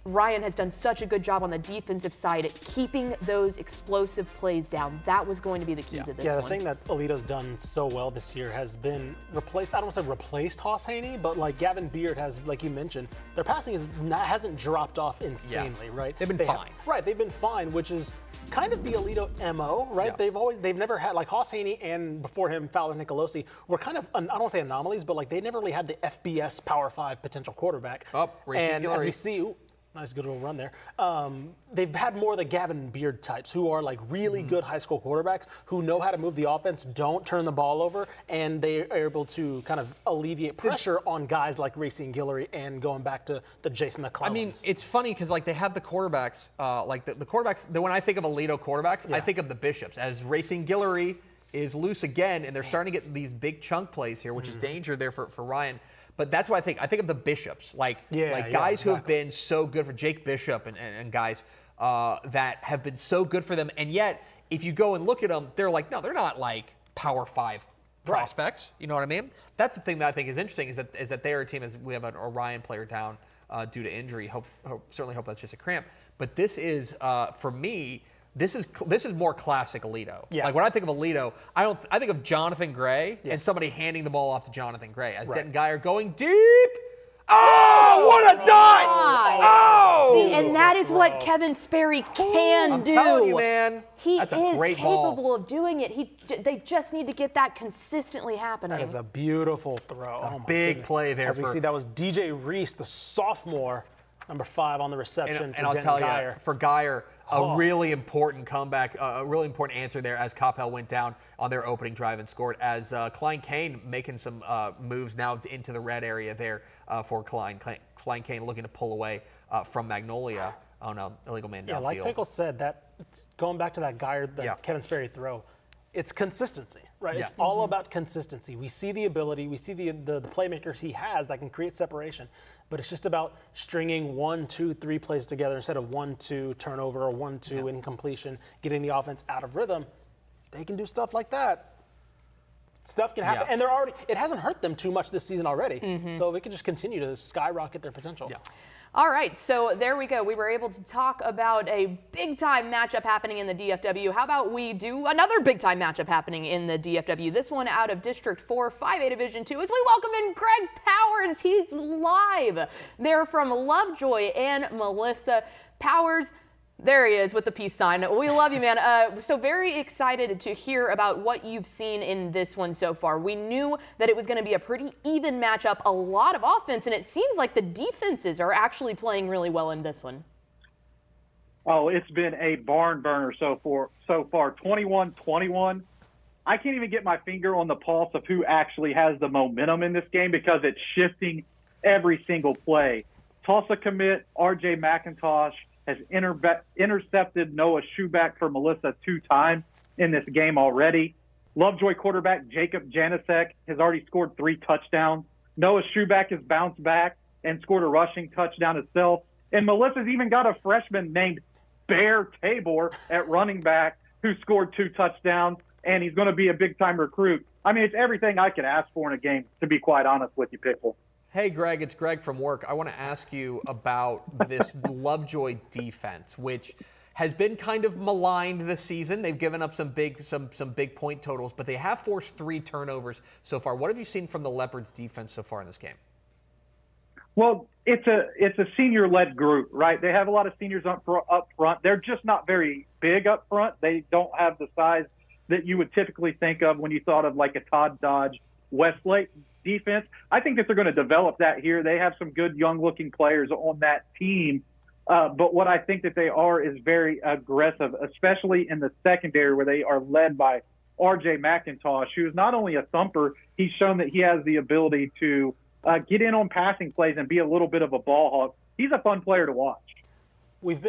Ryan has done such a good job on the defensive side at keeping those explosive plays down. That was going to be the key to this one. Yeah, the thing that Aledo's done so well this year has been replaced. I don't want to say replaced Hoss Haney, but like Gavin Beard has, like you mentioned, their passing hasn't dropped off insanely, right? They've been fine. They've been fine, which is kind of the Aledo MO, right? Yeah. They've never had, like Hoss Haney and before him Fowler Nicolosi were kind of, I don't want to say anomalies, but like they never really had the FBS Power 5 potential quarterback. And as we see, nice good little run there. They've had more of the Gavin Beard types who are like really good high school quarterbacks who know how to move the offense, don't turn the ball over, and they are able to kind of alleviate pressure on guys like Racing Guillory and going back to the Jason McClellan. I mean, it's funny because like they have the quarterbacks, like the quarterbacks, when I think of Aledo quarterbacks, I think of the Bishops, as Racing Guillory is loose again, and they're starting to get these big chunk plays here, which is danger there for Ryan. But that's what I think. I think of the Bishops, like guys who have been so good for Jake Bishop and guys that have been so good for them. And yet, if you go and look at them, they're like, no, they're not like Power 5 prospects. You know what I mean? That's the thing that I think is interesting is that they're a team, as we have an Orion player down due to injury. Certainly hope that's just a cramp. But this is, for me, this is more classic Aledo. Yeah. Like when I think of Aledo, I think of Jonathan Gray and somebody handing the ball off to Jonathan Gray as Denton Guyer going deep. Oh, what a dive! Oh! See, and that is what Kevin Sperry can do. I'm telling you, man. That's a great capable of doing it. They just need to get that consistently happening. That is a beautiful throw. A big play there. As we see, that was DJ Reese, the sophomore, number 5 on the reception and I'll tell you, for Guyer, a really important comeback, a really important answer there as Coppell went down on their opening drive and scored, as Klein Cain making some moves now into the red area there for Klein Cain looking to pull away from Magnolia. Oh no, illegal man downfield. Yeah, like Pickle said, that going back to that Guyer, Kevin Sperry throw, it's consistency, right? Yeah. It's all about consistency. We see the ability, we see the playmakers he has that can create separation, but it's just about stringing 1, 2, 3 plays together instead of 1, 2 turnover or 1, 2 incompletion, getting the offense out of rhythm. They can do stuff like that. Stuff can happen, and it hasn't hurt them too much this season already. So we can just continue to skyrocket their potential. Yeah. All right, so there we go. We were able to talk about a big-time matchup happening in the DFW. How about we do another big-time matchup happening in the DFW? This one out of District 4, 5A Division 2, as we welcome in Greg Powers. He's live. They're from Lovejoy and Melissa. Powers, there he is with the peace sign. We love you, man. So very excited to hear about what you've seen in this one so far. We knew that it was going to be a pretty even matchup, a lot of offense, and it seems like the defenses are actually playing really well in this one. Oh, it's been a barn burner so far, 21-21. I can't even get my finger on the pulse of who actually has the momentum in this game because it's shifting every single play. Tulsa commit R.J. McIntosh has intercepted Noah Schuback for Melissa 2 times in this game already. Lovejoy quarterback Jacob Janicek has already scored 3 touchdowns. Noah Schuback has bounced back and scored a rushing touchdown itself. And Melissa's even got a freshman named Bear Tabor at running back who scored 2 touchdowns, and he's going to be a big-time recruit. I mean, it's everything I could ask for in a game, to be quite honest with you, Pickle. Hey, Greg, it's Greg from work. I want to ask you about this Lovejoy defense, which has been kind of maligned this season. They've given up some big point totals, but they have forced 3 turnovers so far. What have you seen from the Leopards defense so far in this game? Well, it's a senior-led group, right? They have a lot of seniors up front. They're just not very big up front. They don't have the size that you would typically think of when you thought of like a Todd Dodge Westlake defense. I think that they're going to develop that here. They have some good young-looking players on that team. But what I think that they are is very aggressive, especially in the secondary where they are led by R.J. McIntosh, who is not only a thumper, he's shown that he has the ability to get in on passing plays and be a little bit of a ball hawk. He's a fun player to watch. We've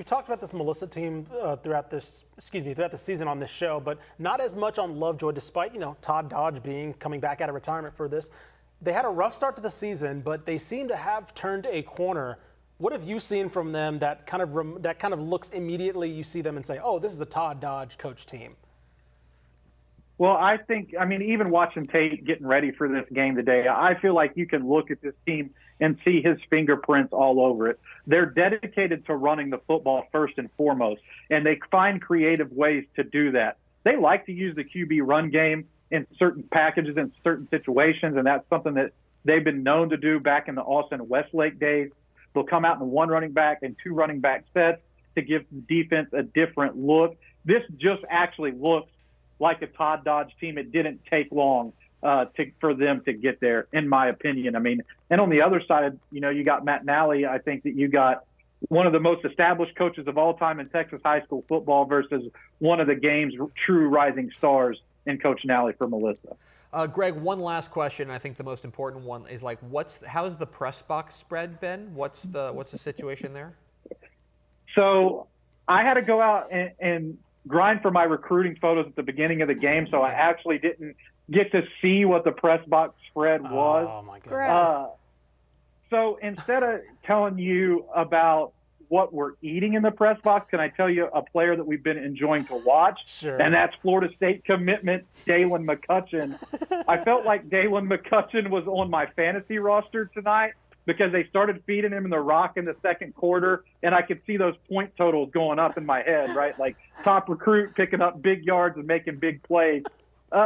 talked about this Melissa team throughout the season on this show, but not as much on Lovejoy, despite Todd Dodge coming back out of retirement for this. They had a rough start to the season, but they seem to have turned a corner. What have you seen from them that kind of looks immediately? You see them and say, "Oh, this is a Todd Dodge coach team." Well, I mean, even watching Tate getting ready for this game today, I feel like you can look at this team and see his fingerprints all over it. They're dedicated to running the football first and foremost, and they find creative ways to do that. They like to use the QB run game in certain packages and certain situations, and that's something that they've been known to do back in the Austin Westlake days. They'll come out in 1 running back and 2 running back sets to give the defense a different look. This just actually looks like a Todd Dodge team. It didn't take long for them to get there, in my opinion. I mean, and on the other side, you got Matt Nally. I think that you got one of the most established coaches of all time in Texas high school football versus one of the game's true rising stars in Coach Nally for Melissa. Greg, one last question. I think the most important one is like, how's the press box spread been? What's the situation there? So I had to go out and grind for my recruiting photos at the beginning of the game, so I actually didn't get to see what the press box spread was. Oh my goodness. So instead of telling you about what we're eating in the press box, can I tell you a player that we've been enjoying to watch? Sure. And that's Florida State commitment, Dalen McCutcheon. I felt like Dalen McCutcheon was on my fantasy roster tonight because they started feeding him the rock in the second quarter, and I could see those point totals going up in my head, right? Like top recruit picking up big yards and making big plays.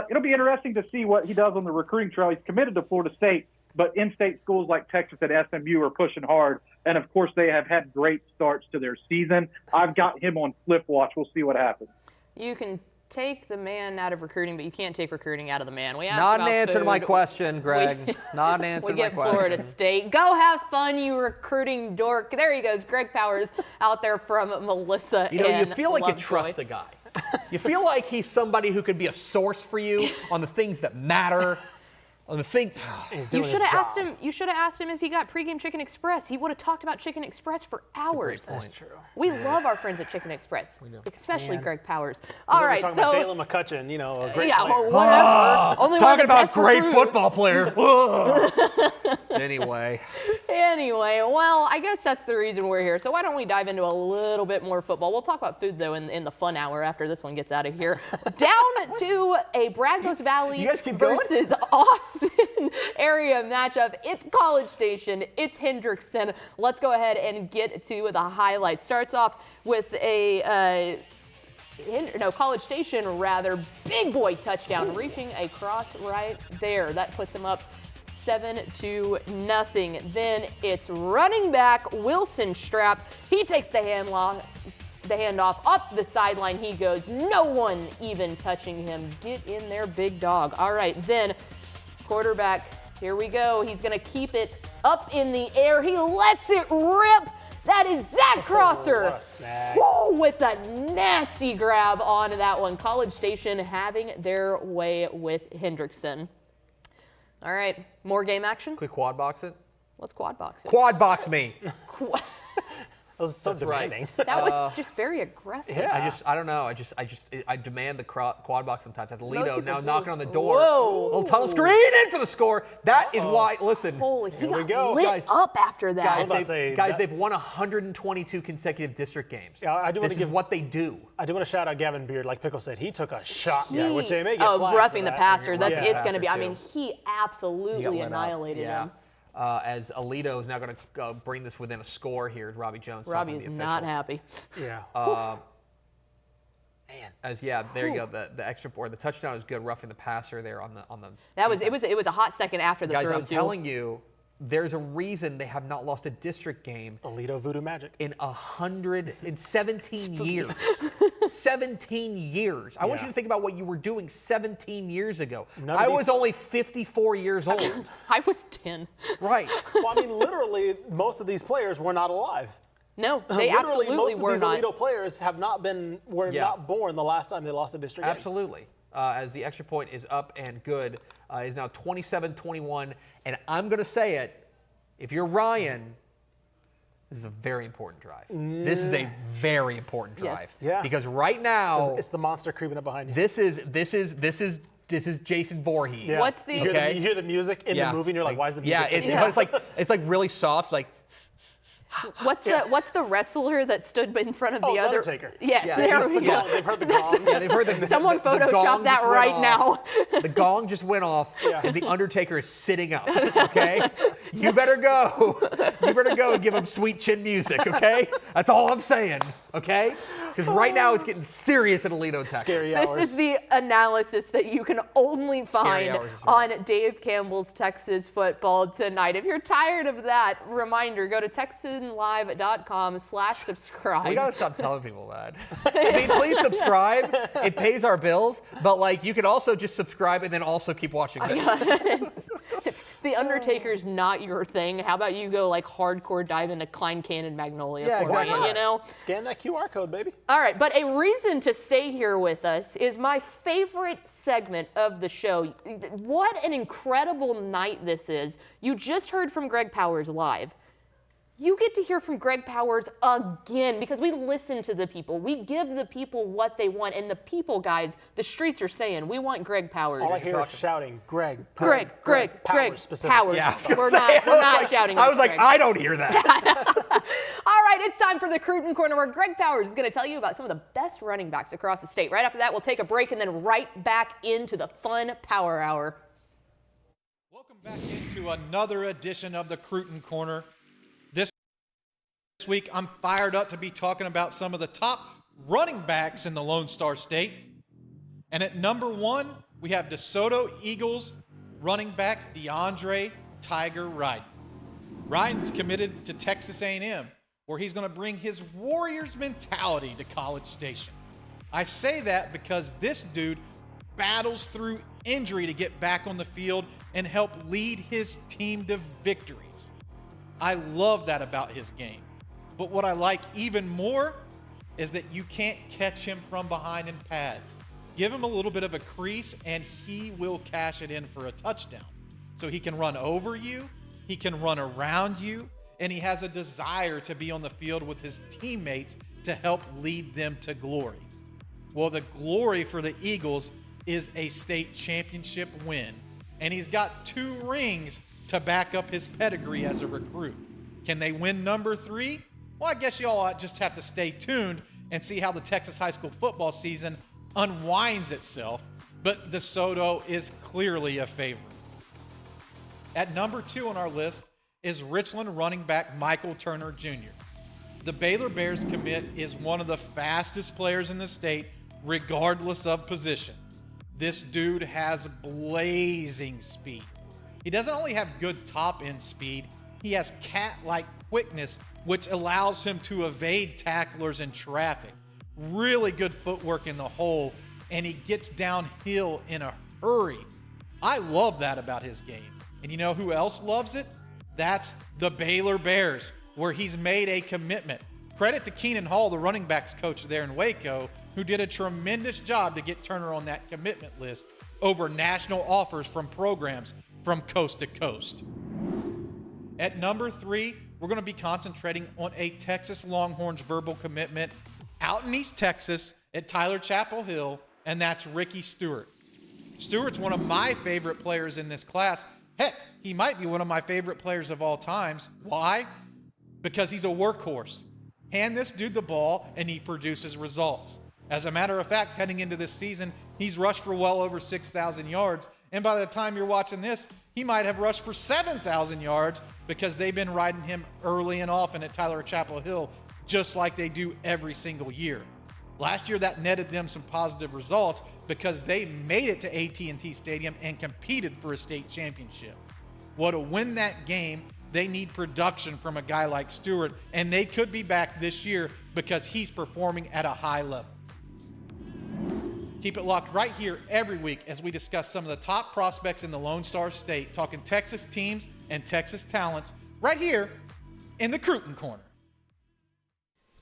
It'll be interesting to see what he does on the recruiting trail. He's committed to Florida State, but in-state schools like Texas and SMU are pushing hard. And, of course, they have had great starts to their season. I've got him on flip watch. We'll see what happens. You can take the man out of recruiting, but you can't take recruiting out of the man. Not an answer to my question, Greg. Not an answer to my question. We get Florida State. Go have fun, you recruiting dork. There he goes, Greg Powers out there from Melissa. You feel like you trust the guy. You feel like he's somebody who could be a source for you on the things that matter. On the thing, you should have asked him. You should have asked him if he got pregame Chicken Express. He would have talked about Chicken Express for hours. That's true. We love our friends at Chicken Express, especially Greg Powers. All right, talking about Dalen McCutcheon, a great player. Well, whatever. Only talking about great recruit. football players. Anyway, well, I guess that's the reason we're here. So why don't we dive into a little bit more football? We'll talk about food, though, in the fun hour after this one gets out of here. Down to a Brazos Valley versus Austin area matchup. It's College Station. It's Hendrickson. Let's go ahead and get to the highlights. Starts off with College Station, rather, big boy touchdown, reaching across right there. That puts him up 7-0. Then it's running back Wilson Strapp. He takes the handoff up the sideline. He goes. No one even touching him. Get in there, big dog. All right, then quarterback. Here we go. He's going to keep it up in the air. He lets it rip. That is Zach Crosser. With a nasty grab on that one. College Station having their way with Hendrickson. All right, more game action. Quick quad box it. Let's quad box it. Quad box me. That was so demanding. That was just very aggressive. Yeah. I don't know. I demand the quad box sometimes. Aledo now knocking on the door. Whoa. Little tunnel screen in for the score. That is why. Listen. Holy, here we go. Lit up after that. They've won 122 consecutive district games. Yeah, this is what they do. I do want to shout out Gavin Beard. Like Pickle said, he took a shot there, which they may get flagged roughing for the that. passer. It's going to be. I mean, he absolutely annihilated him. as Aledo is now going to bring this within a score here. As Robbie Jones. Robbie is not happy. Yeah. Man, there you go. The extra or the touchdown is good, roughing the passer there on the. That was it was a hot second after the guys. throw I'm telling you, there's a reason they have not lost a district game. Aledo Voodoo Magic in 117 years. 17 years. I want you to think about what you were doing 17 years ago. I was only 54 years old. I was 10. Right. Well, I mean, literally, most of these players were not alive. No, they absolutely most were of these not. Aledo players were not born the last time they lost a district game. Absolutely. As the extra point is up and good, is now 27-21. And I'm going to say it, if you're Ryan, this is a very important drive. This is a very important drive. Yes. Yeah. Because right now, it's the monster creeping up behind you. This is Jason Voorhees. Yeah. What's the? You hear the music in the movie, and you're like, why is the music? It's like really soft, like. What's the wrestler that stood in front of the other? Undertaker. Yes, Yeah, there we go. They've heard the gong. Yeah, they've heard the. Someone the Photoshop gong that just went right off. now. The gong just went off, and the Undertaker is sitting up. Okay, you better go. You better go and give him sweet chin music. Okay, that's all I'm saying. Okay, because right now it's getting serious in Aledo, Texas. Scary hours. This is the analysis that you can only find on Dave Campbell's Texas Football Tonight. If you're tired of that, reminder, go to TexanLive.com/subscribe. We gotta stop telling people that. I mean, please subscribe. It pays our bills, but like you can also just subscribe and then also keep watching this. The Undertaker's not your thing. How about you go like hardcore dive into Klein Cain and Magnolia for me, you know? Scan that QR code, baby. All right, but a reason to stay here with us is my favorite segment of the show. What an incredible night this is. You just heard from Greg Powers live. You get to hear from Greg Powers again because we listen to the people. We give the people what they want. And the people, guys, the streets are saying, we want Greg Powers. All I hear is shouting, Greg. Powers. Specifically. Yeah, we're not shouting. I was like, Greg. I don't hear that. All right, it's time for the Cron Corner where Greg Powers is going to tell you about some of the best running backs across the state. Right after that, we'll take a break and then right back into the fun Power Hour. Welcome back into another edition of the Cron Corner. This week, I'm fired up to be talking about some of the top running backs in the Lone Star State. And at number 1, we have DeSoto Eagles running back DeAndre Tiger Wright. Wright's committed to Texas A&M, where he's going to bring his Warriors mentality to College Station. I say that because this dude battles through injury to get back on the field and help lead his team to victories. I love that about his game. But what I like even more is that you can't catch him from behind in pads. Give him a little bit of a crease and he will cash it in for a touchdown. So he can run over you, he can run around you, and he has a desire to be on the field with his teammates to help lead them to glory. Well, the glory for the Eagles is a state championship win, and he's got 2 rings to back up his pedigree as a recruit. Can they win number 3? Well, I guess y'all just have to stay tuned and see how the Texas high school football season unwinds itself, but DeSoto is clearly a favorite. At number 2 on our list is Richland running back Michael Turner Jr. The Baylor Bears commit is one of the fastest players in the state, regardless of position. This dude has blazing speed. He doesn't only have good top-end speed, he has cat-like quickness, which allows him to evade tacklers in traffic. Really good footwork in the hole, and he gets downhill in a hurry. I love that about his game. And you know who else loves it? That's the Baylor Bears, where he's made a commitment. Credit to Keenan Hall, the running backs coach there in Waco, who did a tremendous job to get Turner on that commitment list over national offers from programs from coast to coast. At number 3, we're going to be concentrating on a Texas Longhorns verbal commitment out in East Texas at Tyler Chapel Hill, and that's Ricky Stewart. Stewart's one of my favorite players in this class. Heck, he might be one of my favorite players of all times. Why? Because he's a workhorse. Hand this dude the ball, and he produces results. As a matter of fact, heading into this season, he's rushed for well over 6,000 yards, and by the time you're watching this, he might have rushed for 7,000 yards because they've been riding him early and often at Tyler Chapel Hill, just like they do every single year. Last year, that netted them some positive results because they made it to AT&T Stadium and competed for a state championship. Well, to win that game, they need production from a guy like Stewart, and they could be back this year because he's performing at a high level. Keep it locked right here every week as we discuss some of the top prospects in the Lone Star State, talking Texas teams and Texas talents right here in the Cron Corner.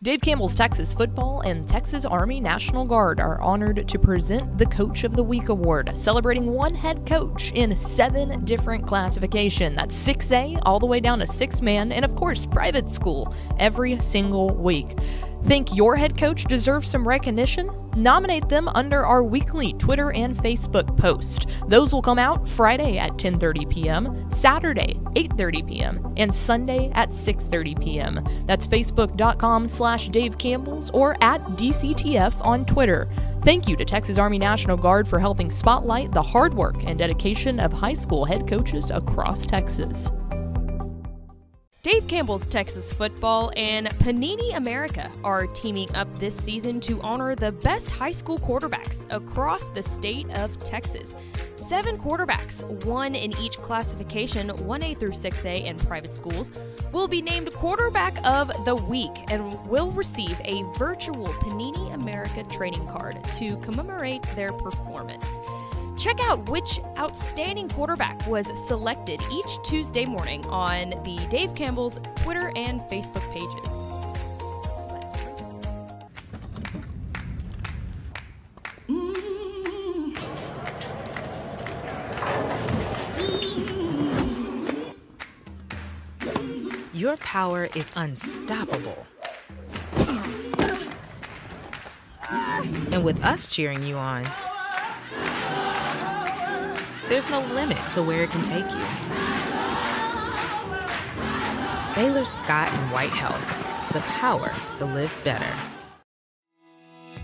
Dave Campbell's Texas Football and Texas Army National Guard are honored to present the Coach of the Week Award, celebrating one head coach in 7 different classifications. That's 6A all the way down to 6-man, and of course, private school every single week. Think your head coach deserves some recognition? Nominate them under our weekly Twitter and Facebook post. Those will come out Friday at 10:30 p.m., Saturday 8:30 p.m., and Sunday at 6:30 p.m. That's facebook.com/Dave Campbell's or at DCTF on Twitter. Thank you to Texas Army National Guard for helping spotlight the hard work and dedication of high school head coaches across Texas. Dave Campbell's Texas Football and Panini America are teaming up this season to honor the best high school quarterbacks across the state of Texas. 7 quarterbacks, 1 in each classification, 1A through 6A in private schools, will be named Quarterback of the Week and will receive a virtual Panini America trading card to commemorate their performance. Check out which outstanding quarterback was selected each Tuesday morning on the Dave Campbell's Twitter and Facebook pages. Your power is unstoppable. And with us cheering you on, there's no limit to where it can take you. Baylor Scott and White Health, the power to live better.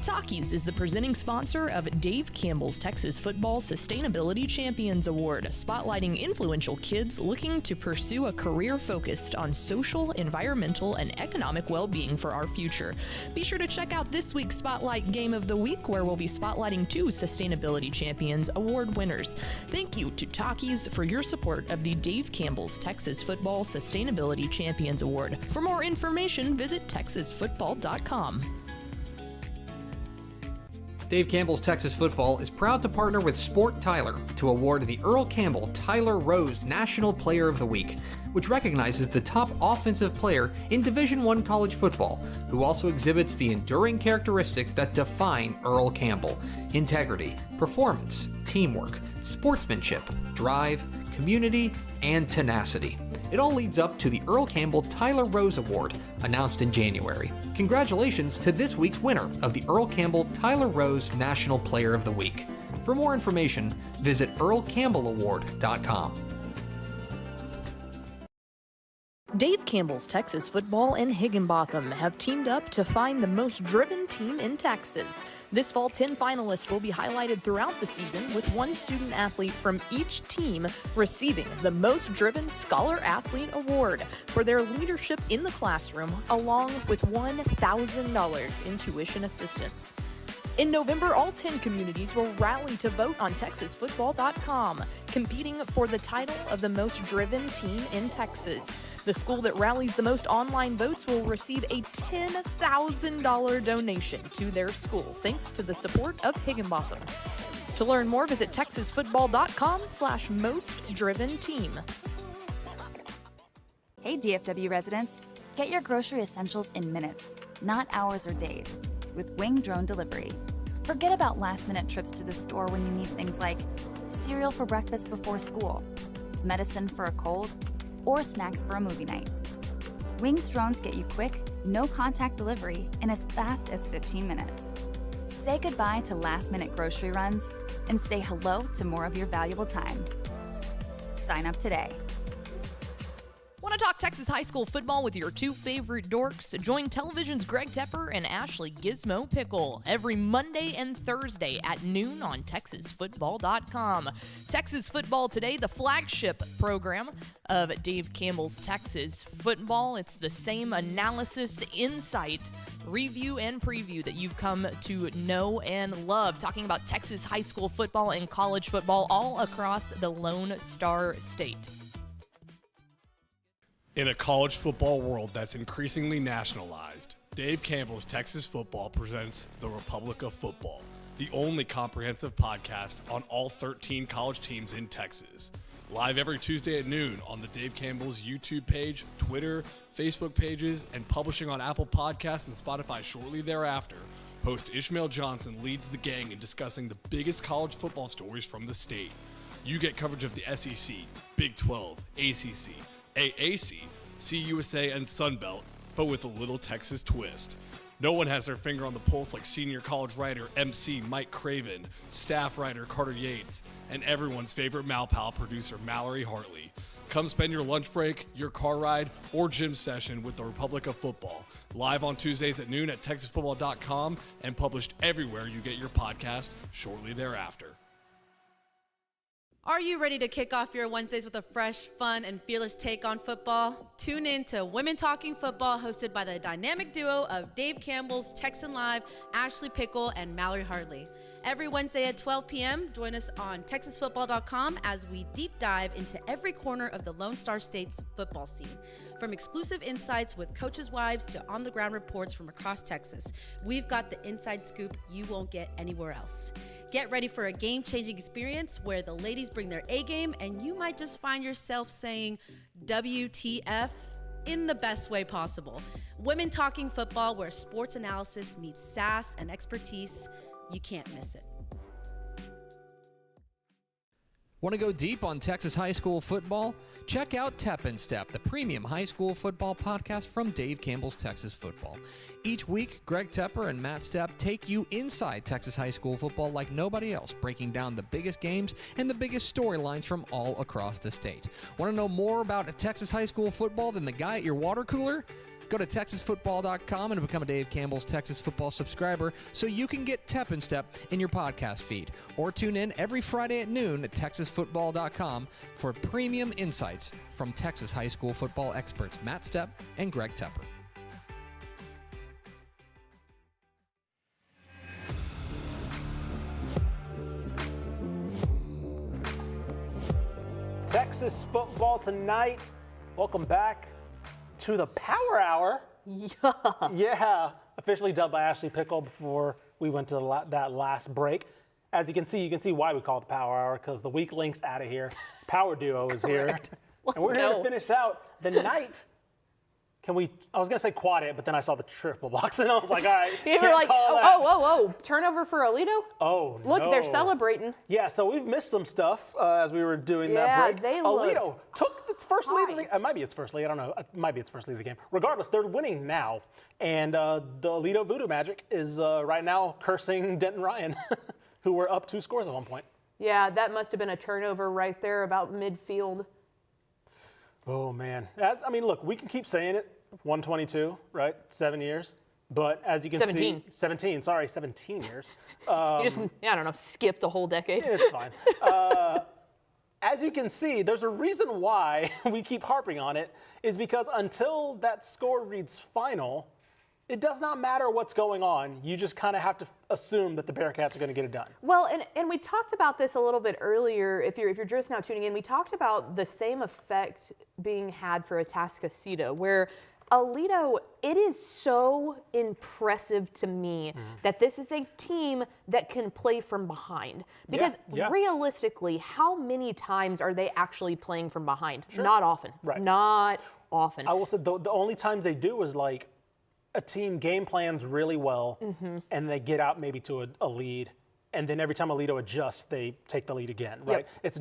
Takis is the presenting sponsor of Dave Campbell's Texas Football Sustainability Champions Award, spotlighting influential kids looking to pursue a career focused on social, environmental, and economic well-being for our future. Be sure to check out this week's Spotlight Game of the Week, where we'll be spotlighting 2 Sustainability Champions Award winners. Thank you to Takis for your support of the Dave Campbell's Texas Football Sustainability Champions Award. For more information, visit texasfootball.com. Dave Campbell's Texas Football is proud to partner with Sport Tyler to award the Earl Campbell Tyler Rose National Player of the Week, which recognizes the top offensive player in Division I college football, who also exhibits the enduring characteristics that define Earl Campbell: integrity, performance, teamwork, sportsmanship, drive, community, and tenacity. It all leads up to the Earl Campbell Tyler Rose Award, announced in January. Congratulations to this week's winner of the Earl Campbell Tyler Rose National Player of the Week. For more information, visit earlcampbellaward.com. Dave Campbell's Texas Football and Higginbotham have teamed up to find the most driven team in Texas. This fall, 10 finalists will be highlighted throughout the season, with 1 student athlete from each team receiving the Most Driven Scholar Athlete Award for their leadership in the classroom, along with $1,000 in tuition assistance. In November, all 10 communities will rally to vote on TexasFootball.com, competing for the title of the most driven team in Texas. The school that rallies the most online votes will receive a $10,000 donation to their school, thanks to the support of Higginbotham. To learn more, visit TexasFootball.com/mostdriventeam. Hey DFW residents, get your grocery essentials in minutes, not hours or days, with Wing Drone Delivery. Forget about last-minute trips to the store when you need things like cereal for breakfast before school, medicine for a cold, or snacks for a movie night. Wing's drones get you quick, no-contact delivery in as fast as 15 minutes. Say goodbye to last-minute grocery runs and say hello to more of your valuable time. Sign up today. Want Want to talk Texas high school football with your two favorite dorks? Join television's Greg Tepper and Ashley Gizmo Pickle every Monday and Thursday at noon on TexasFootball.com. Texas Football Today, the flagship program of Dave Campbell's Texas Football. It's the same analysis, insight, review, and preview that you've come to know and love. Talking about Texas high school football and college football all across the Lone Star State. In a college football world that's increasingly nationalized, Dave Campbell's Texas Football presents The Republic of Football, the only comprehensive podcast on all 13 college teams in Texas. Live every Tuesday at noon on the Dave Campbell's YouTube page, Twitter, Facebook pages, and publishing on Apple Podcasts and Spotify shortly thereafter. Host Ishmael Johnson leads the gang in discussing the biggest college football stories from the state. You get coverage of the SEC, Big 12, ACC, AAC, CUSA, and Sunbelt, but with a little Texas twist. No one has their finger on the pulse like senior college writer MC Mike Craven, staff writer Carter Yates, and everyone's favorite Malpal producer Mallory Hartley. Come spend your lunch break, your car ride, or gym session with the Republic of Football. Live on Tuesdays at noon at TexasFootball.com and published everywhere you get your podcast shortly thereafter. Are you ready to kick off your Wednesdays with a fresh, fun, and fearless take on football? Tune in to Women Talking Football, hosted by the dynamic duo of Dave Campbell's Texan Live, Ashley Pickle, and Mallory Hartley. Every Wednesday at 12 p.m., join us on TexasFootball.com as we deep dive into every corner of the Lone Star State's football scene. From exclusive insights with coaches' wives to on-the-ground reports from across Texas, we've got the inside scoop you won't get anywhere else. Get ready for a game-changing experience where the ladies bring their A-game and you might just find yourself saying WTF in the best way possible. Women Talking Football, where sports analysis meets sass and expertise. You can't miss it. Want to go deep on Texas high school football? Check out Tepper and Ishmael, the premium high school football podcast from Dave Campbell's Texas Football. Each week, Greg Tepper and Matt Stepp take you inside Texas high school football like nobody else, breaking down the biggest games and the biggest storylines from all across the state. Want to know more about Texas high school football than the guy at your water cooler? Go to TexasFootball.com and become a Dave Campbell's Texas Football subscriber so you can get Tepper and Ishmael in your podcast feed. Or tune in every Friday at noon at TexasFootball.com for premium insights from Texas high school football experts Matt Stepp and Greg Tepper. Texas football tonight. Welcome back to the Power Hour. Yeah, officially dubbed by Ashley Pickle before we went to that last break. As you can see why we call it the Power Hour, because the weak link's out of here. Power Duo is here. And we're here to finish out the night. Can we, I was going to say quad it, but then I saw the triple box, and I was like, all right. You were like, oh, turnover for Aledo? Oh, Look, no. They're celebrating. Yeah, so we've missed some stuff as we were doing that break. Aledo took its first lead of the game. It might be its first lead. I don't know. It might be its first lead of the game. Regardless, they're winning now. And the Aledo Voodoo Magic is right now cursing Denton Ryan, who were up 2 scores at one point. Yeah, that must have been a turnover right there about midfield. Oh, man. Look, we can keep saying it. 122, right? 7 years. But as you can 17. see, 17 years. You just, I don't know, skipped a whole decade. It's fine. As you can see, there's a reason why we keep harping on it, is because until that score reads final, it does not matter what's going on. You just kind of have to assume that the Bearcats are going to get it done. Well, and we talked about this a little bit earlier. If you're just now tuning in, we talked about the same effect being had for Atascocita, where Aledo, it is so impressive to me that this is a team that can play from behind. Because realistically, how many times are they actually playing from behind? Sure. Not often. Right. Not often. I will say the only times they do is like a team game plans really well, and they get out maybe to a lead, and then every time Aledo adjusts, they take the lead again, right? Yep. It's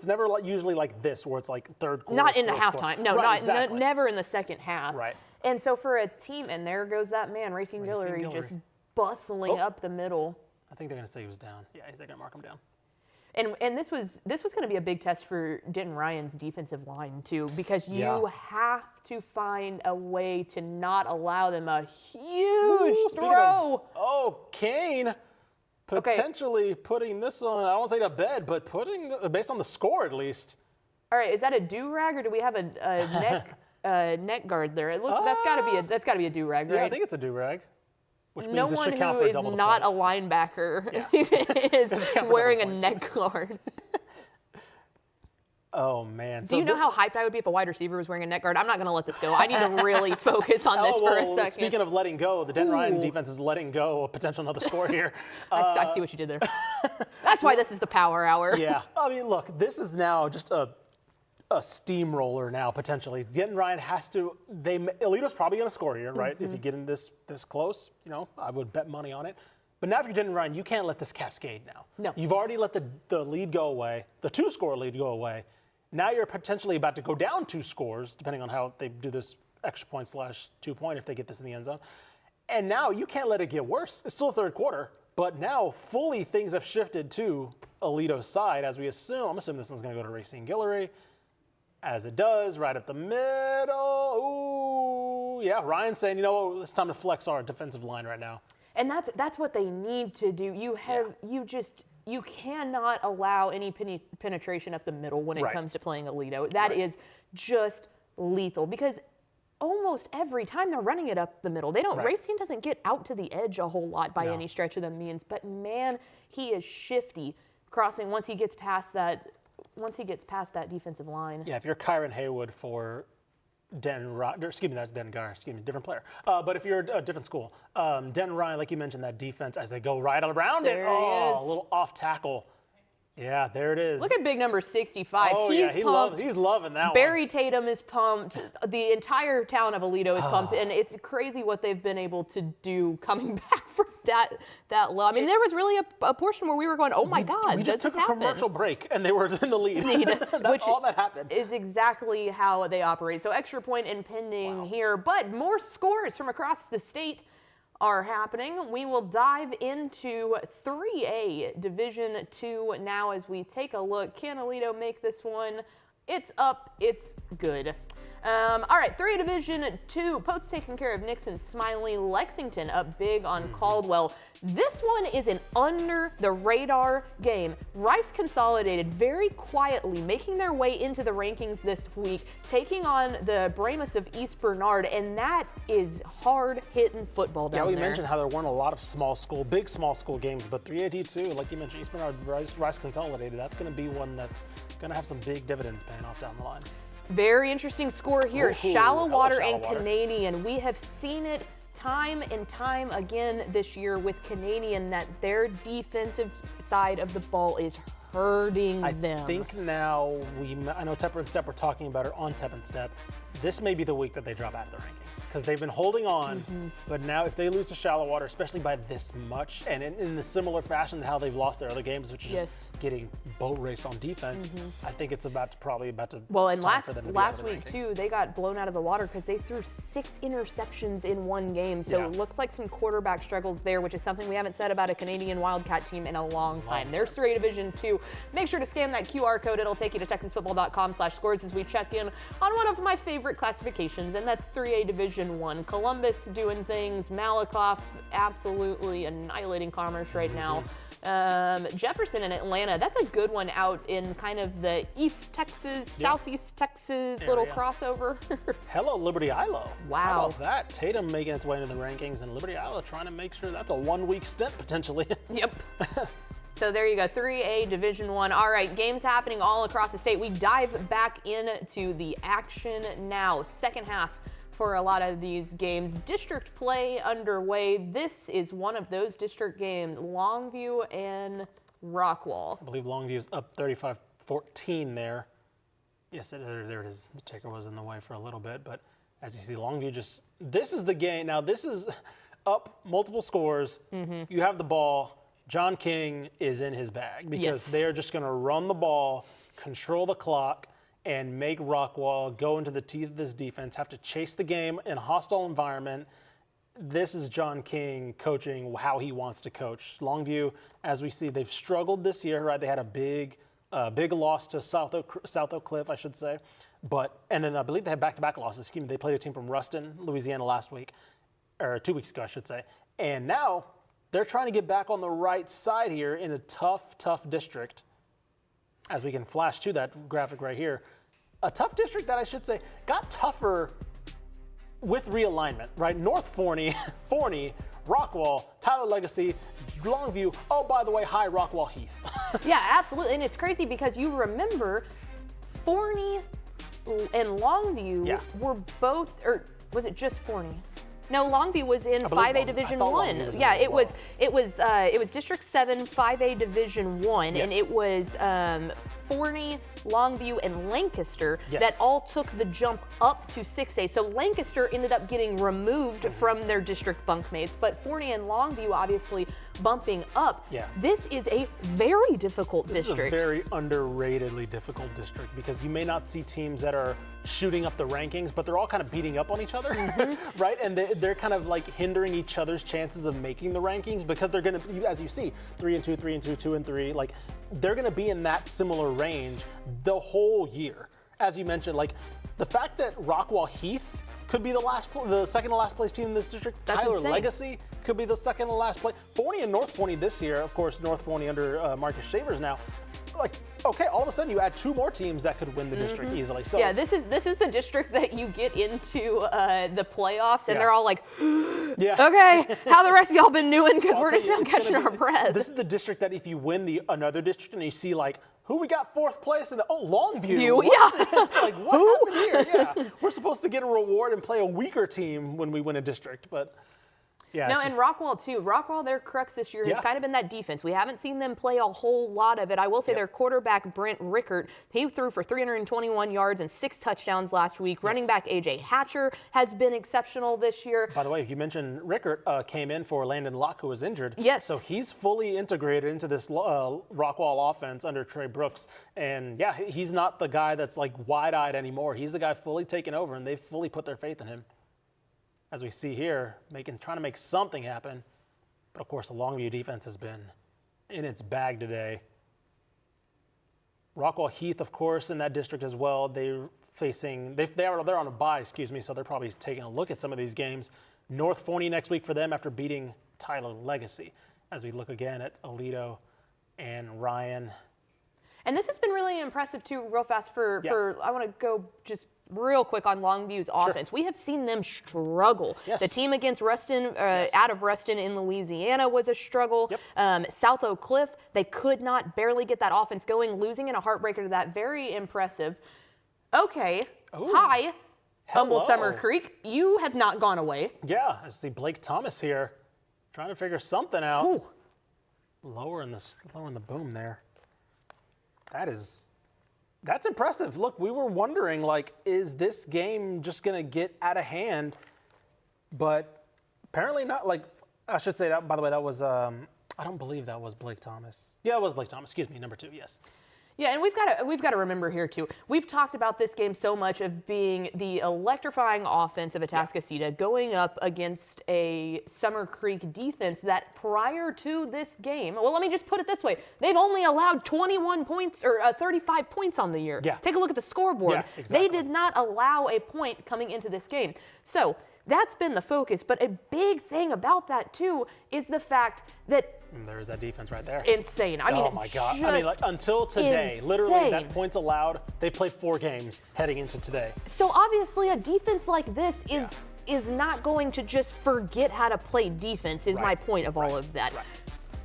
never usually like this, where it's like third quarter. Not in the halftime. No, right, exactly. Never in the second half. Right. And so for a team, and there goes that man, Racing Guillory, just bustling up the middle. I think they're going to say he was down. Yeah, they're going to mark him down. And this was going to be a big test for Denton Ryan's defensive line too, because you have to find a way to not allow them a huge throw. Cain potentially putting this on, I don't want to say to bed, but putting based on the score at least. All right, is that a do-rag or do we have a neck guard there? It looks, that's got to be a do-rag, right? Yeah, I think it's a do-rag. Which means no it one should count who for is double the not a points. linebacker is wearing a neck guard. Oh, man. Do you know how hyped I would be if a wide receiver was wearing a neck guard? I'm not going to let this go. I need to really focus on this for a second. Speaking of letting go, the Denton Ryan defense is letting go a potential another score here. I see what you did there. That's why this is the power hour. Yeah. I mean, look, this is now just a steamroller now, potentially. Denton Ryan has to, Aledo's probably going to score here, right? If you get in this close, I would bet money on it. But now if you're Denton Ryan, you can't let this cascade now. No. You've already let the lead go away, the 2-score lead go away. Now you're potentially about to go down 2 scores, depending on how they do this extra point / 2 point if they get this in the end zone. And now you can't let it get worse. It's still third quarter, but now fully things have shifted to Aledo's side as we assume. I'm assuming this one's going to go to Racine Guillory. As it does, right up the middle. Ooh, yeah, Ryan's saying, it's time to flex our defensive line right now. And that's what they need to do. You cannot allow any penetration up the middle when it comes to playing Aledo. That is just lethal because almost every time they're running it up the middle, Racine doesn't get out to the edge a whole lot by any stretch of the means. But man, he is shifty crossing once he gets past that defensive line. Yeah, if you're Kyron Haywood for that's Denton Guyer, different player. But if you're a different school, Denton Ryan, like you mentioned, that defense as they go right around there it. A little off tackle. Yeah, there it is. Look at big number 65. Oh, he's pumped. He's loving that Barry Tatum is pumped. The entire town of Aledo is pumped. And it's crazy what they've been able to do coming back from that low. I mean, there was really a portion where we were going, oh my God, we just took a commercial break and they were in the lead. That's all that happened. Is exactly how they operate. So extra point impending here, but more scores from across the state are happening. We will dive into 3A Division II now as we take a look. Can Aledo make this one? It's up. It's good. All right, 3A Division II. Post taking care of Nixon, Smiley, Lexington up big on Caldwell. This one is an under-the-radar game. Rice Consolidated very quietly making their way into the rankings this week, taking on the Bramos of East Bernard, and that is hard-hitting football down there. Yeah, we mentioned how there weren't a lot of big small school games, but 3A D2, like you mentioned, East Bernard, Rice Consolidated, that's going to be one that's going to have some big dividends paying off down the line. Very interesting score here. Shallow Water and Canadian. We have seen it time and time again this year with Canadian that their defensive side of the ball is hurting them. I think now, I know Tepper and Step were talking about it on Tepper and Step. This may be the week that they drop out of the rankings because they've been holding on, but now if they lose to Shallow Water, especially by this much, and in the similar fashion to how they've lost their other games, which is just getting boat raced on defense, I think it's probably about to. Well, and last week too, they got blown out of the water because they threw 6 interceptions in one game. So it looks like some quarterback struggles there, which is something we haven't said about a Canadian Wildcat team in a long time. There's 3A Division II. Make sure to scan that QR code. It'll take you to texasfootball.com/scores as we check in on one of my favorite classifications, and that's 3A Division I. Columbus doing things. Malakoff absolutely annihilating Commerce right now. Jefferson and Atlanta, that's a good one out in kind of the East Texas, Southeast Texas little crossover. Hello, Liberty Ilo. Wow. How about that? Tatum making its way into the rankings, and Liberty Ilo trying to make sure that's a 1-week stint potentially. Yep. So there you go, 3A Division I. All right, games happening all across the state. We dive back into the action now. Second half for a lot of these games. District play underway. This is one of those district games, Longview and Rockwall. I believe Longview is up 35-14 there. Yes, there it is. The ticker was in the way for a little bit, but as you see, Longview this is the game. Now this is up multiple scores. You have the ball. John King is in his bag because they're just going to run the ball, control the clock, and make Rockwall go into the teeth of this defense, have to chase the game in a hostile environment. this is John King coaching how he wants to coach. Longview, as we see, they've struggled this year, right? They had a big loss to South Oak Cliff, I should say. And then I believe they had back-to-back losses. Excuse me, they played a team from Ruston, Louisiana last week, or 2 weeks ago, I should say. And now they're trying to get back on the right side here in a tough district. As we can flash to that graphic right here. A tough district that I should say got tougher with realignment, right? North Forney, Rockwall, Tyler Legacy, Longview, oh, by the way, hi, Rockwall Heath. Yeah, absolutely. And it's crazy because you remember Forney and Longview were both, or was it just Forney? No, Longview was in 5A Division 1. Yeah, it was District 7 5A Division 1, and it was Forney, Longview, and Lancaster that all took the jump up to 6A. So Lancaster ended up getting removed from their district bunkmates, but Forney and Longview obviously bumping up. Yeah. This is a very difficult district. This is a very underratedly difficult district because you may not see teams that are shooting up the rankings, but they're all kind of beating up on each other, right? And they're kind of like hindering each other's chances of making the rankings because they're going to, as you see, 3-2, 3-2, 2-3, like they're going to be in that similar range the whole year. As you mentioned, like the fact that Rockwall Heath could be the second to last place team in this district. That's Tyler insane. Legacy could be the second to last place. Forney and North Forney this year, of course, North Forney under Marcus Shavers now. Like, okay, all of a sudden you add 2 more teams that could win the district easily. So yeah, this is the district that you get into the playoffs, and they're all like, okay, how the rest of y'all been doing? Because we're just now catching our breath. This is the district that if you win another district and you see like, who we got 4th place in Longview. It's like, what happened here? Yeah, we're supposed to get a reward and play a weaker team when we win a district, but yeah. No, and Rockwall too. Rockwall, their crux this year has kind of been that defense. We haven't seen them play a whole lot of it. I will say their quarterback, Brent Rickert, he threw for 321 yards and 6 touchdowns last week. Running back A.J. Hatcher has been exceptional this year. By the way, you mentioned Rickert came in for Landon Locke, who was injured. Yes. So he's fully integrated into this Rockwall offense under Trey Brooks. And yeah, he's not the guy that's like wide-eyed anymore. He's the guy fully taken over, and they've fully put their faith in him. As we see here, trying to make something happen. But of course, the Longview defense has been in its bag today. Rockwall Heath, of course, in that district as well. They're on a bye, so they're probably taking a look at some of these games. North Forney next week for them after beating Tyler Legacy. As we look again at Aledo and Ryan. And this has been really impressive too, real fast for I want to go just real quick on Longview's offense. We have seen them struggle. Yes. The team against Ruston, out of Ruston in Louisiana was a struggle. South Oak Cliff, they could not barely get that offense going, losing in a heartbreaker to that. Very impressive. Okay. Ooh. Hi, Humble Hello. Summer Creek. You have not gone away. Yeah, I see Blake Thomas here trying to figure something out. Ooh. Lowering the boom there. That's impressive. Look, we were wondering, like, is this game just going to get out of hand? But apparently not. Like, I should say that, by the way, that was, I don't believe that was Blake Thomas. Yeah, it was Blake Thomas. Excuse me, number 2, yes. Yeah, and we've got to remember here too. We've talked about this game so much of being the electrifying offense of Atascocita going up against a Summer Creek defense that prior to this game, well, let me just put it this way: they've only allowed 21 points or 35 points on the year. Yeah. Take a look at the scoreboard. Yeah, exactly. They did not allow a point coming into this game. So that's been the focus. But a big thing about that too is the fact that there's that defense right there. Insane. I mean, oh my God. I mean, like, until today, literally, that points allowed. They've played 4 games heading into today. So obviously, a defense like this is not going to just forget how to play defense. Is my point of all of that.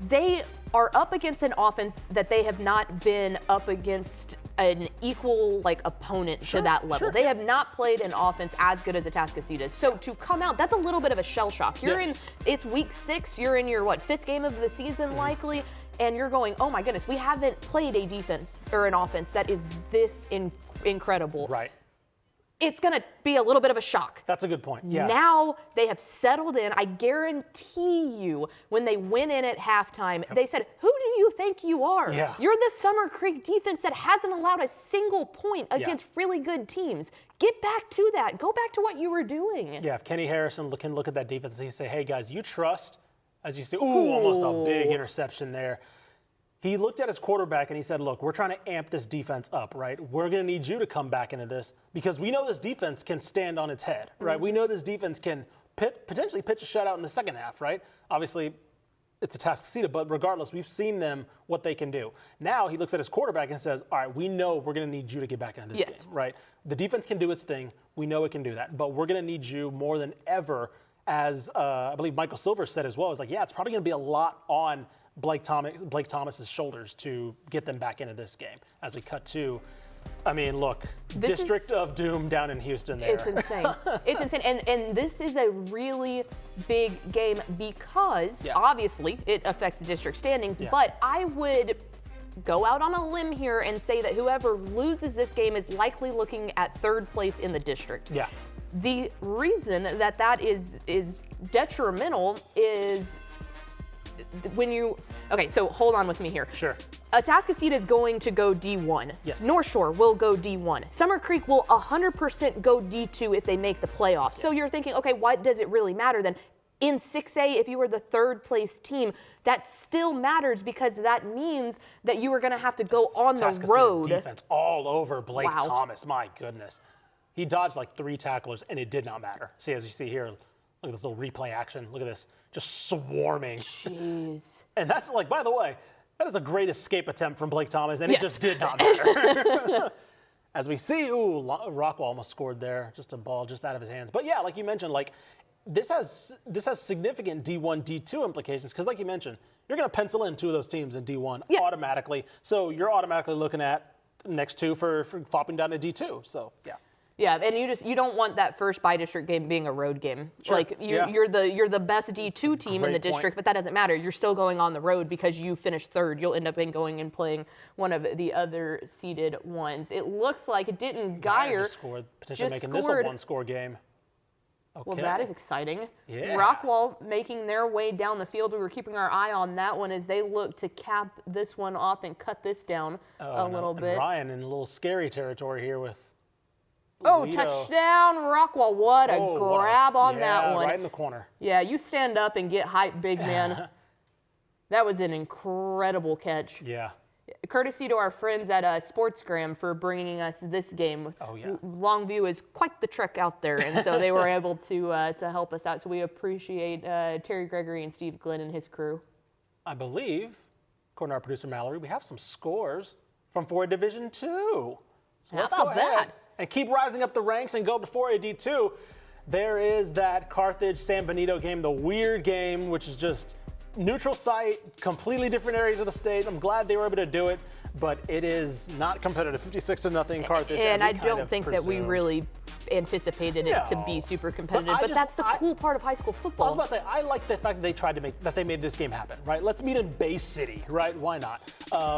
They are up against an offense that they have not been up against an equal opponent to that level. They have not played an offense as good as Atascocita. So to come out, that's a little bit of a shell shock. It's week 6, you're in your 5th game of the season likely, and you're going, oh my goodness, we haven't played a defense or an offense that is this incredible. Right. It's going to be a little bit of a shock. That's a good point. Yeah. Now they have settled in. I guarantee you when they went in at halftime, they said, who do you think you are? Yeah. You're the Summer Creek defense that hasn't allowed a single point against really good teams. Get back to that. Go back to what you were doing. Yeah, if Kenny Harrison can look at that defense and say, hey, guys, you trust, as you see, almost a big interception there. He looked at his quarterback and he said, look, we're trying to amp this defense up, right? We're going to need you to come back into this because we know this defense can stand on its head, right? We know this defense can potentially pitch a shutout in the second half, right? Obviously, it's Atascocita, but regardless, we've seen them, what they can do. Now he looks at his quarterback and says, all right, we know we're going to need you to get back into this game, right? The defense can do its thing. We know it can do that, but we're going to need you more than ever, as I believe Michael Silver said as well. It's like, yeah, it's probably going to be a lot on Blake Thomas's shoulders to get them back into this game. As we cut to, I mean, look, District of Doom down in Houston there. It's insane. It's insane. And this is a really big game because obviously it affects the district standings, but I would go out on a limb here and say that whoever loses this game is likely looking at third place in the district. Yeah. The reason that is detrimental is when you, okay, so hold on with me here. Sure. Atascocita is going to go D1. Yes. North Shore will go D1. Summer Creek will 100% go D2 if they make the playoffs. Yes. So you're thinking, okay, why does it really matter then? In 6A, if you were the third place team, that still matters because that means that you are going to have to go on the road. Defense all over Blake Thomas. My goodness. He dodged like 3 tacklers and it did not matter. See, as you see here, look at this little replay action. Look at this. Just swarming. Jeez. And that's like, by the way, that is a great escape attempt from Blake Thomas, and it just did not matter. As we see, Rockwell almost scored there, just a ball just out of his hands. But yeah, like you mentioned, like this has significant D1, D2 implications because, like you mentioned, you're going to pencil in 2 of those teams in D1 automatically. So you're automatically looking at next 2 for flopping down to D2. So yeah. Yeah, and you don't want that first bi-district game being a road game. Sure. Like you're the best D2 team in the district, but that doesn't matter. You're still going on the road because you finished third. You'll end up going and playing one of the other seeded ones. It looks like Denton Guyer just scored, potentially making this a one-score game. Okay. Well, that is exciting. Yeah. Rockwell making their way down the field. We were keeping our eye on that one as they look to cap this one off and cut this down a little bit. And Ryan in a little scary territory here with touchdown, Rockwell. What a grab on that one. Right in the corner. Yeah, you stand up and get hype, big man. That was an incredible catch. Yeah. Courtesy to our friends at Sportsgram for bringing us this game. Oh, yeah. Longview is quite the trek out there, and so they were able to help us out. So we appreciate Terry Gregory and Steve Glenn and his crew. I believe, according to our producer Mallory, we have some scores from 4A Division 2. So let's go ahead and keep rising up the ranks and go up to 4A D2. There is that Carthage-San Benito game, the weird game, which is just neutral site, completely different areas of the state. I'm glad they were able to do it, but it is not competitive. 56-0 Carthage. And I don't think that we really anticipated it to be super competitive, but that's the cool part of high school football. I was about to say, I like the fact that they made this game happen, right? Let's meet in Bay City, right? Why not?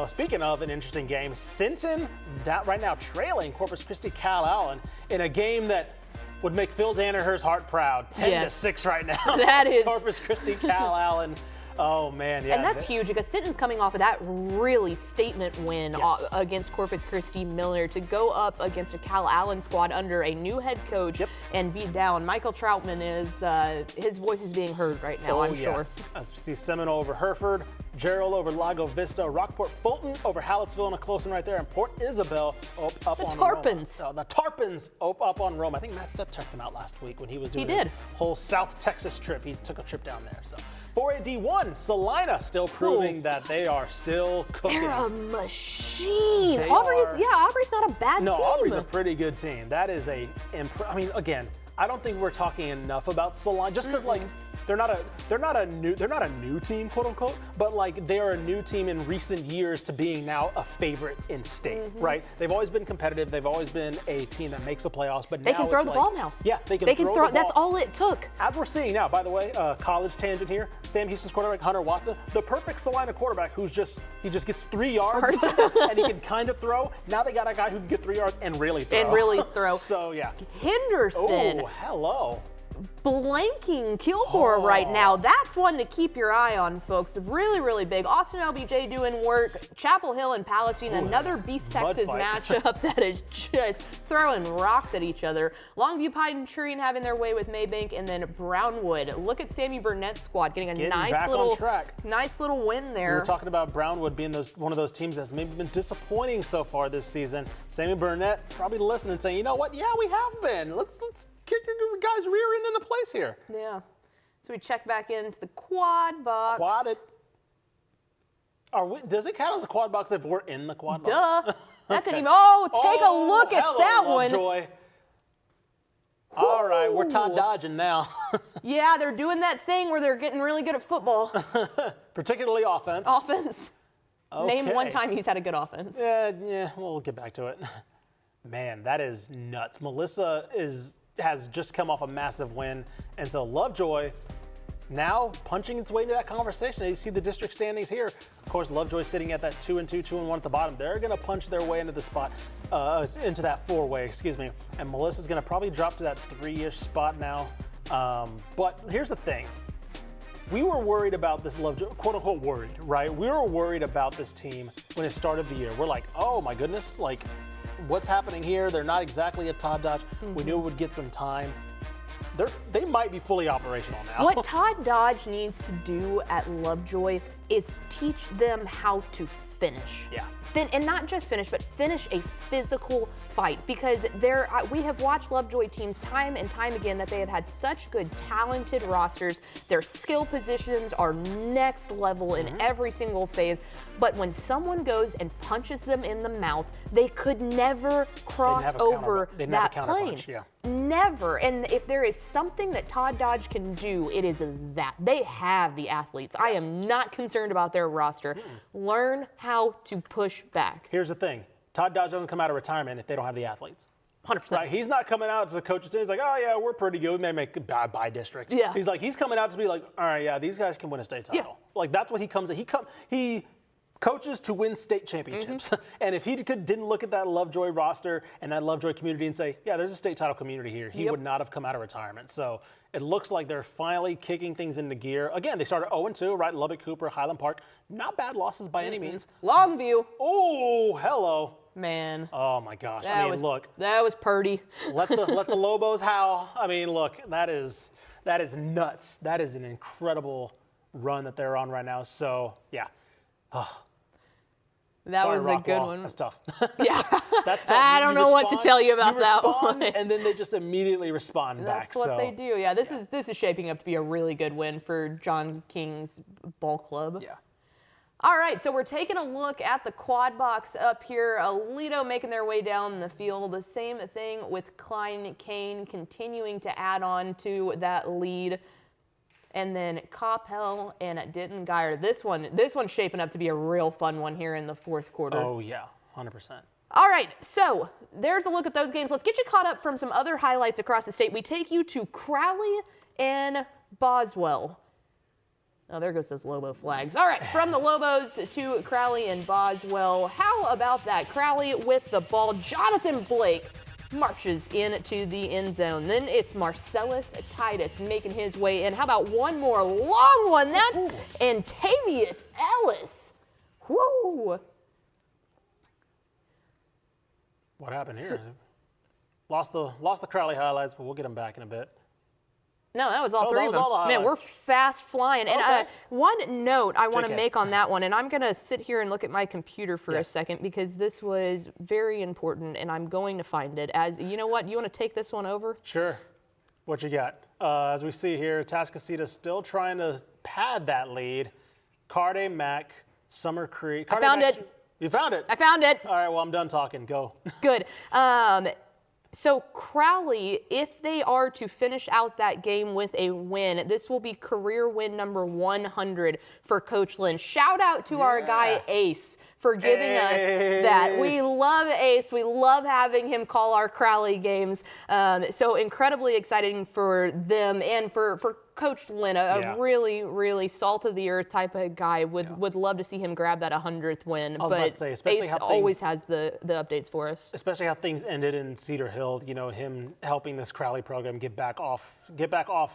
Speaking of an interesting game, Sinton right now trailing Corpus Christi Cal Allen in a game that would make Phil Danaher's heart proud. 10-6 right now. That is Corpus Christi Cal Allen. Oh, man, yeah. And that's huge because Sinton's coming off of that really statement win against Corpus Christi Miller to go up against a Cal Allen squad under a new head coach and beat down. Michael Troutman his voice is being heard right now, I'm sure. As we see Seminole over Hereford, Gerald over Lago Vista, Rockport Fulton over Hallettsville, and a close one right there, and Port Isabel up on Tarpons. Rome. The Tarpons up on Rome. I think Matt Stepp checked them out last week when he was doing his whole South Texas trip. He took a trip down there. So 4A D1, Salina still proving that they are still cooking. They're a machine. Aubrey's not a bad team. No, Aubrey's a pretty good team. That is I mean, again, I don't think we're talking enough about Salina just because they're not a new team, quote unquote, but like they are a new team in recent years to being now a favorite in state, right? They've always been competitive. They've always been a team that makes the playoffs, but they now can throw the ball now. Yeah, they can throw the ball. That's all it took. As we're seeing now, by the way, college tangent here. Sam Houston's quarterback Hunter Watson, the perfect Salina quarterback he just gets 3 yards and he can kind of throw. Now they got a guy who can get 3 yards and really throw. So yeah. Henderson. Oh, hello. blanking Kilgore right now. That's one to keep your eye on, folks. Really, really big. Austin LBJ doing work. Chapel Hill and Palestine, another Beast Texas matchup that is just throwing rocks at each other. Longview Pine Tree having their way with Maybank, and then Brownwood. Look at Sammy Burnett's squad getting a nice little win there. We were talking about Brownwood being one of those teams that's maybe been disappointing so far this season. Sammy Burnett probably listening and saying, you know what? Yeah, we have been. Let's kick your guys' rear end into place here. Yeah. So we check back into the quad box. Does it count as a quad box if we're in the quad box? Duh. That's an even. Oh, take a look at that one. Lovejoy. All right, we're Todd dodging now. Yeah, they're doing that thing where they're getting really good at football. Particularly offense. Okay. Name one time he's had a good offense. Yeah, we'll get back to it. Man, that is nuts. Melissa has just come off a massive win, and so Lovejoy now punching its way into that conversation. You see the district standings here. Of course, Lovejoy sitting at that 2-2, 2-1 at the bottom. They're going to punch their way into the spot, into that 4-way, and Melissa's going to probably drop to that 3-ish spot now. But here's the thing. We were worried about this Lovejoy, quote unquote worried, right? We were worried about this team when it started the year. We're like, oh my goodness, like what's happening here? They're not exactly a Todd Dodge. We knew it would get some time. They might be fully operational now. What Todd Dodge needs to do at Lovejoy is teach them how to finish. Yeah. And not just finish, but finish a physical fight, because we have watched Lovejoy teams time and time again that they have had such good, talented rosters. Their skill positions are next level in every single phase. But when someone goes and punches them in the mouth, they could never cross over that plane. Yeah. Never. And if there is something that Todd Dodge can do, it is that. They have the athletes. I am not concerned about their roster. Learn how to push back. Here's the thing. Todd Dodge doesn't come out of retirement if they don't have the athletes. 100%. Right? He's not coming out as a coach. He's like, oh, yeah, we're pretty good. We may make by district. Yeah. He's coming out to be like, all right, yeah, these guys can win a state title. Yeah. Like, that's what he comes at. He coaches to win state championships. And if he didn't look at that Lovejoy roster and that Lovejoy community and say, yeah, there's a state title community here, he would not have come out of retirement. So it looks like they're finally kicking things into gear. Again, they started 0-2, right? Lubbock, Cooper, Highland Park. Not bad losses by any means. Longview. Oh, hello. Man. Oh, my gosh. Look. That was purdy. Let the Lobos howl. I mean, look, that is nuts. That is an incredible run that they're on right now. So, yeah. That was a good one. That's tough. Yeah. That's tough. I don't know what to tell you about that one. And then they just immediately respond back. That's what they do. Yeah, this is shaping up to be a really good win for John King's ball club. Yeah. All right, so we're taking a look at the quad box up here. Aledo making their way down the field. The same thing with Klein Cain continuing to add on to that lead. And then Coppell and Denton Guyer. This one's shaping up to be a real fun one here in the fourth quarter. Oh, yeah, 100%. All right, so there's a look at those games. Let's get you caught up from some other highlights across the state. We take you to Crowley and Boswell. Oh, there goes those Lobo flags. All right, from the Lobos to Crowley and Boswell. How about that? Crowley with the ball. Jonathan Blake marches into the end zone. Then it's Marcellus Titus making his way in. How about one more long one? That's Antavius Ellis. Woo! What happened here? Lost the Crowley highlights, but we'll get them back in a bit. No, that was all three of them. All the Man, we're fast flying. And one note I want to JK. make on that one, and I'm going to sit here and look at my computer for a second because this was very important, and I'm going to find it. As you know what, you want to take this one over? Sure. What you got? As we see here, Atascocita still trying to pad that lead. Carde, Mac, Summer Creek. I found it. You found it? I found it. All right, well, I'm done talking. Go. Good. So Crowley, if they are to finish out that game with a win, this will be career win number 100 for Coach Lynn. Shout out to our guy Ace for giving us that. We love Ace. We love having him call our Crowley games. So incredibly exciting for them and for Coach Lynn, a really, really salt of the earth type of guy. Would love to see him grab that 100th win. I was about to say, especially Ace how always has the updates for us. Especially how things ended in Cedar Hill. You know, him helping this Crowley program get back off,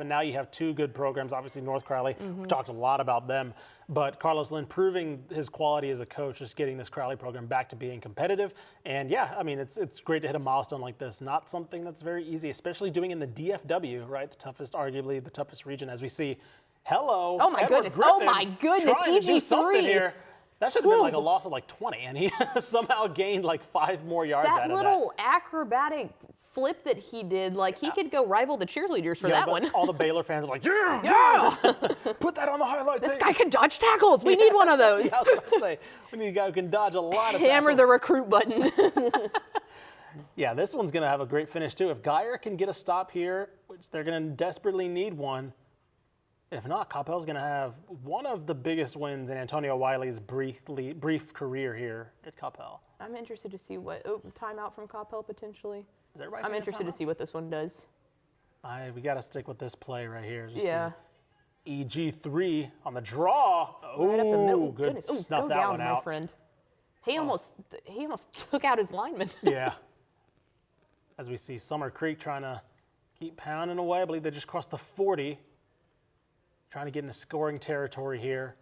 and now you have two good programs. Obviously, North Crowley. We talked a lot about them. But Carlos Lynn proving his quality as a coach, just getting this Crowley program back to being competitive. And yeah, I mean, it's great to hit a milestone like this. Not something that's very easy, especially doing in the DFW, right? Arguably the toughest region, as we see. Hello. Oh my goodness. Griffin, oh my goodness. EG3 here. That should have been like a loss of like 20, and he somehow gained like 5 more yards out of that. That little acrobatic flip that he did, like he could go rival the cheerleaders for that one. All the Baylor fans are like, yeah! Put that on the highlight tape. This guy can dodge tackles. We need one of those. Yeah, I was about to say, we need a guy who can dodge a lot of Hammer tackles. the recruit button. Yeah, this one's going to have a great finish too. If Guyer can get a stop here, which they're going to desperately need one, if not, Coppell's going to have one of the biggest wins in Antonio Wiley's brief career here at Coppell. I'm interested to see what timeout from Coppell potentially. Is everybody I'm interested to see what this one does. We got to stick with this play right here. Yeah. EG3 on the draw. Right up the middle. Good. Goodness. Snuff go that down, one out. my friend. He almost took out his lineman. Yeah. As we see Summer Creek trying to keep pounding away. I believe they just crossed the 40. Trying to get into scoring territory here.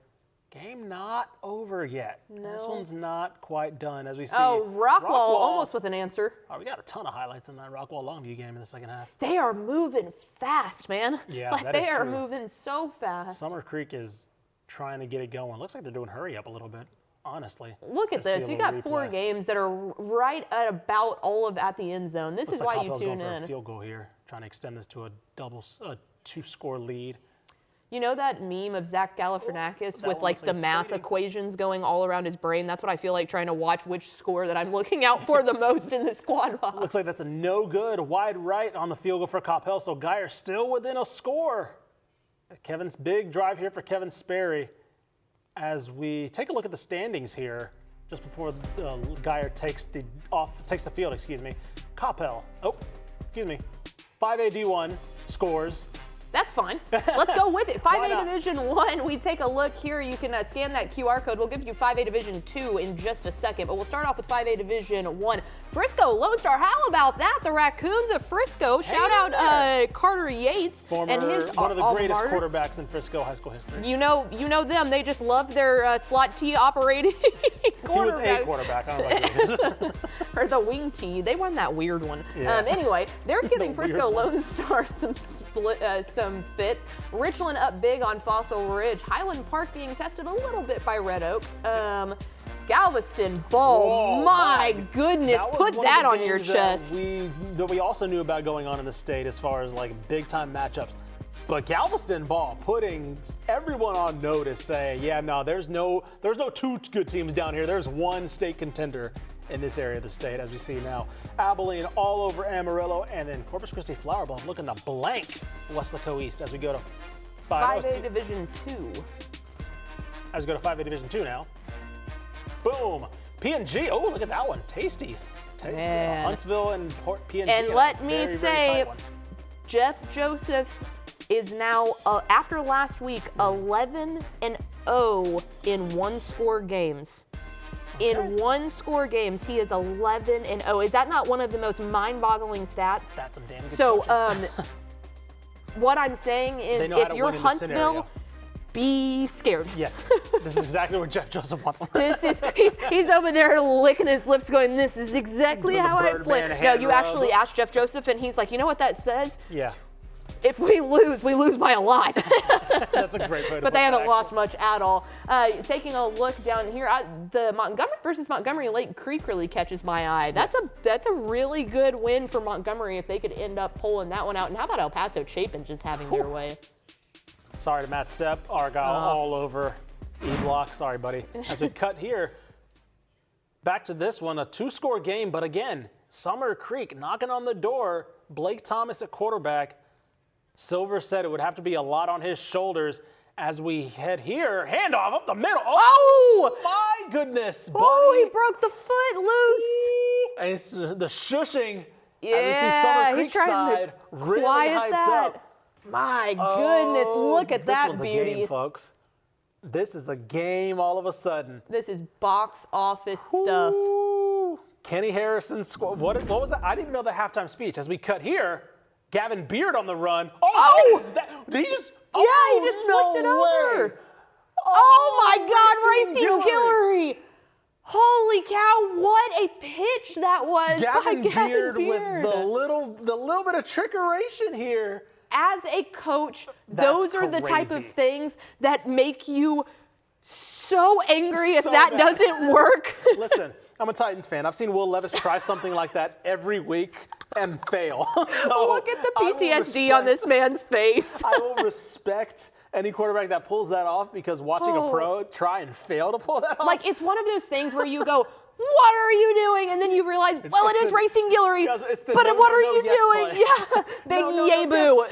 Game not over yet. No. This one's not quite done, as we see. Oh, Rockwall almost with an answer. Oh, we got a ton of highlights in that Rockwall Longview game in the second half. They are moving fast, man. Yeah, like that they is are true. moving so fast. Summer Creek is trying to get it going. Looks like they're doing hurry up a little bit, honestly. Look at this. You got 4 games that are right at about all of at the end zone. This is why you Coppell's tune going for in. a field goal here, trying to extend this to a 2-score lead. You know that meme of Zach Galifianakis with one like looks the like it's math fading. equations going all around his brain? That's what I feel like trying to watch which score that I'm looking out for the most in this quad box. Looks like that's a no good, wide right on the field goal for Coppell, so Guyer still within a score. Kevin's big drive here for Kevin Sperry. As we take a look at the standings here, just before Guyer takes the field, Coppell, 5A D1 scores. That's fine. Let's go with it. 5A Division 1, we take a look here. You can scan that QR code. We'll give you 5A Division 2 in just a second, but we'll start off with 5A Division 1. Frisco Lone Star, how about that? The Raccoons of Frisco. Shout out Carter Yates. One of the greatest quarterbacks in Frisco high school history. You know them. They just love their slot T operating quarterbacks. He was a quarterback. I don't know about you. Or the wing T. They run that weird one. Yeah. Anyway, they're giving Frisco Lone Star some fits. Richland up big on Fossil Ridge. Highland Park being tested a little bit by Red Oak. Galveston ball, Whoa, my goodness, put that on your chest. That we also knew about going on in the state as far as like big time matchups. But Galveston ball putting everyone on notice, saying, yeah, no, there's no 2 good teams down here. There's one state contender in this area of the state, as we see now. Abilene all over Amarillo, and then Corpus Christi Flower Ball looking to blank Weslaco East as we go to 5A Division 2. As we go to 5A Division 2 now. Boom. P&G. Oh, look at that one. Tasty. Man. Huntsville and P&G. And let me say, Jeff Joseph is now, after last week, 11-0 in 1-score games. In 1-score games, he is 11-0. Is that not one of the most mind-boggling stats? That's some damn good So, coaching. what I'm saying is, if you're Huntsville, be scared. Yes, this is exactly what Jeff Joseph wants. He's over there licking his lips going, this is exactly how I play. No, you actually asked Jeff Joseph, and he's like, you know what that says? Yeah. If we lose by a lot. That's a great point. But they haven't lost much at all. Taking a look down here, the Montgomery versus Montgomery Lake Creek really catches my eye. That's a really good win for Montgomery if they could end up pulling that one out. And how about El Paso Chapin just having their way? Sorry to Matt Stepp, Argyle all over E-Block. Sorry, buddy. As we cut here, back to this one, a 2-score game, but again, Summer Creek knocking on the door. Blake Thomas at quarterback. Silver said it would have to be a lot on his shoulders as we head here. Handoff up the middle. Oh! My goodness, buddy. Oh, he broke the foot loose. And it's the shushing. Yeah, as we see Summer Creek he's trying side to really quiet hyped that. up. My goodness, look at that one's beauty. A game, folks. This is a game all of a sudden. This is box office stuff. Kenny Harrison, what was that? I didn't even know the halftime speech. As we cut here, Gavin Beard on the run. Oh! Did he just? Yeah, he just flicked it over. Oh my God, Racing Guillory. Holy cow, what a pitch that was by Gavin Beard. With the little bit of trickeration here. As a coach, those are the type of things that make you so angry if that doesn't work. Listen, I'm a Titans fan. I've seen Will Levis try something like that every week and fail. So look at the PTSD on this man's face. I will respect any quarterback that pulls that off, because watching a pro try and fail to pull that off. Like, it's one of those things where you go, what are you doing? And then you realize, well, it is Racing Guillory, but what are you doing? Yeah, big yay boo.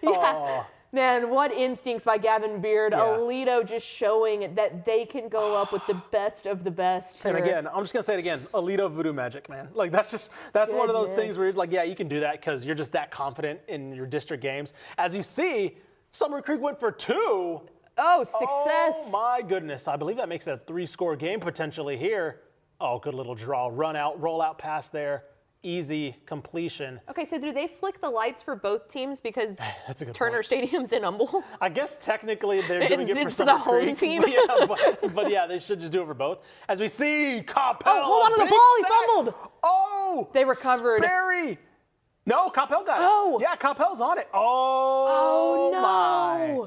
Yeah. Man, what instincts by Gavin Beard. Aledo just showing that they can go up with the best of the best here. And again, I'm just going to say it again, Aledo voodoo magic, man. Like, that's one of those things where it's like, yeah, you can do that because you're just that confident in your district games. As you see, Summer Creek went for 2. Oh, success. Oh, my goodness. I believe that makes it a 3-score game potentially here. Oh, good little draw. Run out, roll out pass there. Easy completion. Okay, so do they flick the lights for both teams because That's a good Turner point. Stadium's in Humble? I guess technically they're doing it for It's Summer the home Creek, team. But yeah, they should just do it for both. As we see Coppell. Oh, hold on to the ball. He fumbled. Oh. They recovered. Sperry. No, Coppell got it. Oh. Yeah, Coppell's on it. Oh, no. My.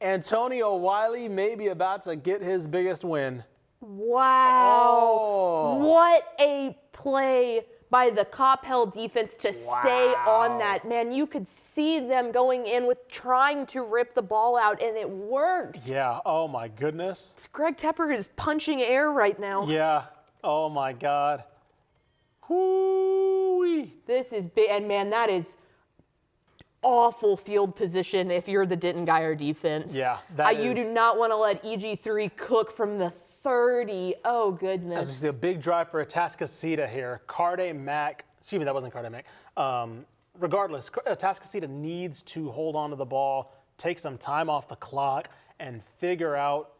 Antonio Wiley may be about to get his biggest win. Wow. Oh. What a play by the Coppell defense to stay on that. Man, you could see them going in with trying to rip the ball out, and it worked. Yeah. Oh, my goodness. Greg Tepper is punching air right now. Yeah. Oh, my God. Whoo-wee. This is big, and man, that is awful field position if you're the Denton Guyer defense. Yeah. You do not want to let EG3 cook from the 30. Oh, goodness. As we see a big drive for Atascocita here. Carde Mack, excuse me, that wasn't Carde Mack. Regardless, Atascocita needs to hold on to the ball, take some time off the clock, and figure out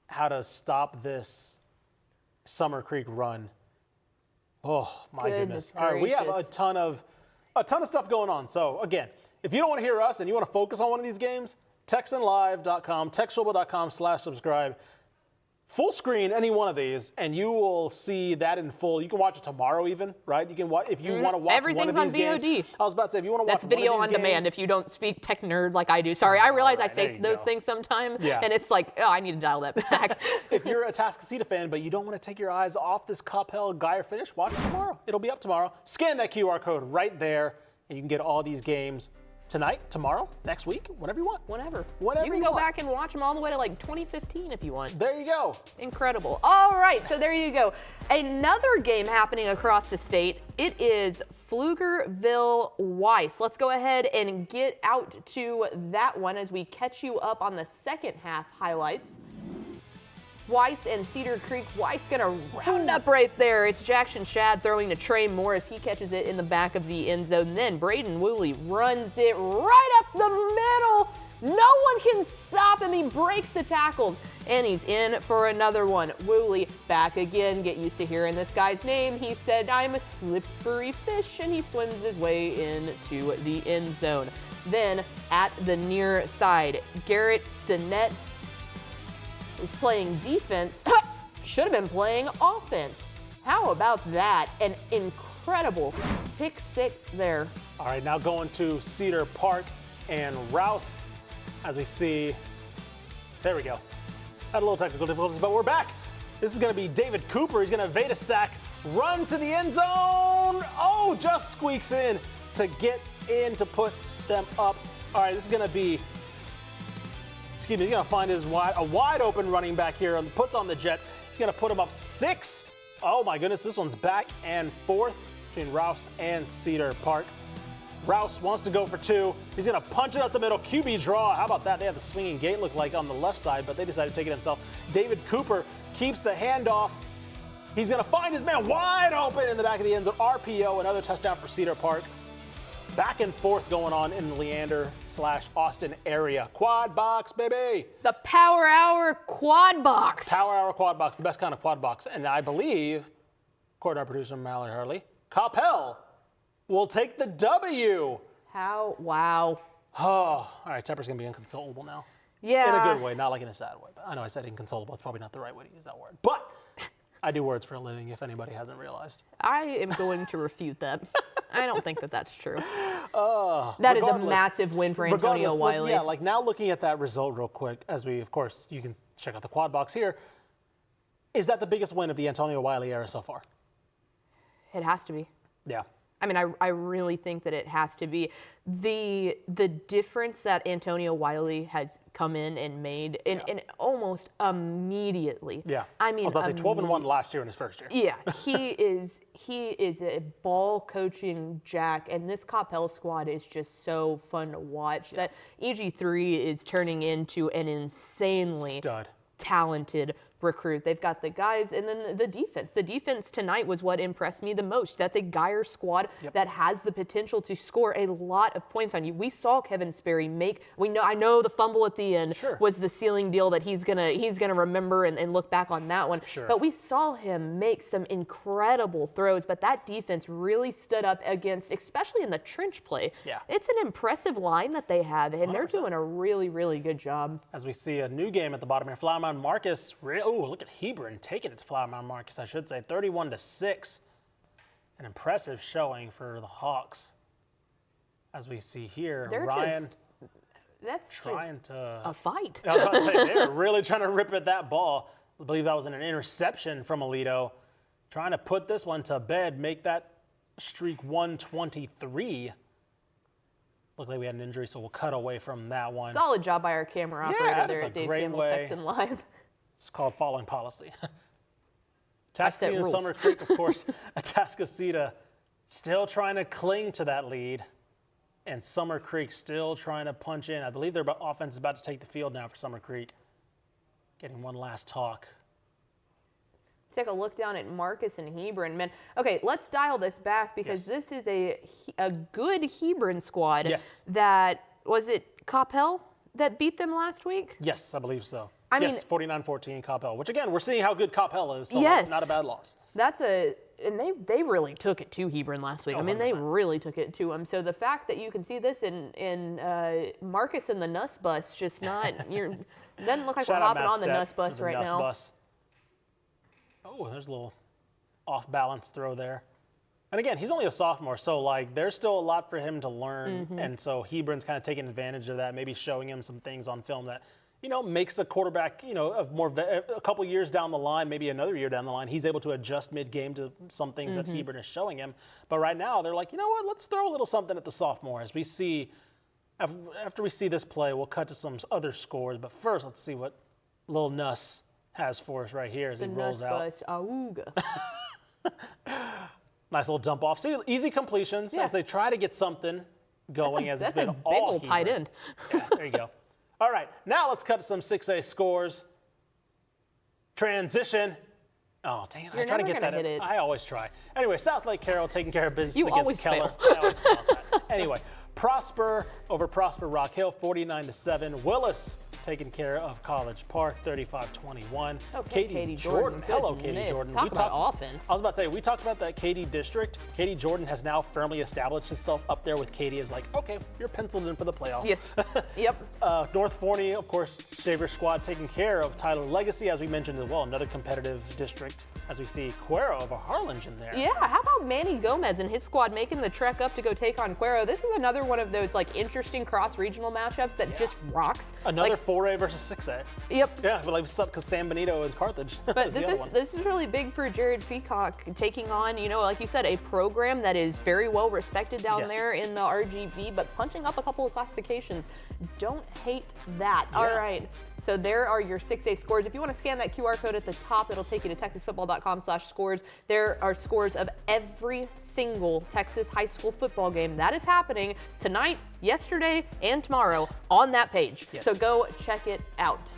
how to stop this Summer Creek run. Oh, my goodness. All right, we have a ton of stuff going on. So, again, if you don't want to hear us and you want to focus on one of these games, TexanLive.com, TexSwibble.com/subscribe. Full screen any one of these, and you will see that in full. You can watch it tomorrow even, right? You can watch if you want to watch everything's one of these on VOD. games. I was about to say, if you want to watch That's video on demand if you don't speak tech nerd like I do. Sorry, I realize I say those things sometimes, and it's like, oh, I need to dial that back. If you're a Atascocita fan, but you don't want to take your eyes off this Coppell Guyer finish, watch it tomorrow. It'll be up tomorrow. Scan that QR code right there, and you can get all these games tonight, tomorrow, next week, whenever you want. Whenever. Whatever you can go back and watch them all the way to like 2015 if you want. There you go. Incredible. All right, so there you go. Another game happening across the state. It is Pflugerville-Weiss. Let's go ahead and get out to that one as we catch you up on the second half highlights. Weiss and Cedar Creek. Weiss gonna round up right there. It's Jackson Shad throwing to Trey Morris. He catches it in the back of the end zone. Then Braden Woolley runs it right up the middle. No one can stop him. He breaks the tackles, and he's in for another one. Woolley back again. Get used to hearing this guy's name. He said, I'm a slippery fish, and he swims his way into the end zone. Then at the near side, Garrett Stinnett is playing defense, should have been playing offense. How about that? An incredible pick six there. All right, now going to Cedar Park and Rouse, as we see, there we go. Had a little technical difficulties, but we're back. This is gonna be David Cooper. He's gonna evade a sack, run to the end zone. Oh, just squeaks in to get in to put them up. All right, this is gonna be, he's gonna find a wide open running back here and puts on the Jets. He's gonna put him up 6. Oh my goodness, this one's back and forth between Rouse and Cedar Park. Rouse wants to go for 2. He's gonna punch it up the middle. QB draw. How about that? They have the swinging gate look like on the left side, but they decided to take it himself. David Cooper keeps the handoff. He's gonna find his man wide open in the back of the end zone. RPO, another touchdown for Cedar Park. back and forth going on in the Leander/Austin area. Quad box, baby. The Power Hour Quad Box. Power Hour Quad Box, the best kind of quad box. And I believe, according to our producer, Mallory Hurley, Coppell will take the W. How? Wow. Oh, all right, Tepper's going to be inconsolable now. Yeah. In a good way, not like in a sad way. But I know I said inconsolable. It's probably not the right way to use that word. But I do words for a living, if anybody hasn't realized. I am going to refute that. I don't think that that's true. That is a massive win for Antonio Wiley. Yeah, like now looking at that result real quick, as we, of course, you can check out the quad box here. Is that the biggest win of the Antonio Wiley era so far? It has to be. Yeah. I mean, I really think that it has to be. The difference that Antonio Wiley has come in and made in almost immediately. Yeah. I mean, I was about to say 12-1 last year in his first year. Yeah, he is a ball coaching jack, and this Coppell squad is just so fun to watch. Yeah. That EG3 is turning into an insanely talented recruit. They've got the guys, and then the defense. The defense tonight was what impressed me the most. That's a Guyer squad that has the potential to score a lot of points on you. We saw Kevin Sperry make. I know the fumble at the end was the ceiling deal that he's gonna remember and look back on that one. Sure. But we saw him make some incredible throws. But that defense really stood up against, especially in the trench play. Yeah. It's an impressive line that they have, and 100%. They're doing a really, really good job. As we see a new game at the bottom here, Flower Mound Marcus. Oh, look at Hebron taking it to Flower Mound Marcus, I should say, 31-6. An impressive showing for the Hawks. As we see here, Ryan that's trying to a fight. I was about to say, they're really trying to rip at that ball. I believe that was an interception from Aledo. Trying to put this one to bed, make that streak 123. Looked like we had an injury, so we'll cut away from that one. Solid job by our camera operator there at Dave Campbell's Texan Live. It's called following policy. Atascocita and Summer Creek, of course. Atascocita still trying to cling to that lead. And Summer Creek still trying to punch in. I believe their offense is about to take the field now for Summer Creek. Getting one last talk. Take a look down at Marcus and Hebron. Man, okay, let's dial this back because this is a good Hebron squad. Yes. That, was it Coppell that beat them last week? Yes, I believe so. I mean, 49-14 Coppell, which again, we're seeing how good Coppell is, so not a bad loss. And they really took it to Hebron last week. I mean, 100%. they really took it to them. So the fact that you can see this in Marcus and the Nuss bus, just not, doesn't look like we're hopping on the Nuss bus right now. Bus. Oh, there's a little off-balance throw there. And again, he's only a sophomore, so like there's still a lot for him to learn. Mm-hmm. And so Hebron's kind of taking advantage of that, maybe showing him some things on film that, makes a quarterback, of a couple years down the line, maybe another year down the line, he's able to adjust mid-game to some things that Hebron is showing him. But right now, they're like, you know what, let's throw a little something at the sophomore. As we see, after we see this play, we'll cut to some other scores. But first, let's see what Lil Nuss has for us right here as he rolls out. Bus, auga. Nice little dump off. See, easy completions as they try to get something going. It's been big all old tight end. Yeah, there you go. All right, now let's cut to some 6A scores. Transition. Oh, dang it. I try to get that in. I always try. Anyway, South Lake Carroll taking care of business against Keller. I always fail at that. Anyway, Prosper over Prosper Rock Hill, 49-7. Willis taking care of College Park, 35-21. Okay, Katy Jordan. Hello, Katy Jordan. Talk about offense. I was about to say, we talked about that Katy district. Katy Jordan has now firmly established herself up there with Katy as like, okay, you're penciled in for the playoffs. Yes. Yep. North Forney, of course, Xavier squad taking care of Tyler Legacy, as we mentioned as well, another competitive district, as we see Cuero over Harlingen there. Yeah, how about Manny Gomez and his squad making the trek up to go take on Cuero? This is another one of those like interesting cross-regional matchups that just rocks. Another 4A versus 6A. Yep. Yeah, but like because San Benito and Carthage. But this is really big for Jared Peacock taking on, like you said, a program that is very well respected down there in the RGV, but punching up a couple of classifications. Don't hate that. Yeah. All right. So there are your 6A scores. If you want to scan that QR code at the top, it'll take you to texasfootball.com/scores. There are scores of every single Texas high school football game that is happening tonight, yesterday, and tomorrow on that page. Yes. So go check it out.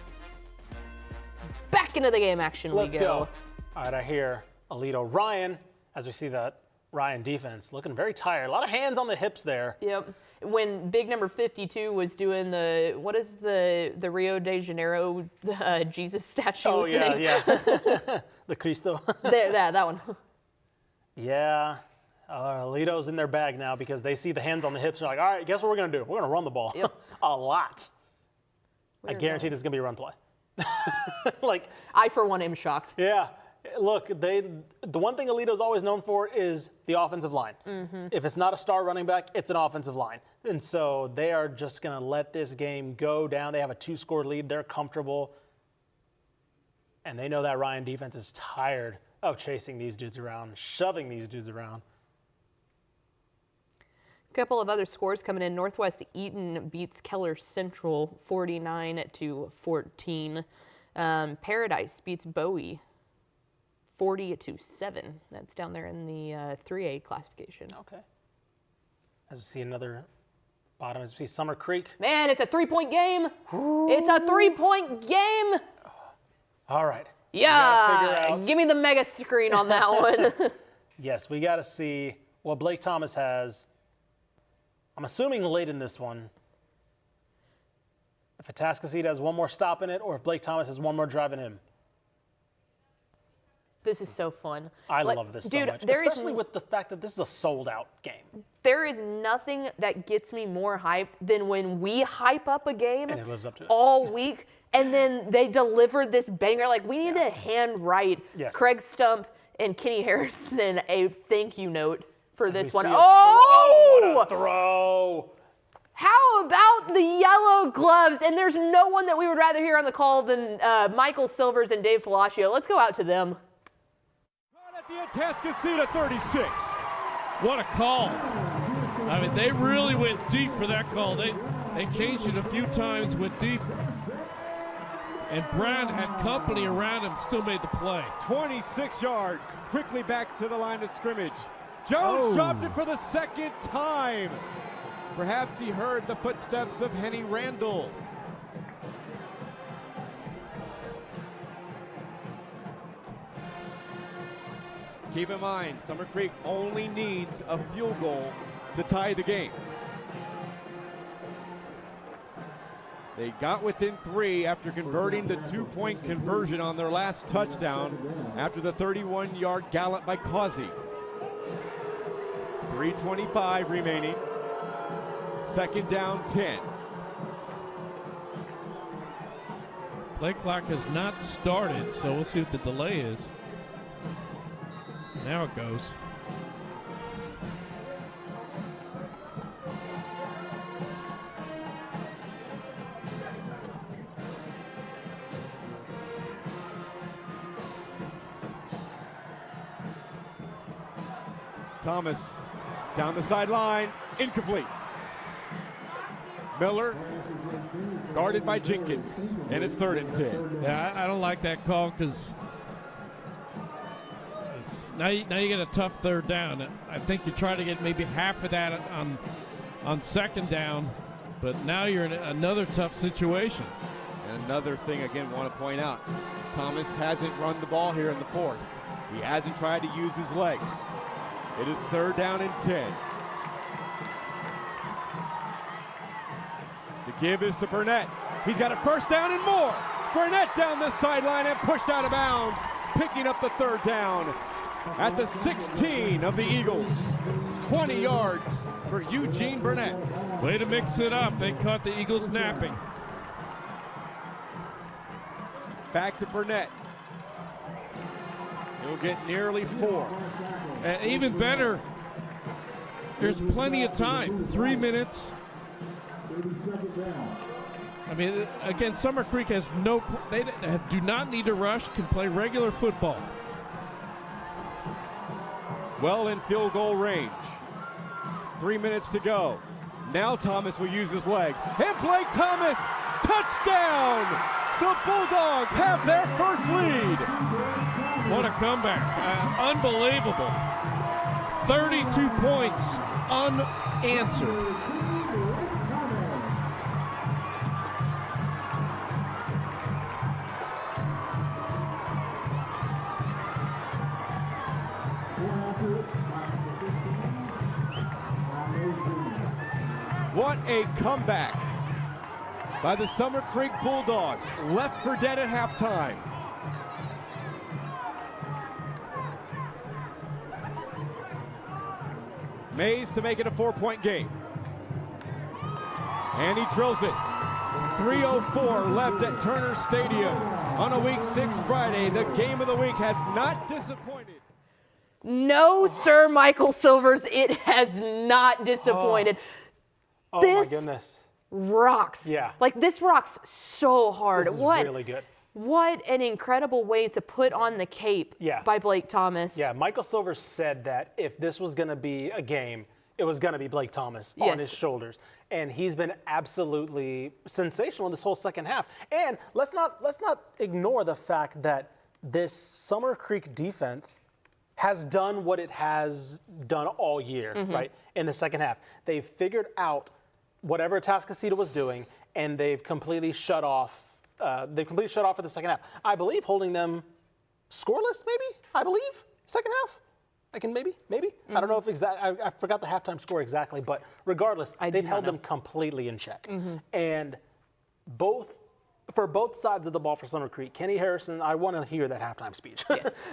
Back into the game action Let's we go. All right, I hear Aledo Ryan, as we see that Ryan defense looking very tired. A lot of hands on the hips there. Yep. When big number 52 was doing the Rio de Janeiro Jesus statue Oh, yeah, thing? yeah. The Cristo. that one. Yeah. Aledo's in their bag now because they see the hands on the hips and are like, all right, guess what we're going to do? We're going to run the ball. Yep. A lot. I guarantee this is going to be a run play. Like, I, for one, am shocked. Yeah. Look, the one thing Aledo's always known for is the offensive line. Mm-hmm. If it's not a star running back, it's an offensive line. And so they are just going to let this game go down. They have a 2-score lead. They're comfortable. And they know that Ryan defense is tired of chasing these dudes around, shoving these dudes around. A couple of other scores coming in. Northwest Eaton beats Keller Central 49-14. Paradise beats Bowie 40-7. That's down there in the 3A classification. Okay. As we see another bottom, as we see Summer Creek. Man, it's a 3-point game. It's a 3-point game. All right. Yeah. Give me the mega screen on that one. Yes, we got to see what Blake Thomas has. I'm assuming late in this one. If Atascocita has one more stop in it, or if Blake Thomas has one more drive in him. This is so fun. I love this so much, especially with the fact that this is a sold-out game. There is nothing that gets me more hyped than when we hype up a game and it lives up to it. all week, and then they deliver this banger. Like, we need to handwrite Craig Stump and Kenny Harrison a thank you note for this one. Oh, what a throw! How about the yellow gloves? And there's no one that we would rather hear on the call than Michael Silvers and Dave Palacio. Let's go out to them. At the Atascocita 36. What a call. I mean, they really went deep for that call. They changed it a few times, went deep. And Brown had company around him, still made the play. 26 yards, quickly back to the line of scrimmage. Jones dropped it for the second time. Perhaps he heard the footsteps of Henny Randall. Keep in mind, Summer Creek only needs a field goal to tie the game. They got within 3 after converting the 2-point conversion on their last touchdown after the 31-yard gallop by Causey. 3:25 remaining. Second down, 10. Play clock has not started, so we'll see what the delay is. Now it goes. Thomas down the sideline, incomplete. Miller guarded by Jenkins, and it's 3rd and 10. Yeah, I don't like that call because now you get a tough 3rd down. I think you try to get maybe half of that on 2nd down, but now you're in another tough situation. And another thing, again, want to point out, Thomas hasn't run the ball here in the 4th. He hasn't tried to use his legs. It is 3rd down and 10. The give is to Burnett. He's got a 1st down and more. Burnett down the sideline and pushed out of bounds, picking up the 3rd down at the 16 of the Eagles. 20 yards for Eugene Burnett. Way to mix it up. They caught the Eagles napping. Back to Burnett. He'll get nearly 4. Even better, there's plenty of time. 3 minutes. I mean, again, Summer Creek has they do not need to rush, can play regular football. Well in field goal range. 3 minutes to go. Now Thomas will use his legs. And Blake Thomas, touchdown! The Bulldogs have their first lead. What a comeback. Unbelievable. 32 points unanswered. What a comeback by the Summer Creek Bulldogs. Left for dead at halftime. Mayde to make it a 4-point game. And he drills it. 3:04 left at Turner Stadium on a Week 6 Friday. The game of the week has not disappointed. No, Sir Michael Silvers, it has not disappointed. Oh this my goodness. Rocks. Yeah. Like, this rocks so hard. This is really good. What an incredible way to put on the cape by Blake Thomas. Yeah, Michael Silvers said that if this was going to be a game, it was going to be Blake Thomas on his shoulders. And he's been absolutely sensational in this whole second half. And let's not ignore the fact that this Summer Creek defense has done what it has done all year, right? In the second half. They've figured out whatever Atascocita was doing, and they've completely shut off for the second half. I believe holding them scoreless, maybe? I believe, second half? I don't know if I forgot the halftime score exactly, but regardless, they've held them completely in check. And for both sides of the ball for Summer Creek, Kenny Harrison, I want to hear that halftime speech.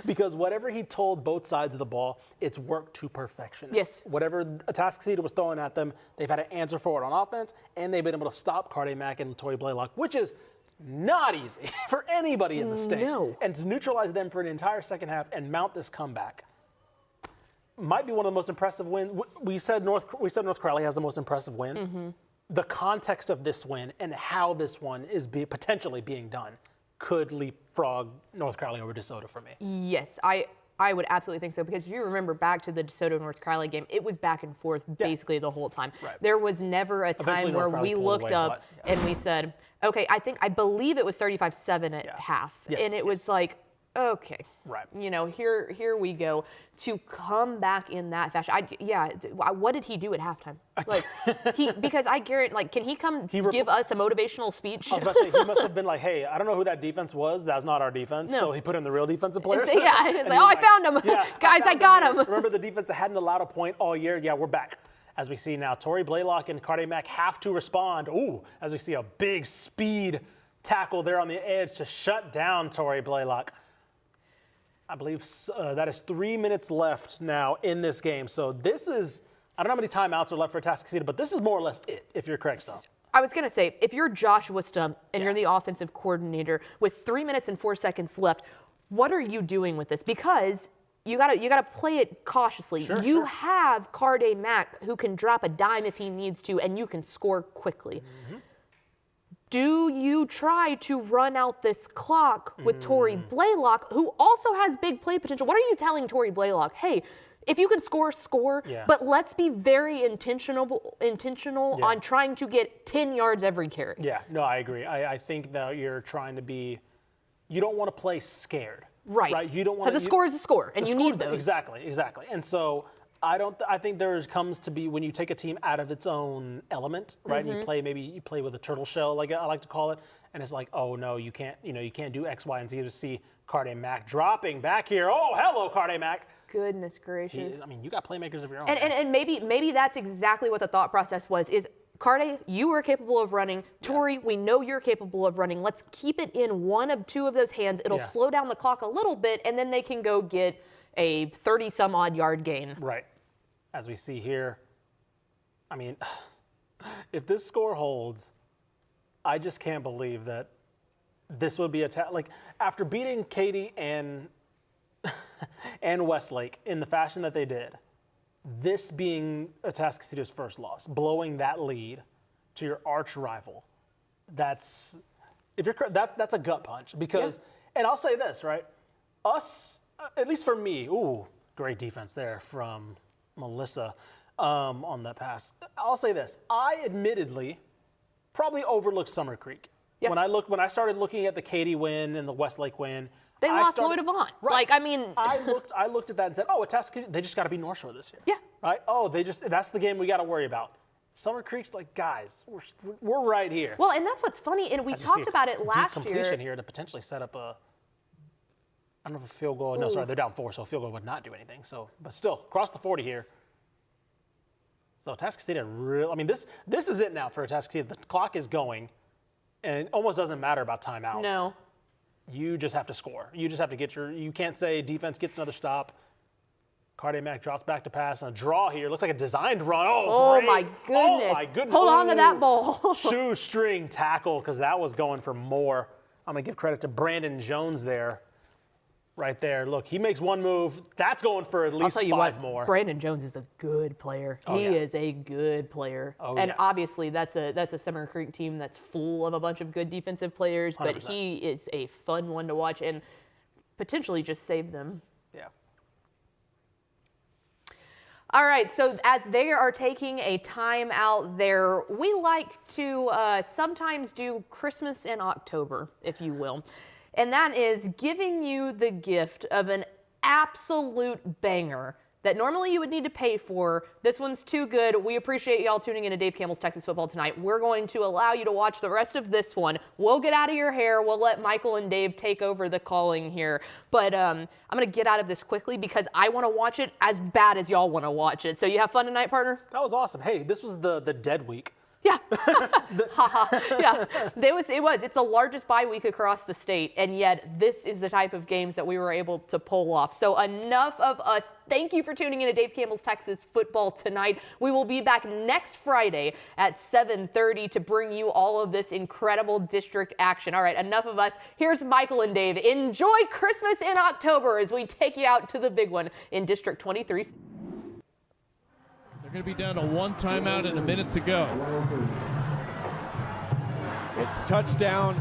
Because whatever he told both sides of the ball, it's worked to perfection. Whatever Atascocita was throwing at them, they've had to answer for it on offense, and they've been able to stop Carde Mack and Tory Blaylock, which is not easy for anybody in the state. And to neutralize them for an entire second half and mount this comeback might be one of the most impressive wins. We said North Crowley has the most impressive win. The context of this win and how this one is potentially being done could leapfrog North Crowley over DeSoto for me. Yes, I would absolutely think so, because if you remember back to the DeSoto North Crowley game, it was back and forth basically the whole time. There was never a time where we looked up and we said, okay, I believe it was 35-7 at half. And it was like, okay, you know, here we go. To come back in that fashion, what did he do at halftime? Like, because I guarantee, like, can he come give us a motivational speech? I was about to say, he must have been like, hey, I don't know who that defense was. That's not our defense. So he put in the real defensive players. He's like, I found him. Guys, I got him. Remember the defense that hadn't allowed a point all year? Yeah, we're back. As we see now, Tory Blaylock and Carde Mack have to respond. Ooh, as we see a big speed tackle there on the edge to shut down Tory Blaylock. I believe that is 3 minutes left now in this game. So this is, I don't know how many timeouts are left for Atascocita, but this is more or less it, if you're correct, Stump. I was going to say, if you're Joshua Stump and you're the offensive coordinator with 3 minutes and 4 seconds left, what are you doing with this? Because you gotta play it cautiously. You have Carde Mack, who can drop a dime if he needs to, and you can score quickly. Do you try to run out this clock with Tory Blaylock, who also has big play potential? What are you telling Tory Blaylock? Hey, if you can score, but let's be very intentional on trying to get 10 yards every carry. Yeah, no, I agree. I think that you're trying to be, you don't want to play scared. Right. You don't want to. Because a score is a score, and you need those. Exactly. And so I think there comes to be when you take a team out of its own element, right? And you play with a turtle shell, like I like to call it, and it's like, oh no, you can't do X, Y, and Z. To see Carde Mack dropping back here. Oh, hello, Carde Mack. Goodness gracious. You got playmakers of your own. And maybe that's exactly what the thought process was. Is Carde, you are capable of running. Tory, we know you're capable of running. Let's keep it in one of two of those hands. It'll slow down the clock a little bit, and then they can go get a 30-some-odd yard gain. Right. As we see here, I mean, if this score holds, I just can't believe that this would be like after beating Katy and Westlake in the fashion that they did, this being Atascocita's first loss, blowing that lead to your arch rival, that's a gut punch because, and I'll say this, right? Us, at least for me, great defense there from Melissa on that pass. I'll say this. I admittedly probably overlooked Summer Creek. When I started looking at the Katy win and the Westlake win, they lost Lloyd Avant. Right. Like, I mean, I looked at that and said, oh, Atascocita, they just got to be North Shore this year. Right? Oh, that's the game we got to worry about. Summer Creek's like, guys, we're right here. Well, and that's what's funny, and we talked about it last year. Completion here to potentially set up I don't know if a field goal. No, sorry, they're down 4, so a field goal would not do anything. So, but still, across the 40 here. So Atascocita really, I mean, this is it now for Atascocita. The clock is going, and it almost doesn't matter about timeouts. No. You just have to score. You just have to get you can't say defense gets another stop. Carthage Mack drops back to pass and a draw here. Looks like a designed run. Oh great. my goodness. Oh my goodness. Hold on to that ball. Shoestring tackle, because that was going for more. I'm going to give credit to Brandon Jones there. Right there. Look, he makes one move. That's going for at least 5 more. Brandon Jones is a good player. He is a good player. And obviously that's a Summer Creek team that's full of a bunch of good defensive players, 100%. But he is a fun one to watch and potentially just save them. Yeah. All right, so as they are taking a time out there, we like to sometimes do Christmas in October, if you will. And that is giving you the gift of an absolute banger that normally you would need to pay for. This one's too good. We appreciate y'all tuning in to Dave Campbell's Texas Football tonight. We're going to allow you to watch the rest of this one. We'll get out of your hair. We'll let Michael and Dave take over the calling here. But I'm going to get out of this quickly because I want to watch it as bad as y'all want to watch it. So you have fun tonight, partner? That was awesome. Hey, this was the dead week. Yeah. Yeah. It's the largest bye week across the state, and yet this is the type of games that we were able to pull off. So enough of us. Thank you for tuning in to Dave Campbell's Texas Football tonight. We will be back next Friday at 7:30 to bring you all of this incredible district action. All right, enough of us. Here's Michael and Dave. Enjoy Christmas in October as we take you out to the big one in District 23. They're going to be down to 1 timeout and a minute to go. It's touchdown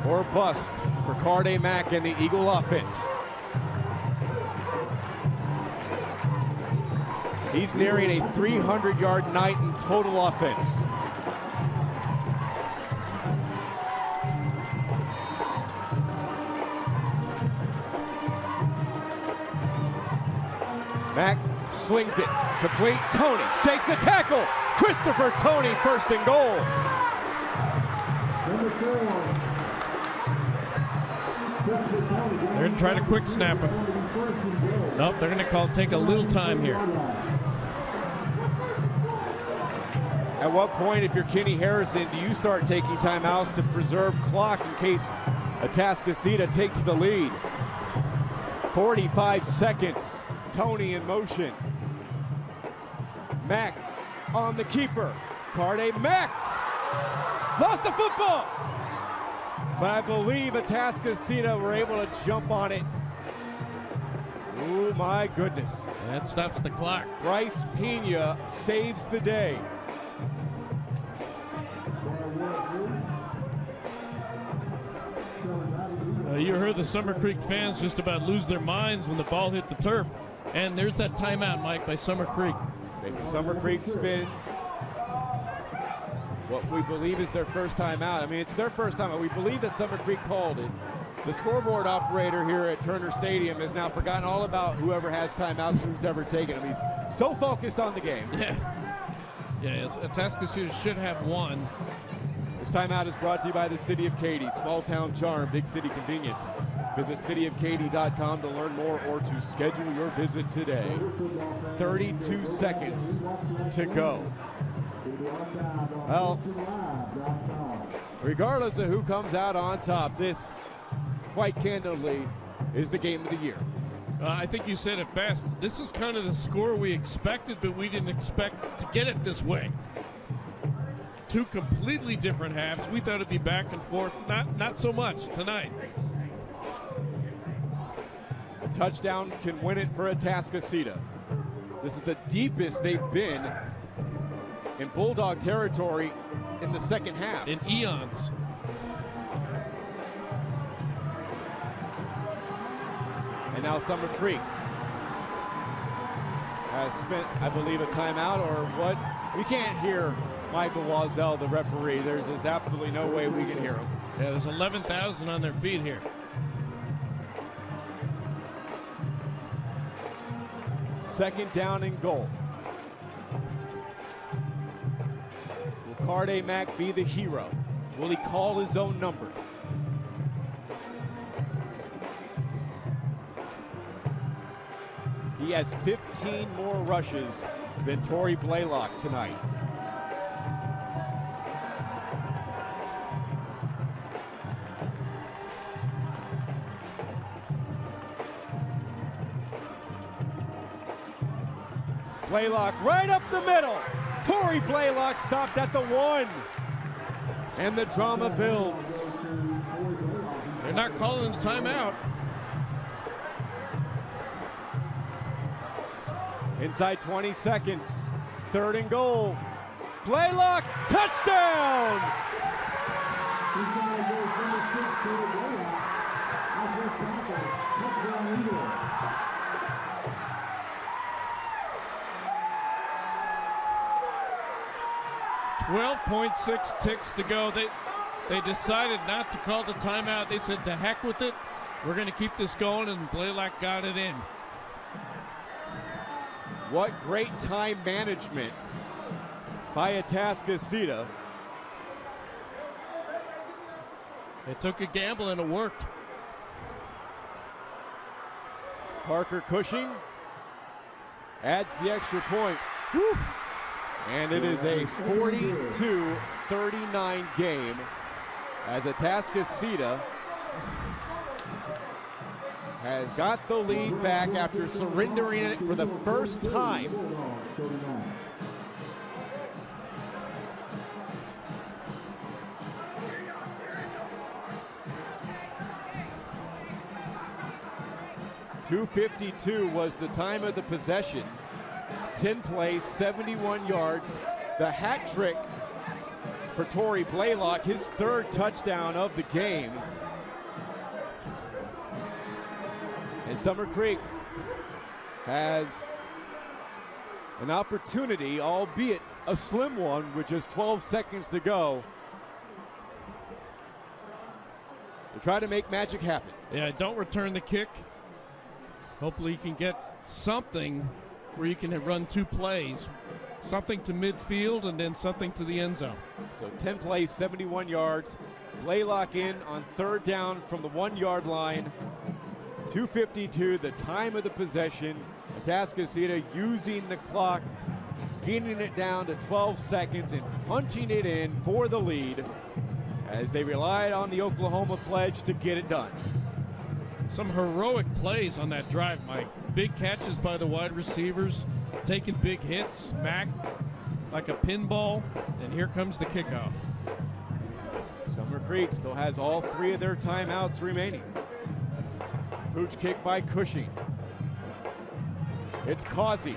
or bust for Carthage Mack and the Eagle offense. He's nearing a 300-yard night in total offense. Mack slings it, complete. Tony shakes the tackle. Christopher Tony, first and goal. They're going to try to quick snap him. Nope, they're going to take a little time here. At what point, if you're Kenny Harrison, do you start taking timeouts to preserve clock in case Atascocita takes the lead? 45 seconds. Tony in motion. Mack on the keeper. Carthage Mack lost the football. But I believe Atascocita were able to jump on it. Oh my goodness. That stops the clock. Bryce Pena saves the day. You heard the Summer Creek fans just about lose their minds when the ball hit the turf. And there's that timeout, Mike, by Summer Creek. Mason Summer Creek spins what we believe is their first timeout. I mean, it's their first time out. We believe that Summer Creek called it. The scoreboard operator here at Turner Stadium has now forgotten all about whoever has timeouts, who's ever taken them. He's so focused on the game. Yeah, Atascocita should have won. This timeout is brought to you by the City of Katy. Small town charm, big city convenience. Visit cityofkaty.com to learn more or to schedule your visit today. 32 seconds to go. Well, regardless of who comes out on top, this, quite candidly, is the game of the year. I think you said it best. This is kind of the score we expected, but we didn't expect to get it this way. 2 completely different halves. We thought it'd be back and forth. Not so much tonight. A touchdown can win it for Atascocita. This is the deepest they've been in Bulldog territory in the second half. In eons. And now Summer Creek has spent, I believe, a timeout or what? We can't hear Michael Wazell, the referee. There's absolutely no way we can hear him. Yeah, there's 11,000 on their feet here. Second down and goal. Will Carthage Mack be the hero? Will he call his own number? He has 15 more rushes than Torrey Blaylock tonight. Blaylock right up the middle. Torrey Blaylock stopped at the 1. And the drama builds. They're not calling the timeout. Inside 20 seconds. 3rd and goal. Blaylock, touchdown! .6 ticks to go. They decided not to call the timeout. They said to heck with it. We're going to keep this going, and Blaylock got it in. What great time management by Atascocita. They took a gamble and it worked. Parker Cushing adds the extra point. Whew. And it is a 42-39 game as Atascocita has got the lead back after surrendering it for the first time. .252 was the time of the possession. 10 plays, 71 yards. The hat trick for Torrey Blaylock, his 3rd touchdown of the game. And Summer Creek has an opportunity, albeit a slim one, with just 12 seconds to go, to try to make magic happen. Yeah, don't return the kick. Hopefully you can get something where you can run 2 plays. Something to midfield and then something to the end zone. So 10 plays, 71 yards. Blaylock in on 3rd down from the 1-yard line. 2:52, the time of the possession. Atascocita using the clock, getting it down to 12 seconds and punching it in for the lead as they relied on the Oklahoma pledge to get it done. Some heroic plays on that drive, Mike. Big catches by the wide receivers, taking big hits, smacked like a pinball, and here comes the kickoff. Summer Creek still has all 3 of their timeouts remaining. Pooch kick by Cushing. It's Causey.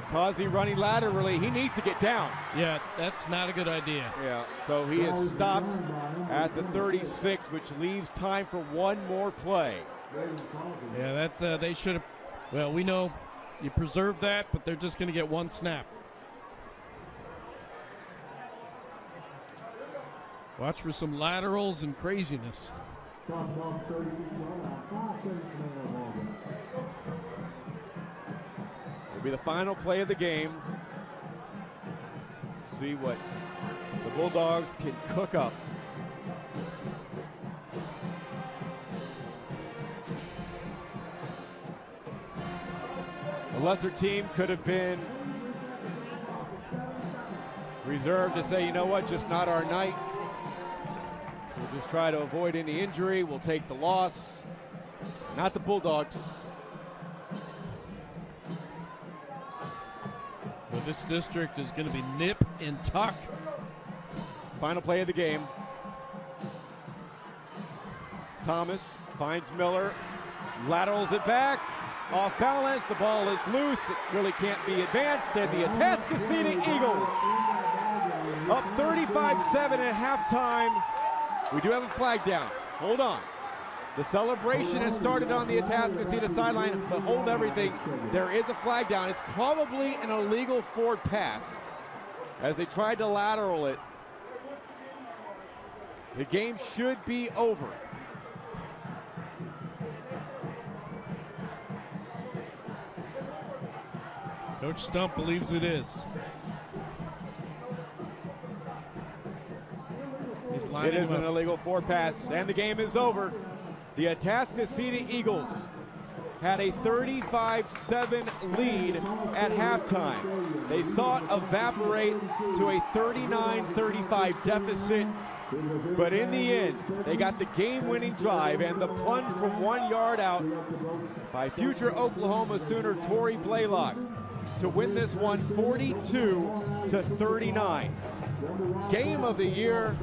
Causey running laterally. He needs to get down. Yeah, that's not a good idea. Yeah, so he is stopped at the 36, which leaves time for 1 more play. Yeah, that they should have. Well, we know you preserve that, but they're just going to get 1 snap. Watch for some laterals and craziness. It'll be the final play of the game. See what the Bulldogs can cook up. The lesser team could have been reserved to say, you know what, just not our night. We'll just try to avoid any injury. We'll take the loss. Not the Bulldogs. Well, this district is going to be nip and tuck. Final play of the game. Thomas finds Miller, laterals it back, off balance, the ball is loose, it really can't be advanced, and the Atascocita Eagles up 35-7 at halftime. We do have a flag down, hold on. The celebration has started on the Atascocita sideline, but hold everything, there is a flag down. It's probably an illegal forward pass as they tried to lateral it. The game should be over. Coach Stump believes it is. It is an illegal forward pass, and the game is over. The Atascocita Eagles had a 35-7 lead at halftime. They saw it evaporate to a 39-35 deficit, but in the end, they got the game-winning drive and the plunge from 1 yard out by future Oklahoma Sooner Torrey Blaylock to win this one 42-39. Game of the year